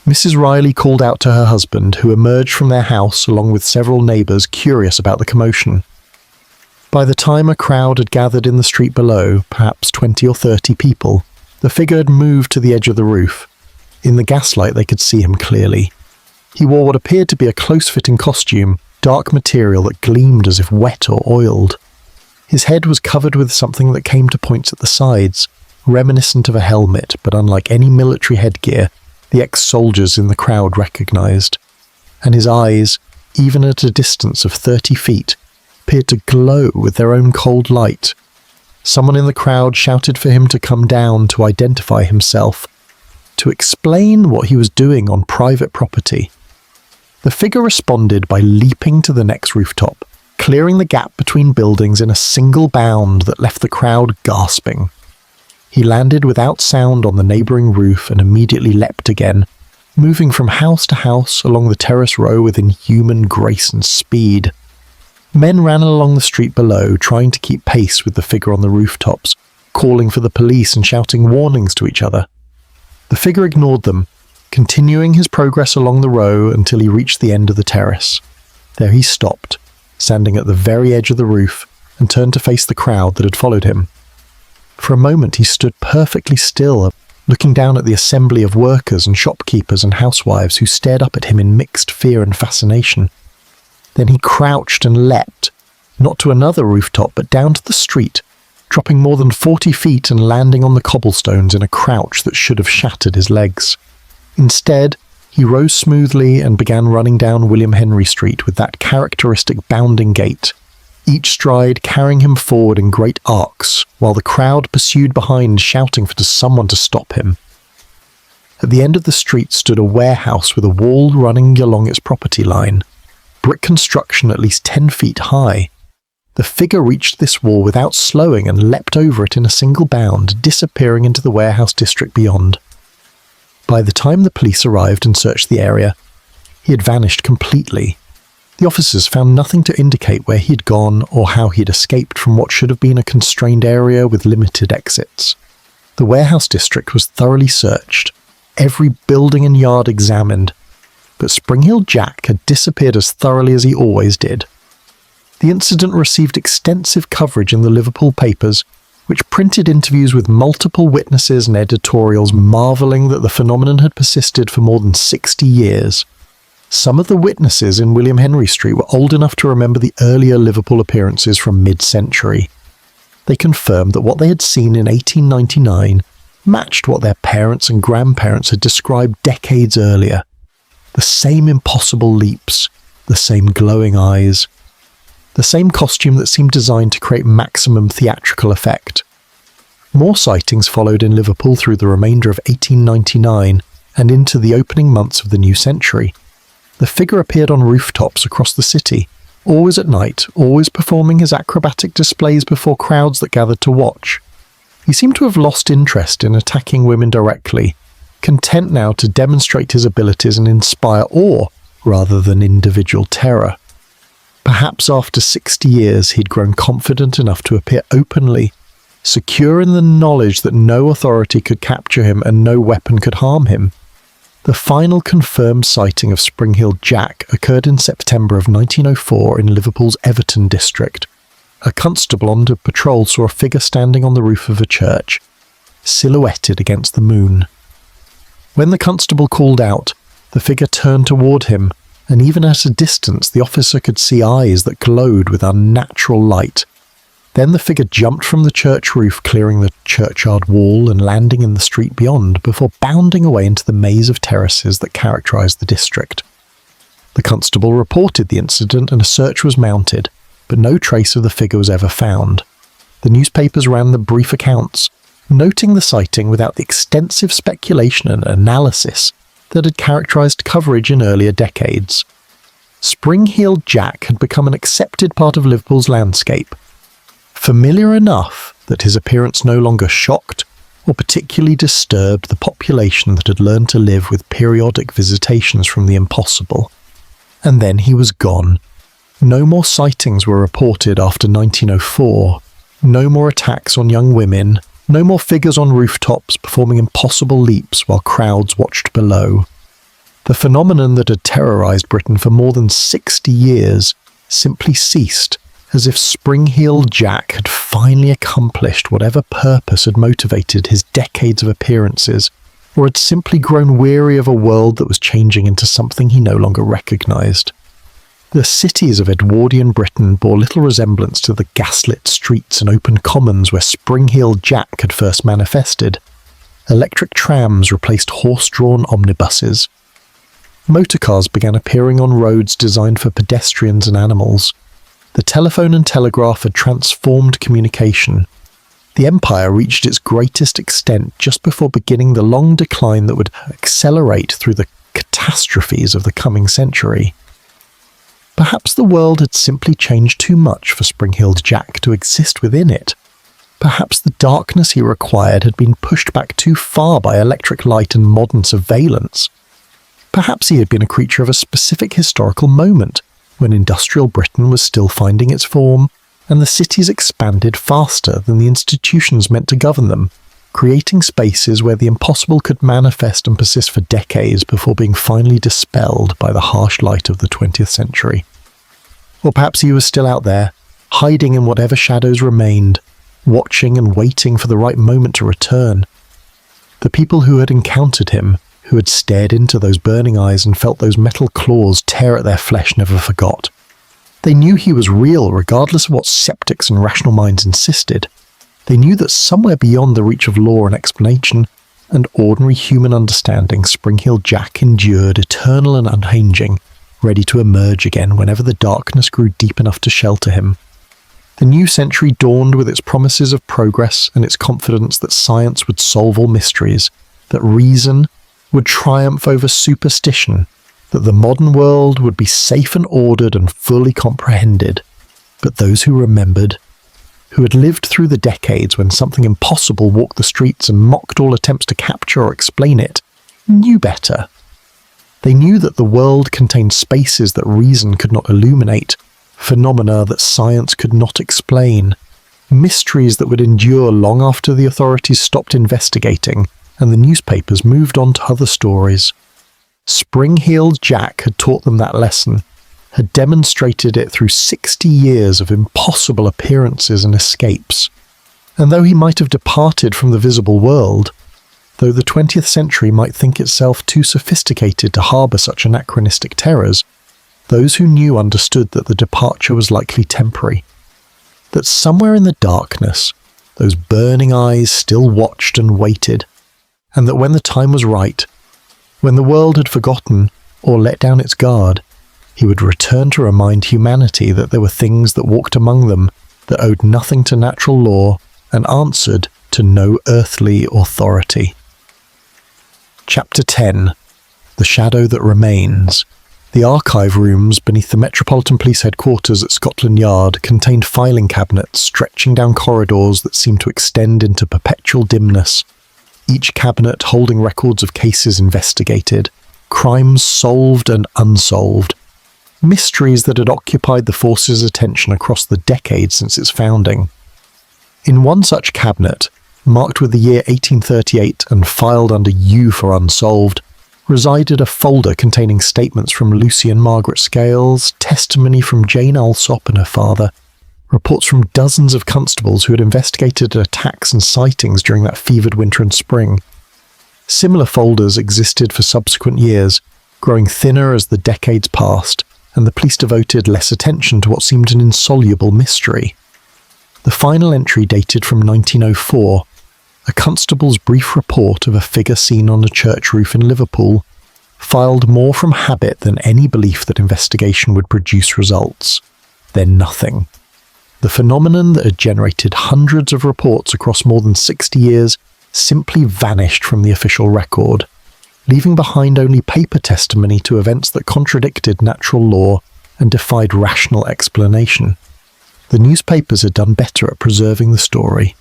Speaker 1: Mrs. Riley called out to her husband, who emerged from their house along with several neighbours curious about the commotion. By the time a crowd had gathered in the street below, perhaps 20 or 30 people, the figure had moved to the edge of the roof. In the gaslight they could see him clearly. He wore what appeared to be a close-fitting costume, dark material that gleamed as if wet or oiled. His head was covered with something that came to points at the sides, reminiscent of a helmet, but unlike any military headgear, the ex-soldiers in the crowd recognised. And his eyes, even at a distance of 30 feet, appeared to glow with their own cold light. Someone in the crowd shouted for him to come down to identify himself, to explain what he was doing on private property. The figure responded by leaping to the next rooftop, clearing the gap between buildings in a single bound that left the crowd gasping. He landed without sound on the neighbouring roof and immediately leapt again, moving from house to house along the terrace row with inhuman grace and speed. Men ran along the street below, trying to keep pace with the figure on the rooftops, calling for the police and shouting warnings to each other. The figure ignored them, continuing his progress along the row until he reached the end of the terrace. There he stopped, standing at the very edge of the roof, and turned to face the crowd that had followed him. For a moment he stood perfectly still, looking down at the assembly of workers and shopkeepers and housewives who stared up at him in mixed fear and fascination. Then he crouched and leapt, not to another rooftop but down to the street, dropping more than 40 feet and landing on the cobblestones in a crouch that should have shattered his legs. Instead, he rose smoothly and began running down William Henry Street with that characteristic bounding gait, each stride carrying him forward in great arcs, while the crowd pursued behind, shouting for someone to stop him. At the end of the street stood a warehouse with a wall running along its property line, brick construction at least 10 feet high. The figure reached this wall without slowing and leapt over it in a single bound, disappearing into the warehouse district beyond. By the time the police arrived and searched the area, he had vanished completely. The officers found nothing to indicate where he had gone or how he had escaped from what should have been a constrained area with limited exits. The warehouse district was thoroughly searched, every building and yard examined, but Spring-Heeled Jack had disappeared as thoroughly as he always did. The incident received extensive coverage in the Liverpool papers, which printed interviews with multiple witnesses and editorials marvelling that the phenomenon had persisted for more than 60 years. Some of the witnesses in William Henry Street were old enough to remember the earlier Liverpool appearances from mid-century. They confirmed that what they had seen in 1899 matched what their parents and grandparents had described decades earlier. The same impossible leaps, the same glowing eyes. the same costume that seemed designed to create maximum theatrical effect. More sightings followed in Liverpool through the remainder of 1899 and into the opening months of the new century. The figure appeared on rooftops across the city, always at night, always performing his acrobatic displays before crowds that gathered to watch. He seemed to have lost interest in attacking women directly, content now to demonstrate his abilities and inspire awe rather than individual terror. Perhaps after 60 years he'd grown confident enough to appear openly, secure in the knowledge that no authority could capture him and no weapon could harm him. The final confirmed sighting of Spring-Heeled Jack occurred in September of 1904 in Liverpool's Everton district. A constable on patrol saw a figure standing on the roof of a church, silhouetted against the moon. When the constable called out, the figure turned toward him, and even at a distance the officer could see eyes that glowed with unnatural light. Then the figure jumped from the church roof, clearing the churchyard wall and landing in the street beyond, before bounding away into the maze of terraces that characterised the district. The constable reported the incident and a search was mounted, but no trace of the figure was ever found. The newspapers ran the brief accounts, noting the sighting without the extensive speculation and analysis that had characterised coverage in earlier decades. Spring-Heeled Jack had become an accepted part of Liverpool's landscape, familiar enough that his appearance no longer shocked or particularly disturbed the population that had learned to live with periodic visitations from the impossible. And then he was gone. No more sightings were reported after 1904, no more attacks on young women, no more figures on rooftops performing impossible leaps while crowds watched below. The phenomenon that had terrorised Britain for more than 60 years simply ceased, as if Spring-Heeled Jack had finally accomplished whatever purpose had motivated his decades of appearances, or had simply grown weary of a world that was changing into something he no longer recognised. The cities of Edwardian Britain bore little resemblance to the gaslit streets and open commons where Spring-Heeled Jack had first manifested. Electric trams replaced horse-drawn omnibuses. Motorcars began appearing on roads designed for pedestrians and animals. The telephone and telegraph had transformed communication. The empire reached its greatest extent just before beginning the long decline that would accelerate through the catastrophes of the coming century. Perhaps the world had simply changed too much for Spring-Heeled Jack to exist within it. Perhaps the darkness he required had been pushed back too far by electric light and modern surveillance. Perhaps he had been a creature of a specific historical moment, when industrial Britain was still finding its form, and the cities expanded faster than the institutions meant to govern them, creating spaces where the impossible could manifest and persist for decades before being finally dispelled by the harsh light of the 20th century. Or perhaps he was still out there, hiding in whatever shadows remained, watching and waiting for the right moment to return. The people who had encountered him, who had stared into those burning eyes and felt those metal claws tear at their flesh, never forgot. They knew he was real regardless of what skeptics and rational minds insisted. They knew that somewhere beyond the reach of law and explanation and ordinary human understanding, Spring-Heeled Jack endured eternal and unchanging, ready to emerge again whenever the darkness grew deep enough to shelter him. The new century dawned with its promises of progress and its confidence that science would solve all mysteries, that reason would triumph over superstition, that the modern world would be safe and ordered and fully comprehended. But those who remembered, who had lived through the decades when something impossible walked the streets and mocked all attempts to capture or explain it, knew better. They knew that the world contained spaces that reason could not illuminate, phenomena that science could not explain, mysteries that would endure long after the authorities stopped investigating and the newspapers moved on to other stories. Spring-Heeled Jack had taught them that lesson, had demonstrated it through 60 years of impossible appearances and escapes. And though he might have departed from the visible world, though the 20th century might think itself too sophisticated to harbour such anachronistic terrors, those who knew understood that the departure was likely temporary, that somewhere in the darkness, those burning eyes still watched and waited, and that when the time was right, when the world had forgotten or let down its guard, he would return to remind humanity that there were things that walked among them that owed nothing to natural law and answered to no earthly authority. Chapter 10. The Shadow That Remains. The archive rooms beneath the Metropolitan Police Headquarters at Scotland Yard contained filing cabinets stretching down corridors that seemed to extend into perpetual dimness, each cabinet holding records of cases investigated, crimes solved and unsolved, mysteries that had occupied the force's attention across the decades since its founding. In one such cabinet, marked with the year 1838 and filed under U for unsolved, resided a folder containing statements from Lucy and Margaret Scales, testimony from Jane Alsop and her father, reports from dozens of constables who had investigated attacks and sightings during that fevered winter and spring. Similar folders existed for subsequent years, growing thinner as the decades passed, and the police devoted less attention to what seemed an insoluble mystery. The final entry dated from 1904, a constable's brief report of a figure seen on a church roof in Liverpool, filed more from habit than any belief that investigation would produce results. Then nothing. The phenomenon that had generated hundreds of reports across more than 60 years simply vanished from the official record, leaving behind only paper testimony to events that contradicted natural law and defied rational explanation. The newspapers had done better at preserving the story.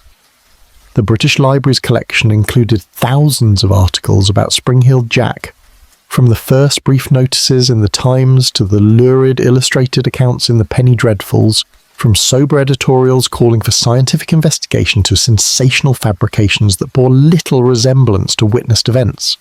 Speaker 1: The British Library's collection included thousands of articles about Spring-Heeled Jack, from the first brief notices in the Times to the lurid illustrated accounts in the Penny Dreadfuls, from sober editorials calling for scientific investigation to sensational fabrications that bore little resemblance to witnessed events.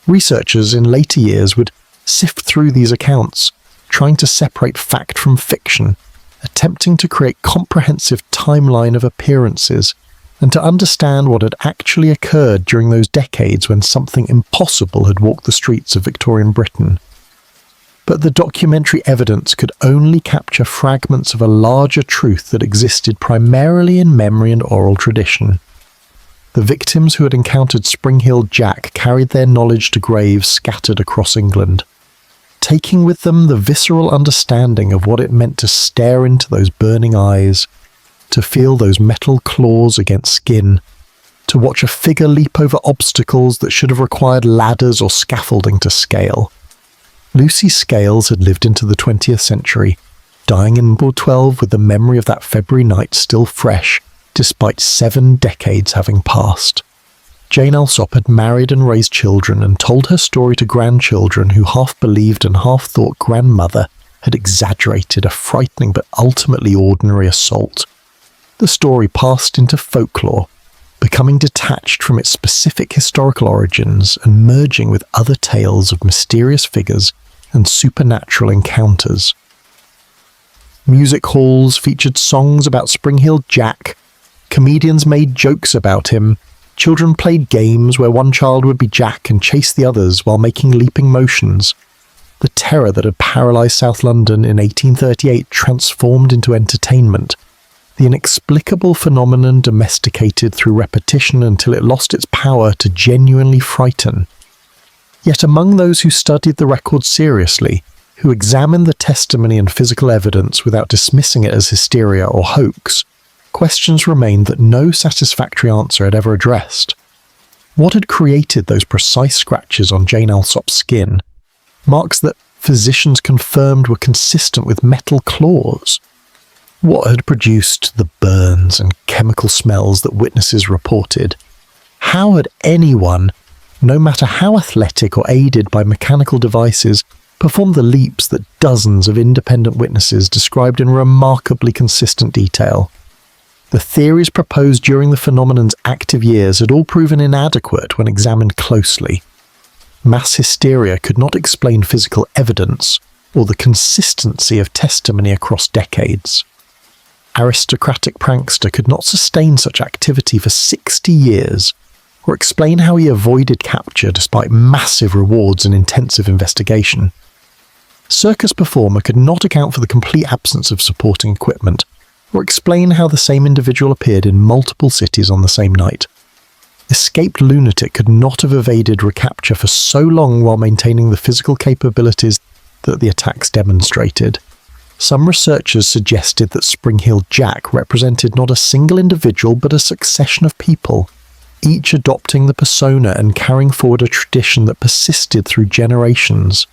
Speaker 1: Researchers in later years would sift through these accounts, trying to separate fact from fiction, attempting to create a comprehensive timeline of appearances, and to understand what had actually occurred during those decades when something impossible had walked the streets of Victorian Britain. But the documentary evidence could only capture fragments of a larger truth that existed primarily in memory and oral tradition. The victims who had encountered Spring-Heeled Jack carried their knowledge to graves scattered across England, taking with them the visceral understanding of what it meant to stare into those burning eyes, to feel those metal claws against skin, to watch a figure leap over obstacles that should have required ladders or scaffolding to scale. Lucy Scales had lived into the 20th century, dying in 12 with the memory of that February night still fresh, despite 7 decades having passed. Jane Alsop had married and raised children and told her story to grandchildren who half believed and half thought grandmother had exaggerated a frightening but ultimately ordinary assault. The story passed into folklore, becoming detached from its specific historical origins and merging with other tales of mysterious figures and supernatural encounters. Music halls featured songs about Spring-Heeled Jack, comedians made jokes about him, children played games where one child would be Jack and chase the others while making leaping motions. The terror that had paralysed South London in 1838 transformed into entertainment, the inexplicable phenomenon domesticated through repetition until it lost its power to genuinely frighten. Yet among those who studied the record seriously, who examined the testimony and physical evidence without dismissing it as hysteria or hoax, questions remained that no satisfactory answer had ever addressed. What had created those precise scratches on Jane Alsop's skin? Marks that physicians confirmed were consistent with metal claws. What had produced the burns and chemical smells that witnesses reported? How had anyone, no matter how athletic or aided by mechanical devices, performed the leaps that dozens of independent witnesses described in remarkably consistent detail? The theories proposed during the phenomenon's active years had all proven inadequate when examined closely. Mass hysteria could not explain physical evidence or the consistency of testimony across decades. Aristocratic prankster could not sustain such activity for 60 years, or explain how he avoided capture despite massive rewards and intensive investigation. Circus performer could not account for the complete absence of supporting equipment, or explain how the same individual appeared in multiple cities on the same night. Escaped lunatic could not have evaded recapture for so long while maintaining the physical capabilities that the attacks demonstrated. Some researchers suggested that Spring-Heeled Jack represented not a single individual but a succession of people, each adopting the persona and carrying forward a tradition that persisted through generations.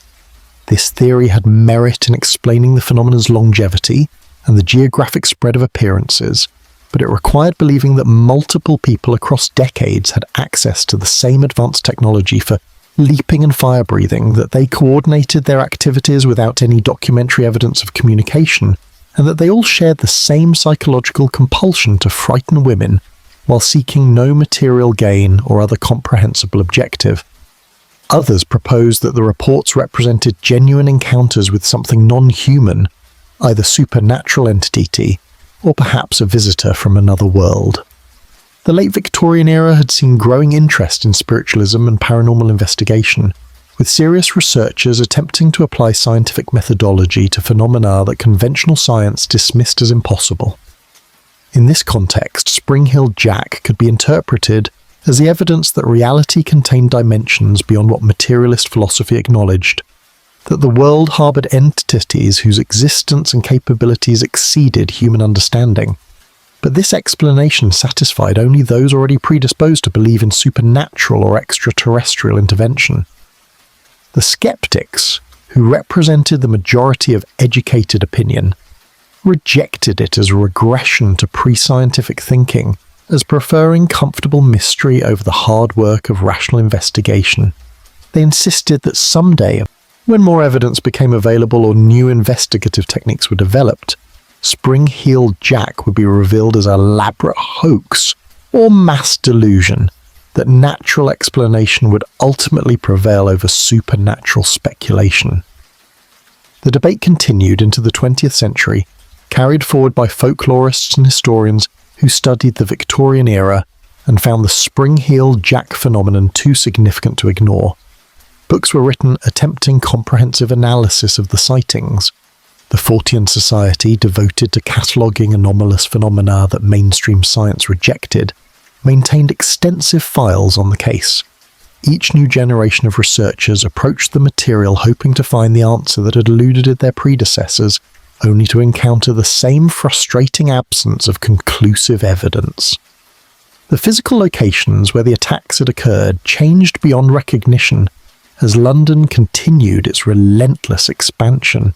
Speaker 1: This theory had merit in explaining the phenomenon's longevity and the geographic spread of appearances, but it required believing that multiple people across decades had access to the same advanced technology for leaping and fire-breathing, that they coordinated their activities without any documentary evidence of communication, and that they all shared the same psychological compulsion to frighten women while seeking no material gain or other comprehensible objective. Others proposed that the reports represented genuine encounters with something non-human, either supernatural entity or perhaps a visitor from another world. The late Victorian era had seen growing interest in spiritualism and paranormal investigation, with serious researchers attempting to apply scientific methodology to phenomena that conventional science dismissed as impossible. In this context, Spring-Heeled Jack could be interpreted as the evidence that reality contained dimensions beyond what materialist philosophy acknowledged, that the world harboured entities whose existence and capabilities exceeded human understanding. But this explanation satisfied only those already predisposed to believe in supernatural or extraterrestrial intervention. The skeptics, who represented the majority of educated opinion, rejected it as a regression to pre-scientific thinking, as preferring comfortable mystery over the hard work of rational investigation. They insisted that someday, when more evidence became available or new investigative techniques were developed, Spring-Heeled Jack would be revealed as an elaborate hoax or mass delusion, that natural explanation would ultimately prevail over supernatural speculation. The debate continued into the 20th century, carried forward by folklorists and historians who studied the Victorian era and found the Spring-Heeled Jack phenomenon too significant to ignore. Books were written attempting comprehensive analysis of the sightings. The Fortean Society, devoted to cataloguing anomalous phenomena that mainstream science rejected, maintained extensive files on the case. Each new generation of researchers approached the material hoping to find the answer that had eluded their predecessors, only to encounter the same frustrating absence of conclusive evidence. The physical locations where the attacks had occurred changed beyond recognition as London continued its relentless expansion.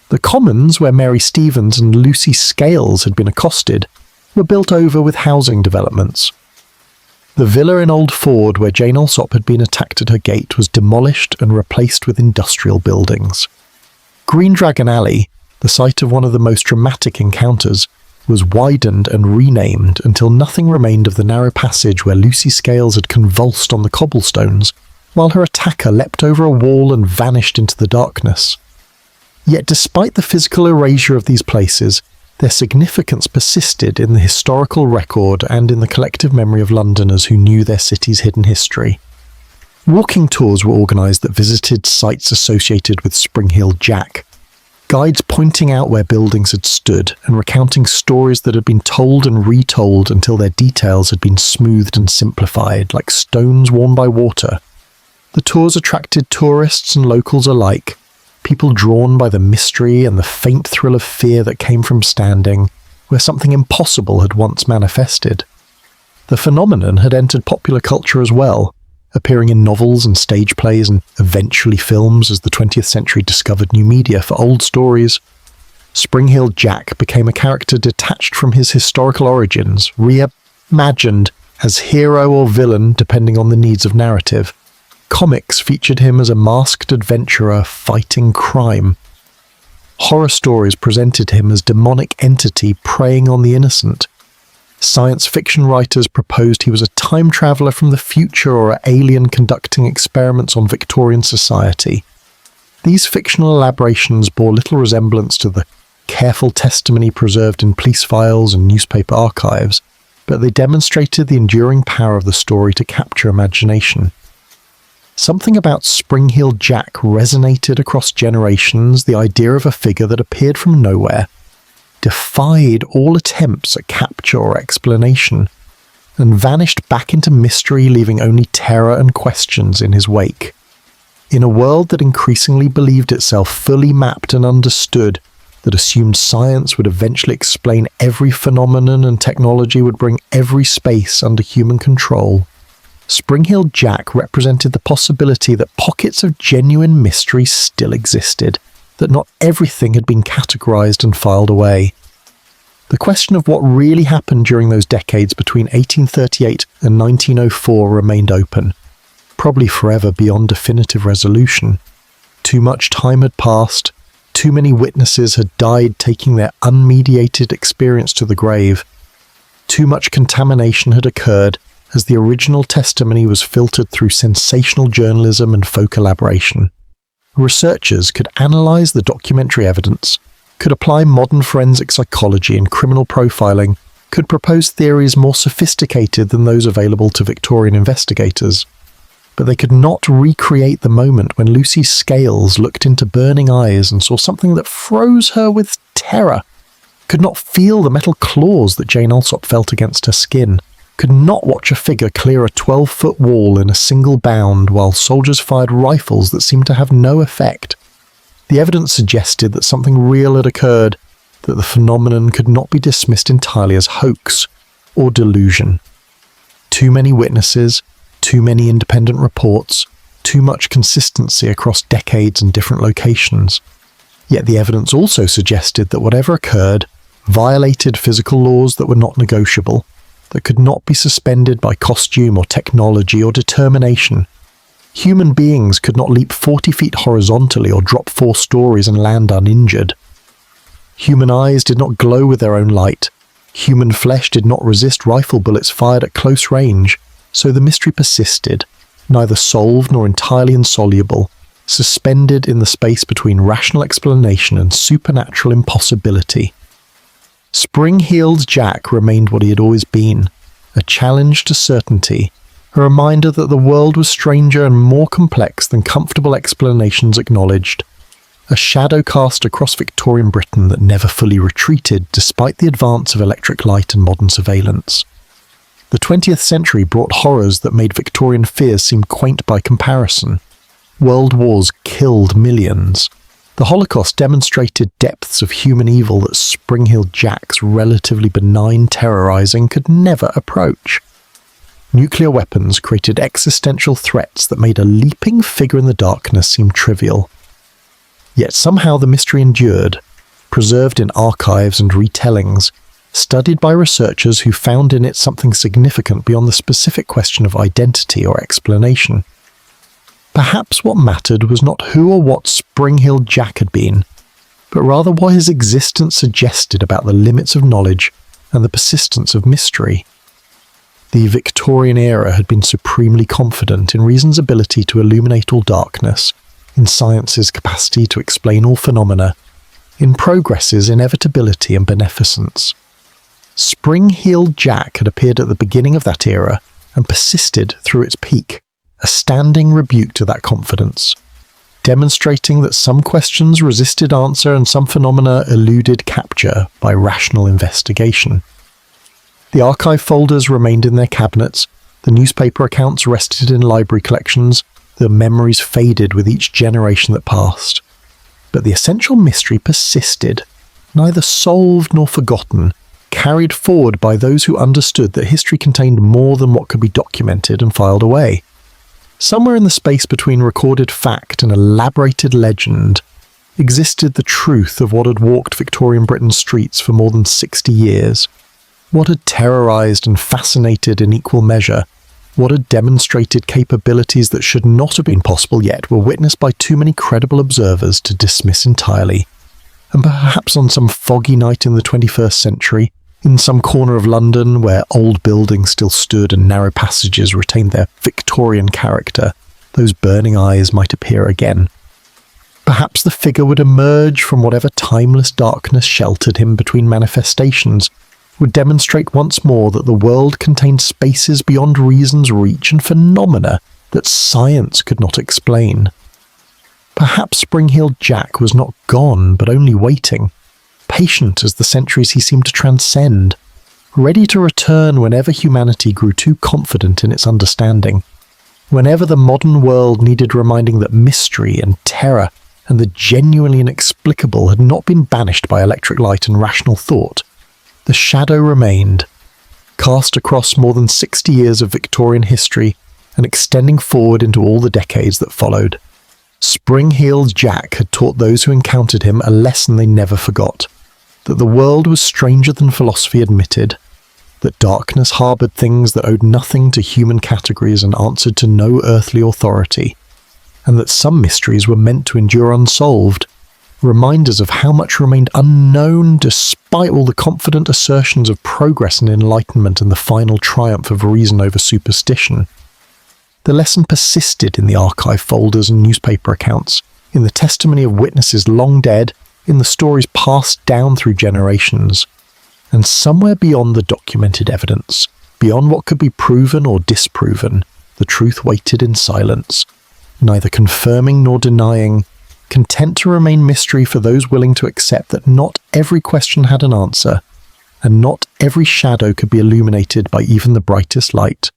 Speaker 1: The commons where Mary Stevens and Lucy Scales had been accosted were built over with housing developments. The villa in Old Ford where Jane Alsop had been attacked at her gate was demolished and replaced with industrial buildings. Green Dragon Alley, the site of one of the most dramatic encounters, was widened and renamed until nothing remained of the narrow passage where Lucy Scales had convulsed on the cobblestones, while her attacker leapt over a wall and vanished into the darkness. Yet despite the physical erasure of these places, their significance persisted in the historical record and in the collective memory of Londoners who knew their city's hidden history. Walking tours were organised that visited sites associated with Spring-Heeled Jack, guides pointing out where buildings had stood and recounting stories that had been told and retold until their details had been smoothed and simplified like stones worn by water. The tours attracted tourists and locals alike, people drawn by the mystery and the faint thrill of fear that came from standing where something impossible had once manifested. The phenomenon had entered popular culture as well, appearing in novels and stage plays and eventually films as the 20th century discovered new media for old stories. Spring-Heeled Jack became a character detached from his historical origins, reimagined as hero or villain depending on the needs of narrative. Comics featured him as a masked adventurer fighting crime. Horror stories presented him as demonic entity preying on the innocent. Science fiction writers proposed he was a time traveller from the future or an alien conducting experiments on Victorian society. These fictional elaborations bore little resemblance to the careful testimony preserved in police files and newspaper archives, but they demonstrated the enduring power of the story to capture imagination. Something about Spring-Heeled Jack resonated across generations, the idea of a figure that appeared from nowhere, defied all attempts at capture or explanation, and vanished back into mystery, leaving only terror and questions in his wake. In a world that increasingly believed itself fully mapped and understood, that assumed science would eventually explain every phenomenon and technology would bring every space under human control, Spring-Heeled Jack represented the possibility that pockets of genuine mystery still existed, that not everything had been categorized and filed away. The question of what really happened during those decades between 1838 and 1904 remained open, probably forever beyond definitive resolution. Too much time had passed, too many witnesses had died taking their unmediated experience to the grave. Too much contamination had occurred as the original testimony was filtered through sensational journalism and folk elaboration. Researchers could analyze the documentary evidence, could apply modern forensic psychology and criminal profiling, could propose theories more sophisticated than those available to Victorian investigators. But they could not recreate the moment when Lucy Scales looked into burning eyes and saw something that froze her with terror, could not feel the metal claws that Jane Alsop felt against her skin, could not watch a figure clear a 12-foot wall in a single bound while soldiers fired rifles that seemed to have no effect. The evidence suggested that something real had occurred, that the phenomenon could not be dismissed entirely as hoax or delusion. Too many witnesses, too many independent reports, too much consistency across decades and different locations. Yet the evidence also suggested that whatever occurred violated physical laws that were not negotiable, that could not be suspended by costume or technology or determination. Human beings could not leap 40 feet horizontally or drop 4 stories and land uninjured. Human eyes did not glow with their own light. Human flesh did not resist rifle bullets fired at close range, so the mystery persisted, neither solved nor entirely insoluble, suspended in the space between rational explanation and supernatural impossibility. Spring-Heeled Jack remained what he had always been, a challenge to certainty, a reminder that the world was stranger and more complex than comfortable explanations acknowledged, a shadow cast across Victorian Britain that never fully retreated despite the advance of electric light and modern surveillance. The 20th century brought horrors that made Victorian fears seem quaint by comparison. World wars killed millions. The Holocaust demonstrated depths of human evil that Spring-Heeled Jack's relatively benign terrorizing could never approach. Nuclear weapons created existential threats that made a leaping figure in the darkness seem trivial. Yet somehow the mystery endured, preserved in archives and retellings, studied by researchers who found in it something significant beyond the specific question of identity or explanation. Perhaps what mattered was not who or what Spring-Heeled Jack had been, but rather what his existence suggested about the limits of knowledge and the persistence of mystery. The Victorian era had been supremely confident in reason's ability to illuminate all darkness, in science's capacity to explain all phenomena, in progress's inevitability and beneficence. Spring-Heeled Jack had appeared at the beginning of that era and persisted through its peak, a standing rebuke to that confidence, demonstrating that some questions resisted answer and some phenomena eluded capture by rational investigation. The archive folders remained in their cabinets, the newspaper accounts rested in library collections, the memories faded with each generation that passed. But the essential mystery persisted, neither solved nor forgotten, carried forward by those who understood that history contained more than what could be documented and filed away. Somewhere in the space between recorded fact and elaborated legend existed the truth of what had walked Victorian Britain's streets for more than 60 years, what had terrorized and fascinated in equal measure, what had demonstrated capabilities that should not have been possible yet were witnessed by too many credible observers to dismiss entirely. And perhaps on some foggy night in the 21st century, in some corner of London where old buildings still stood and narrow passages retained their Victorian character, those burning eyes might appear again. Perhaps the figure would emerge from whatever timeless darkness sheltered him between manifestations, would demonstrate once more that the world contained spaces beyond reason's reach and phenomena that science could not explain. Perhaps Spring-Heeled Jack was not gone, but only waiting, patient as the centuries he seemed to transcend, ready to return whenever humanity grew too confident in its understanding. Whenever the modern world needed reminding that mystery and terror and the genuinely inexplicable had not been banished by electric light and rational thought, the shadow remained, cast across more than 60 years of Victorian history and extending forward into all the decades that followed. Spring-heeled Jack had taught those who encountered him a lesson they never forgot, that the world was stranger than philosophy admitted, that darkness harboured things that owed nothing to human categories and answered to no earthly authority, and that some mysteries were meant to endure unsolved, reminders of how much remained unknown despite all the confident assertions of progress and enlightenment and the final triumph of reason over superstition. The lesson persisted in the archive folders and newspaper accounts, in the testimony of witnesses long dead, in the stories passed down through generations. And somewhere beyond the documented evidence, beyond what could be proven or disproven, the truth waited in silence, neither confirming nor denying, content to remain mystery for those willing to accept that not every question had an answer, and not every shadow could be illuminated by even the brightest light.